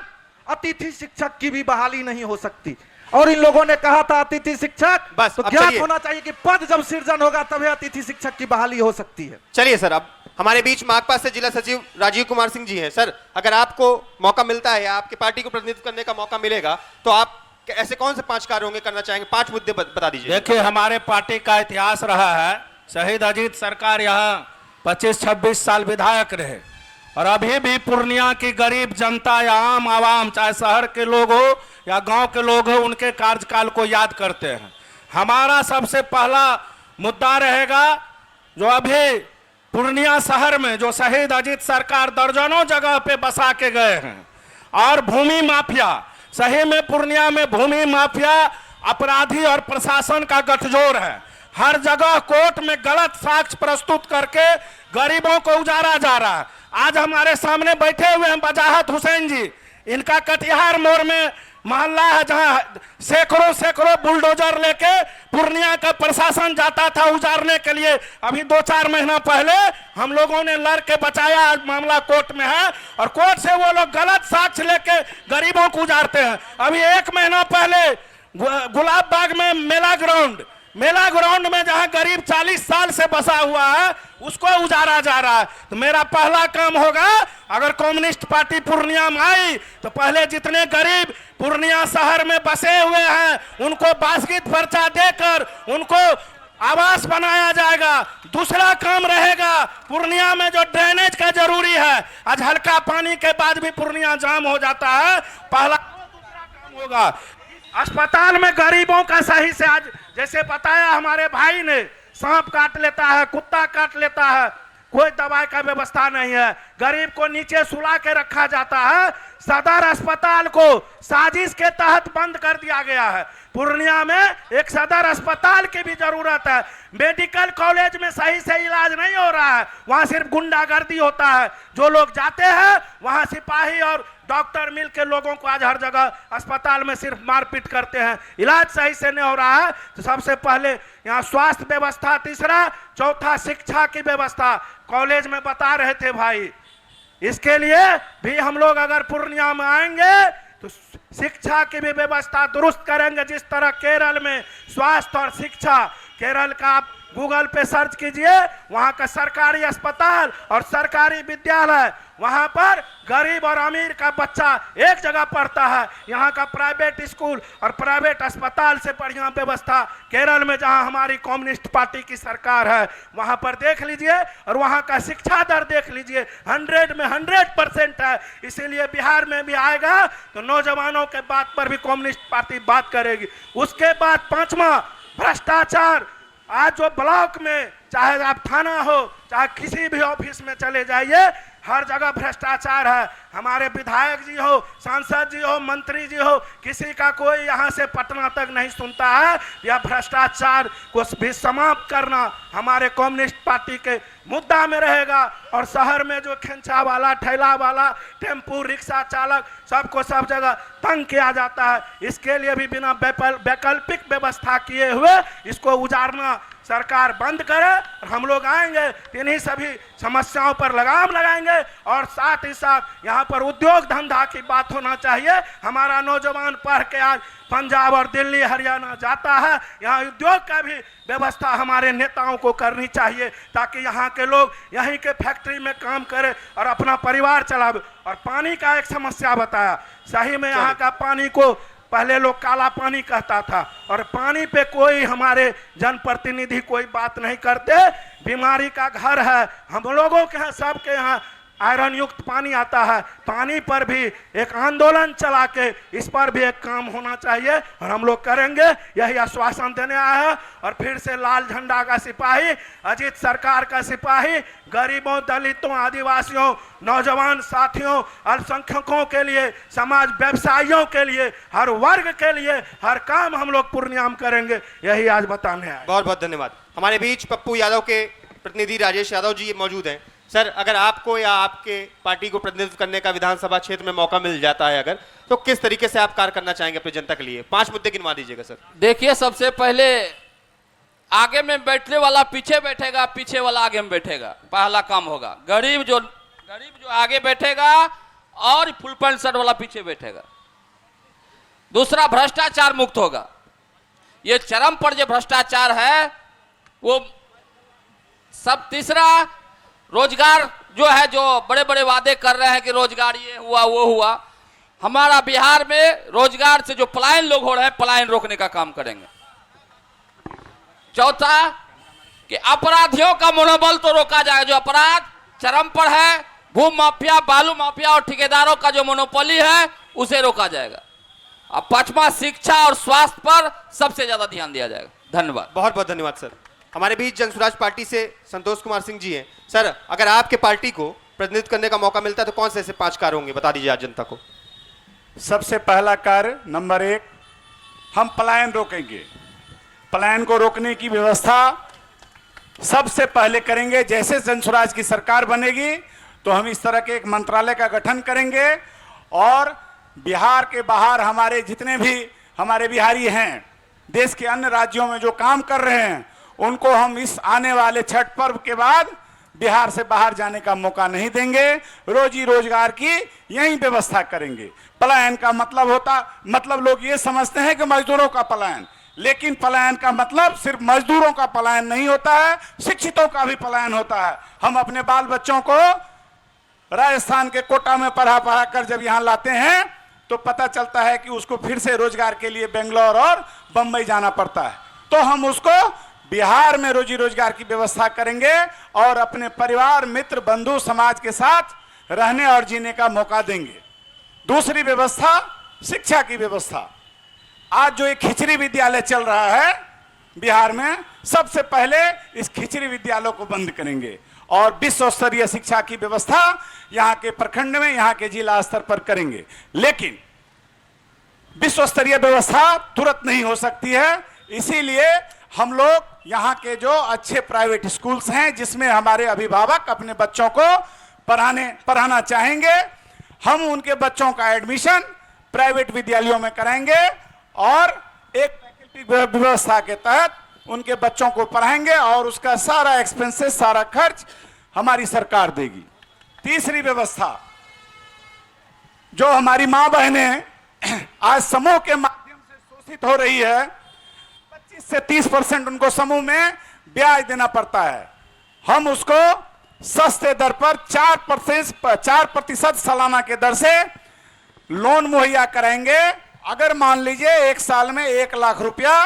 अतिथि शिक्षक की भी बहाली नहीं हो सकती। और इन लोगों ने कहा था अतिथि शिक्षक, बस तो क्या होना चाहिए कि पद जब सृजन होगा तभी अतिथि शिक्षक की बहाली हो सकती है। चलिए सर, अब हमारे बीच माकपा से जिला सचिव राजीव कुमार सिंह जी हैं। सर, अगर आपको मौका मिलता है या आपकी पार्टी को प्रतिनिधित्व करने का मौका मिलेगा तो आप ऐसे कौन से 5 कार्य होंगे करना चाहेंगे? 5 मुद्दे बता दीजिए। देखिए, हमारे पार्टी का इतिहास रहा है, शहीद अजीत सरकार यहाँ 25-26 साल विधायक रहे और अभी भी पूर्णिया की गरीब जनता या आम आवाम, चाहे शहर के लोग हो या गांव के लोग हो, उनके कार्यकाल को याद करते हैं। हमारा सबसे पहला मुद्दा रहेगा जो अभी पूर्णिया शहर में जो शहीद अजीत सरकार दर्जनों जगह पे बसा के गए हैं और भूमि माफिया, सही में पूर्णिया में भूमि माफिया अपराधी और प्रशासन का गठजोड़ है। हर जगह कोर्ट में गलत साक्ष्य प्रस्तुत करके गरीबों को उजाड़ा जा रहा है। आज हमारे सामने बैठे हुए हैं बजाहत हुसैन जी, इनका कटिहार मोड़ में मोहल्ला है जहां सैकड़ों बुलडोजर लेके पूर्णिया का प्रशासन जाता था उजाड़ने के लिए। अभी 2-4 महीना पहले हम लोगों ने लड़ के बचाया, आज मामला कोर्ट में है और कोर्ट से वो लोग गलत साक्ष्य लेके गरीबों को उजाड़ते हैं। अभी 1 महीना पहले गुलाब बाग में मेला ग्राउंड में जहां गरीब 40 साल से बसा हुआ है उसको उजाड़ा जा रहा है। तो मेरा पहला काम होगा, अगर कम्युनिस्ट पार्टी पूर्णिया में आई तो पहले जितने गरीब पूर्णिया शहर में बसे हुए हैं उनको बासगीत पर्चा देकर उनको आवास बनाया जाएगा। दूसरा काम रहेगा, पूर्णिया में जो ड्रेनेज का जरूरी है, आज हल्का पानी के बाद भी पूर्णिया जाम हो जाता है। पहला काम होगा अस्पताल में गरीबों का सही से, आज जैसे बताया हमारे भाई ने, सांप काट लेता है, कुत्ता काट लेता है, कोई दवाई का व्यवस्था नहीं है, गरीब को नीचे सुला के रखा जाता है। सदर अस्पताल को साजिश के तहत बंद कर दिया गया है। पूर्णिया में एक सदर अस्पताल की भी जरूरत है। मेडिकल कॉलेज में सही से इलाज नहीं हो रहा है, वहां सिर्फ गुंडागर्दी होता है। जो लोग जाते हैं वहां सिपाही और डॉक्टर मिल के लोगों को आज हर जगह अस्पताल में सिर्फ मारपीट करते हैं, इलाज सही से नहीं हो रहा है। तो सबसे पहले यहाँ स्वास्थ्य व्यवस्था, तीसरा, चौथा शिक्षा की व्यवस्था। कॉलेज में बता रहे थे भाई, इसके लिए भी हम लोग अगर पूर्णिया में आएंगे तो शिक्षा की भी व्यवस्था दुरुस्त करेंगे। जिस तरह केरल में स्वास्थ्य और शिक्षा, केरल का आप गूगल पे सर्च कीजिए, वहां का सरकारी अस्पताल और सरकारी विद्यालय, वहां पर गरीब और अमीर का बच्चा एक जगह पढ़ता है। यहाँ का प्राइवेट स्कूल और प्राइवेट अस्पताल से बढ़िया व्यवस्था केरल में, जहाँ हमारी कम्युनिस्ट पार्टी की सरकार है, वहाँ पर देख लीजिए। और वहाँ का शिक्षा दर देख लीजिए, 100 में 100% है। इसीलिए बिहार में भी आएगा तो नौजवानों के बात पर भी कम्युनिस्ट पार्टी बात करेगी। उसके बाद 5वां, भ्रष्टाचार। आज जो ब्लॉक में, चाहे आप थाना हो चाहे किसी भी ऑफिस में चले जाइए, हर जगह भ्रष्टाचार है। हमारे विधायक जी हो, सांसद जी हो, मंत्री जी हो, किसी का कोई यहाँ से पटना तक नहीं सुनता है। यह भ्रष्टाचार को भी समाप्त करना हमारे कम्युनिस्ट पार्टी के मुद्दा में रहेगा। और शहर में जो खेंचा वाला, ठेला वाला, टेम्पू रिक्शा चालक, सबको सब जगह तंग किया जाता है। इसके लिए भी बिना वैकल्पिक व्यवस्था किए हुए इसको उजाड़ना सरकार बंद करे। और हम लोग आएंगे, इन्हीं सभी समस्याओं पर लगाम लगाएंगे। और साथ ही साथ यहाँ पर उद्योग धंधा की बात होना चाहिए। हमारा नौजवान पढ़ के आज पंजाब और दिल्ली हरियाणा जाता है, यहाँ उद्योग का भी व्यवस्था हमारे नेताओं को करनी चाहिए, ताकि यहाँ के लोग यहीं के फैक्ट्री में काम करें और अपना परिवार चलावे। और पानी का एक समस्या बताया, सही में यहाँ का पानी को पहले लोग काला पानी कहता था, और पानी पे कोई हमारे जनप्रतिनिधि कोई बात नहीं करते। बीमारी का घर है, हम लोगों के यहाँ, सबके यहाँ आयरन युक्त पानी आता है। पानी पर भी एक आंदोलन चला के इस पर भी एक काम होना चाहिए और हम लोग करेंगे, यही आश्वासन देने आया है। और फिर से लाल झंडा का सिपाही, अजीत सरकार का सिपाही, गरीबों, दलितों, आदिवासियों, नौजवान साथियों, अल्पसंख्यकों के लिए, समाज व्यवसायियों के लिए, हर वर्ग के लिए हर काम हम लोग पूर्णिया में करेंगे, यही आज बताने आए। बहुत बहुत धन्यवाद। हमारे बीच पप्पू यादव के प्रतिनिधि राजेश यादव जी मौजूद हैं। सर, अगर आपको या आपके पार्टी को प्रतिनिधित्व करने का विधानसभा क्षेत्र में मौका मिल जाता है अगर, तो किस तरीके से आप कार्य करना चाहेंगे अपनी जनता के लिए? 5 मुद्दे गिनवा दीजिएगा सर। देखिए, सबसे पहले आगे में बैठने वाला पीछे बैठेगा, पीछे वाला आगे में बैठेगा। पहला काम होगा, गरीब जो आगे बैठेगा और फुल पैंट शर्ट वाला पीछे बैठेगा। दूसरा, भ्रष्टाचार मुक्त होगा। ये चरम पर जो भ्रष्टाचार है वो सब। तीसरा, रोजगार जो है, जो बड़े बड़े वादे कर रहे हैं कि रोजगार ये हुआ वो हुआ, हमारा बिहार में रोजगार से जो पलायन लोग हो रहे हैं, पलायन रोकने का काम करेंगे। चौथा कि अपराधियों का मनोबल तो रोका जाएगा, जो अपराध चरम पर है, भू माफिया, बालू माफिया और ठेकेदारों का जो मोनोपोली है उसे रोका जाएगा। अब पांचवा, शिक्षा और स्वास्थ्य पर सबसे ज्यादा ध्यान दिया जाएगा। धन्यवाद। बहुत बहुत धन्यवाद सर। हमारे बीच जनसुराज पार्टी से संतोष कुमार सिंह जी हैं। सर, अगर आपके पार्टी को प्रतिनिधित्व करने का मौका मिलता है तो कौन से ऐसे 5 कार्य होंगे, बता दीजिए आज जनता को। सबसे पहला कार्य नंबर 1, हम पलायन रोकेंगे। पलायन को रोकने की व्यवस्था सबसे पहले करेंगे। जैसे जनसुराज की सरकार बनेगी तो हम इस तरह के एक मंत्रालय का गठन करेंगे और बिहार के बाहर हमारे जितने भी हमारे बिहारी हैं, देश के अन्य राज्यों में जो काम कर रहे हैं, उनको हम इस आने वाले छठ पर्व के बाद बिहार से बाहर जाने का मौका नहीं देंगे। रोजी रोजगार की यही व्यवस्था करेंगे। पलायन का मतलब लोग ये समझते हैं कि मजदूरों का पलायन, लेकिन पलायन का मतलब सिर्फ मजदूरों का पलायन नहीं होता है, शिक्षितों का भी पलायन होता है। हम अपने बाल बच्चों को राजस्थान के कोटा में पढ़ा कर जब यहाँ लाते हैं तो पता चलता है कि उसको फिर से रोजगार के लिए बेंगलोर और बंबई जाना पड़ता है। तो हम उसको बिहार में रोजी रोजगार की व्यवस्था करेंगे और अपने परिवार, मित्र, बंधु, समाज के साथ रहने और जीने का मौका देंगे। दूसरी व्यवस्था, शिक्षा की व्यवस्था। आज जो एक खिचड़ी विद्यालय चल रहा है बिहार में, सबसे पहले इस खिचड़ी विद्यालय को बंद करेंगे और विश्व स्तरीय शिक्षा की व्यवस्था यहाँ के प्रखंड में, यहाँ के जिला स्तर पर करेंगे। लेकिन विश्व स्तरीय व्यवस्था तुरंत नहीं हो सकती है, इसीलिए हम लोग यहाँ के जो अच्छे प्राइवेट स्कूल्स हैं जिसमें हमारे अभिभावक अपने बच्चों को पढ़ाना चाहेंगे, हम उनके बच्चों का एडमिशन प्राइवेट विद्यालयों में कराएंगे और एक वैकल्पिक व्यवस्था के तहत उनके बच्चों को पढ़ाएंगे और उसका सारा एक्सपेंसेस, सारा खर्च हमारी सरकार देगी। तीसरी व्यवस्था, जो हमारी माँ बहनें आज समूह के माध्यम से शोषित हो रही है, 25 से 30% उनको समूह में ब्याज देना पड़ता है। हम उसको सस्ते दर पर 4% सालाना के दर से लोन मुहैया कराएंगे। अगर मान लीजिए एक साल में 1 लाख रुपया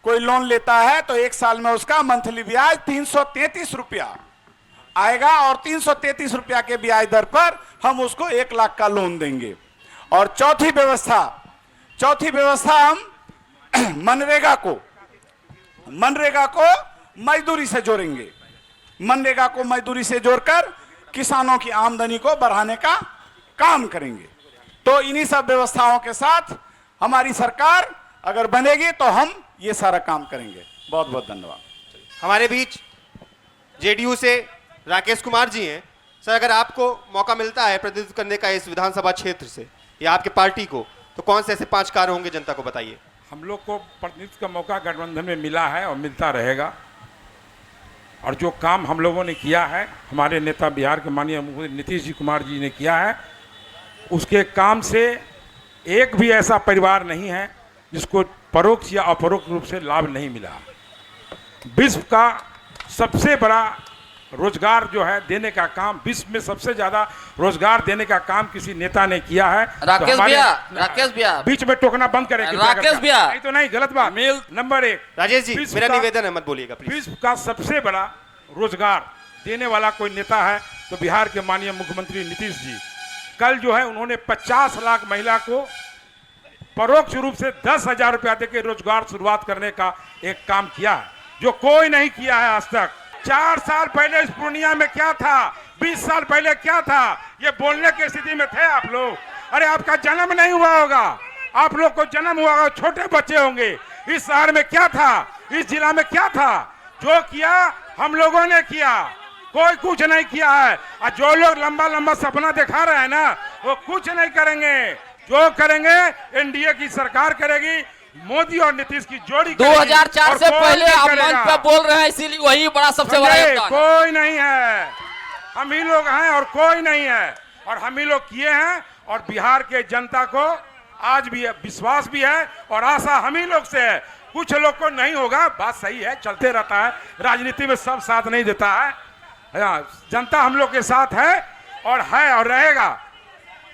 कोई लोन लेता है तो एक साल में उसका मंथली ब्याज 333 रुपया आएगा और 333 रुपया के ब्याज दर पर हम उसको 1 लाख का लोन देंगे। और चौथी व्यवस्था हम मनरेगा को मजदूरी से जोड़ेंगे। मनरेगा को मजदूरी से जोड़कर किसानों की आमदनी को बढ़ाने का काम करेंगे। तो इन्हीं सब व्यवस्थाओं के साथ हमारी सरकार अगर बनेगी तो हम ये सारा काम करेंगे। बहुत बहुत धन्यवाद। हमारे बीच जेडीयू से राकेश कुमार जी हैं। सर, अगर आपको मौका मिलता है प्रतिनिधित्व करने का इस विधानसभा क्षेत्र से या आपके पार्टी को, तो कौन से ऐसे 5 कार्य होंगे, जनता को बताइए। हम लोग को प्रतिनिधित्व का मौका गठबंधन में मिला है और मिलता रहेगा, और जो काम हम लोगों ने किया है, हमारे नेता बिहार के माननीय मुख्यमंत्री नीतीश जी कुमार जी ने किया है, उसके काम से एक भी ऐसा परिवार नहीं है जिसको परोक्ष या अपरोक्ष रूप से लाभ नहीं मिला। विश्व का सबसे बड़ा रोजगार जो है देने का काम, विश्व में सबसे ज्यादा रोजगार देने का काम किसी नेता ने किया है। राकेश भैया बीच में टोकना बंद करें। राकेश भैया, नहीं तो नहीं, गलत बात। नंबर 1, राजेश जी, मेरा निवेदन है, मत बोलिएगा प्लीज। विश्व का सबसे बड़ा रोजगार देने वाला कोई नेता है तो बिहार के माननीय मुख्यमंत्री नीतीश जी। कल जो है उन्होंने 50 लाख महिला को परोक्ष रूप से 10,000 रुपया देकर रोजगार शुरुआत करने का एक काम किया है, जो कोई नहीं किया है आज तक। 4 साल पहले इस पूर्णिया में क्या था, 20 साल पहले क्या था, ये बोलने की स्थिति में थे आप लोग। अरे आपका जन्म नहीं हुआ होगा, आप लोग को जन्म हुआ होगा, छोटे बच्चे होंगे। इस शहर में क्या था, इस जिला में क्या था, जो किया हम लोगों ने किया, कोई कुछ नहीं किया है। और जो लोग लंबा लंबा सपना दिखा रहे हैं ना, वो कुछ नहीं करेंगे। जो करेंगे एनडीए की सरकार करेगी, मोदी और नीतीश की जोड़ी। 2004 से पहले आप मंच पर बोल रहे हैं, इसीलिए वही बड़ा सबसे बड़ा योगदान। कोई नहीं है, हम ही लोग हैं और कोई नहीं है, और हम ही लोग किए हैं। और बिहार के जनता को आज भी विश्वास भी है और आशा हम ही लोग से है। कुछ लोग को नहीं होगा, बात सही है, चलते रहता है, राजनीति में सब साथ नहीं देता है। जनता हम लोग के साथ है और रहेगा।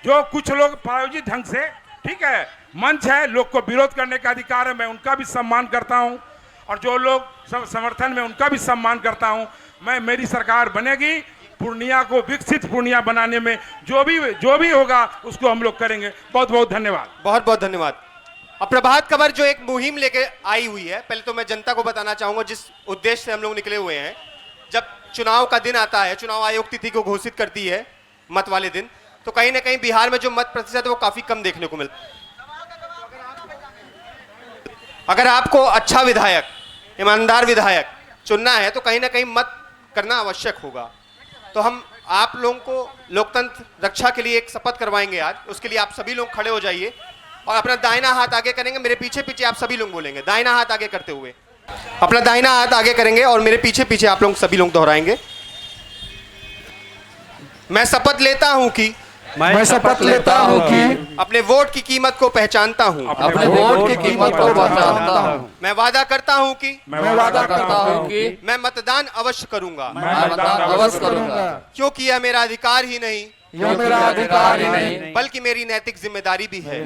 जो कुछ लोग प्रायोजित ढंग से, ठीक है, मंच है, लोग को विरोध करने का अधिकार है, मैं उनका भी सम्मान करता हूं, और जो लोग समर्थन में उनका भी सम्मान करता हूं। मेरी सरकार बनेगी, पूर्णिया को विकसित पूर्णिया बनाने में जो भी होगा उसको हम लोग करेंगे। बहुत बहुत धन्यवाद। बहुत बहुत धन्यवाद। अब प्रभात खबर जो एक मुहिम लेके आई हुई है, पहले तो मैं जनता को बताना चाहूंगा जिस उद्देश्य से हम लोग निकले हुए हैं। जब चुनाव का दिन आता है, चुनाव आयोग तिथि को घोषित करती है मत वाले दिन, तो कहीं ना कहीं बिहार में जो मत प्रतिशत है वो काफी कम देखने को मिलता है। अगर आपको अच्छा विधायक, ईमानदार विधायक चुनना है तो कहीं ना कहीं मत करना आवश्यक होगा। तो हम आप लोगों को लोकतंत्र रक्षा के लिए एक शपथ करवाएंगे आज। उसके लिए आप सभी लोग खड़े हो जाइए और अपना दाहिना हाथ आगे करेंगे, मेरे पीछे पीछे आप सभी लोग बोलेंगे। दाहिना हाथ आगे करते हुए अपना दाहिना हाथ आगे करेंगे और मेरे पीछे पीछे आप लोग सभी लोग दोहराएंगे। मैं शपथ लेता हूं कि अपने वोट की कीमत को पहचानता हूं। मैं वादा करता हूं कि मैं मतदान अवश्य करूंगा। क्योंकि यह मेरा अधिकार ही नहीं, बल्कि मेरी नैतिक जिम्मेदारी भी है।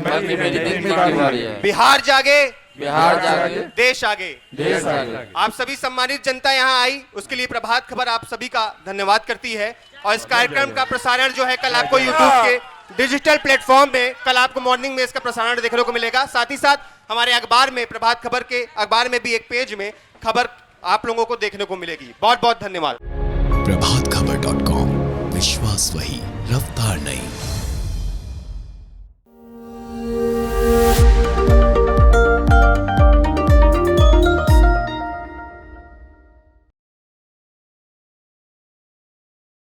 बिहार जागे, देश आगे। आप सभी सम्मानित जनता यहाँ आई, उसके लिए प्रभात खबर आप सभी का धन्यवाद करती है। और इस कार्यक्रम का प्रसारण जो है कल आपको यूट्यूब के डिजिटल प्लेटफॉर्म में, कल आपको मॉर्निंग में इसका प्रसारण देखने को मिलेगा। साथ ही साथ हमारे अखबार में, प्रभात खबर के अखबार में भी एक पेज में खबर आप लोगों को देखने को मिलेगी। बहुत बहुत धन्यवाद। प्रभातखबर.com, विश्वास वही, रफ्तार नहीं।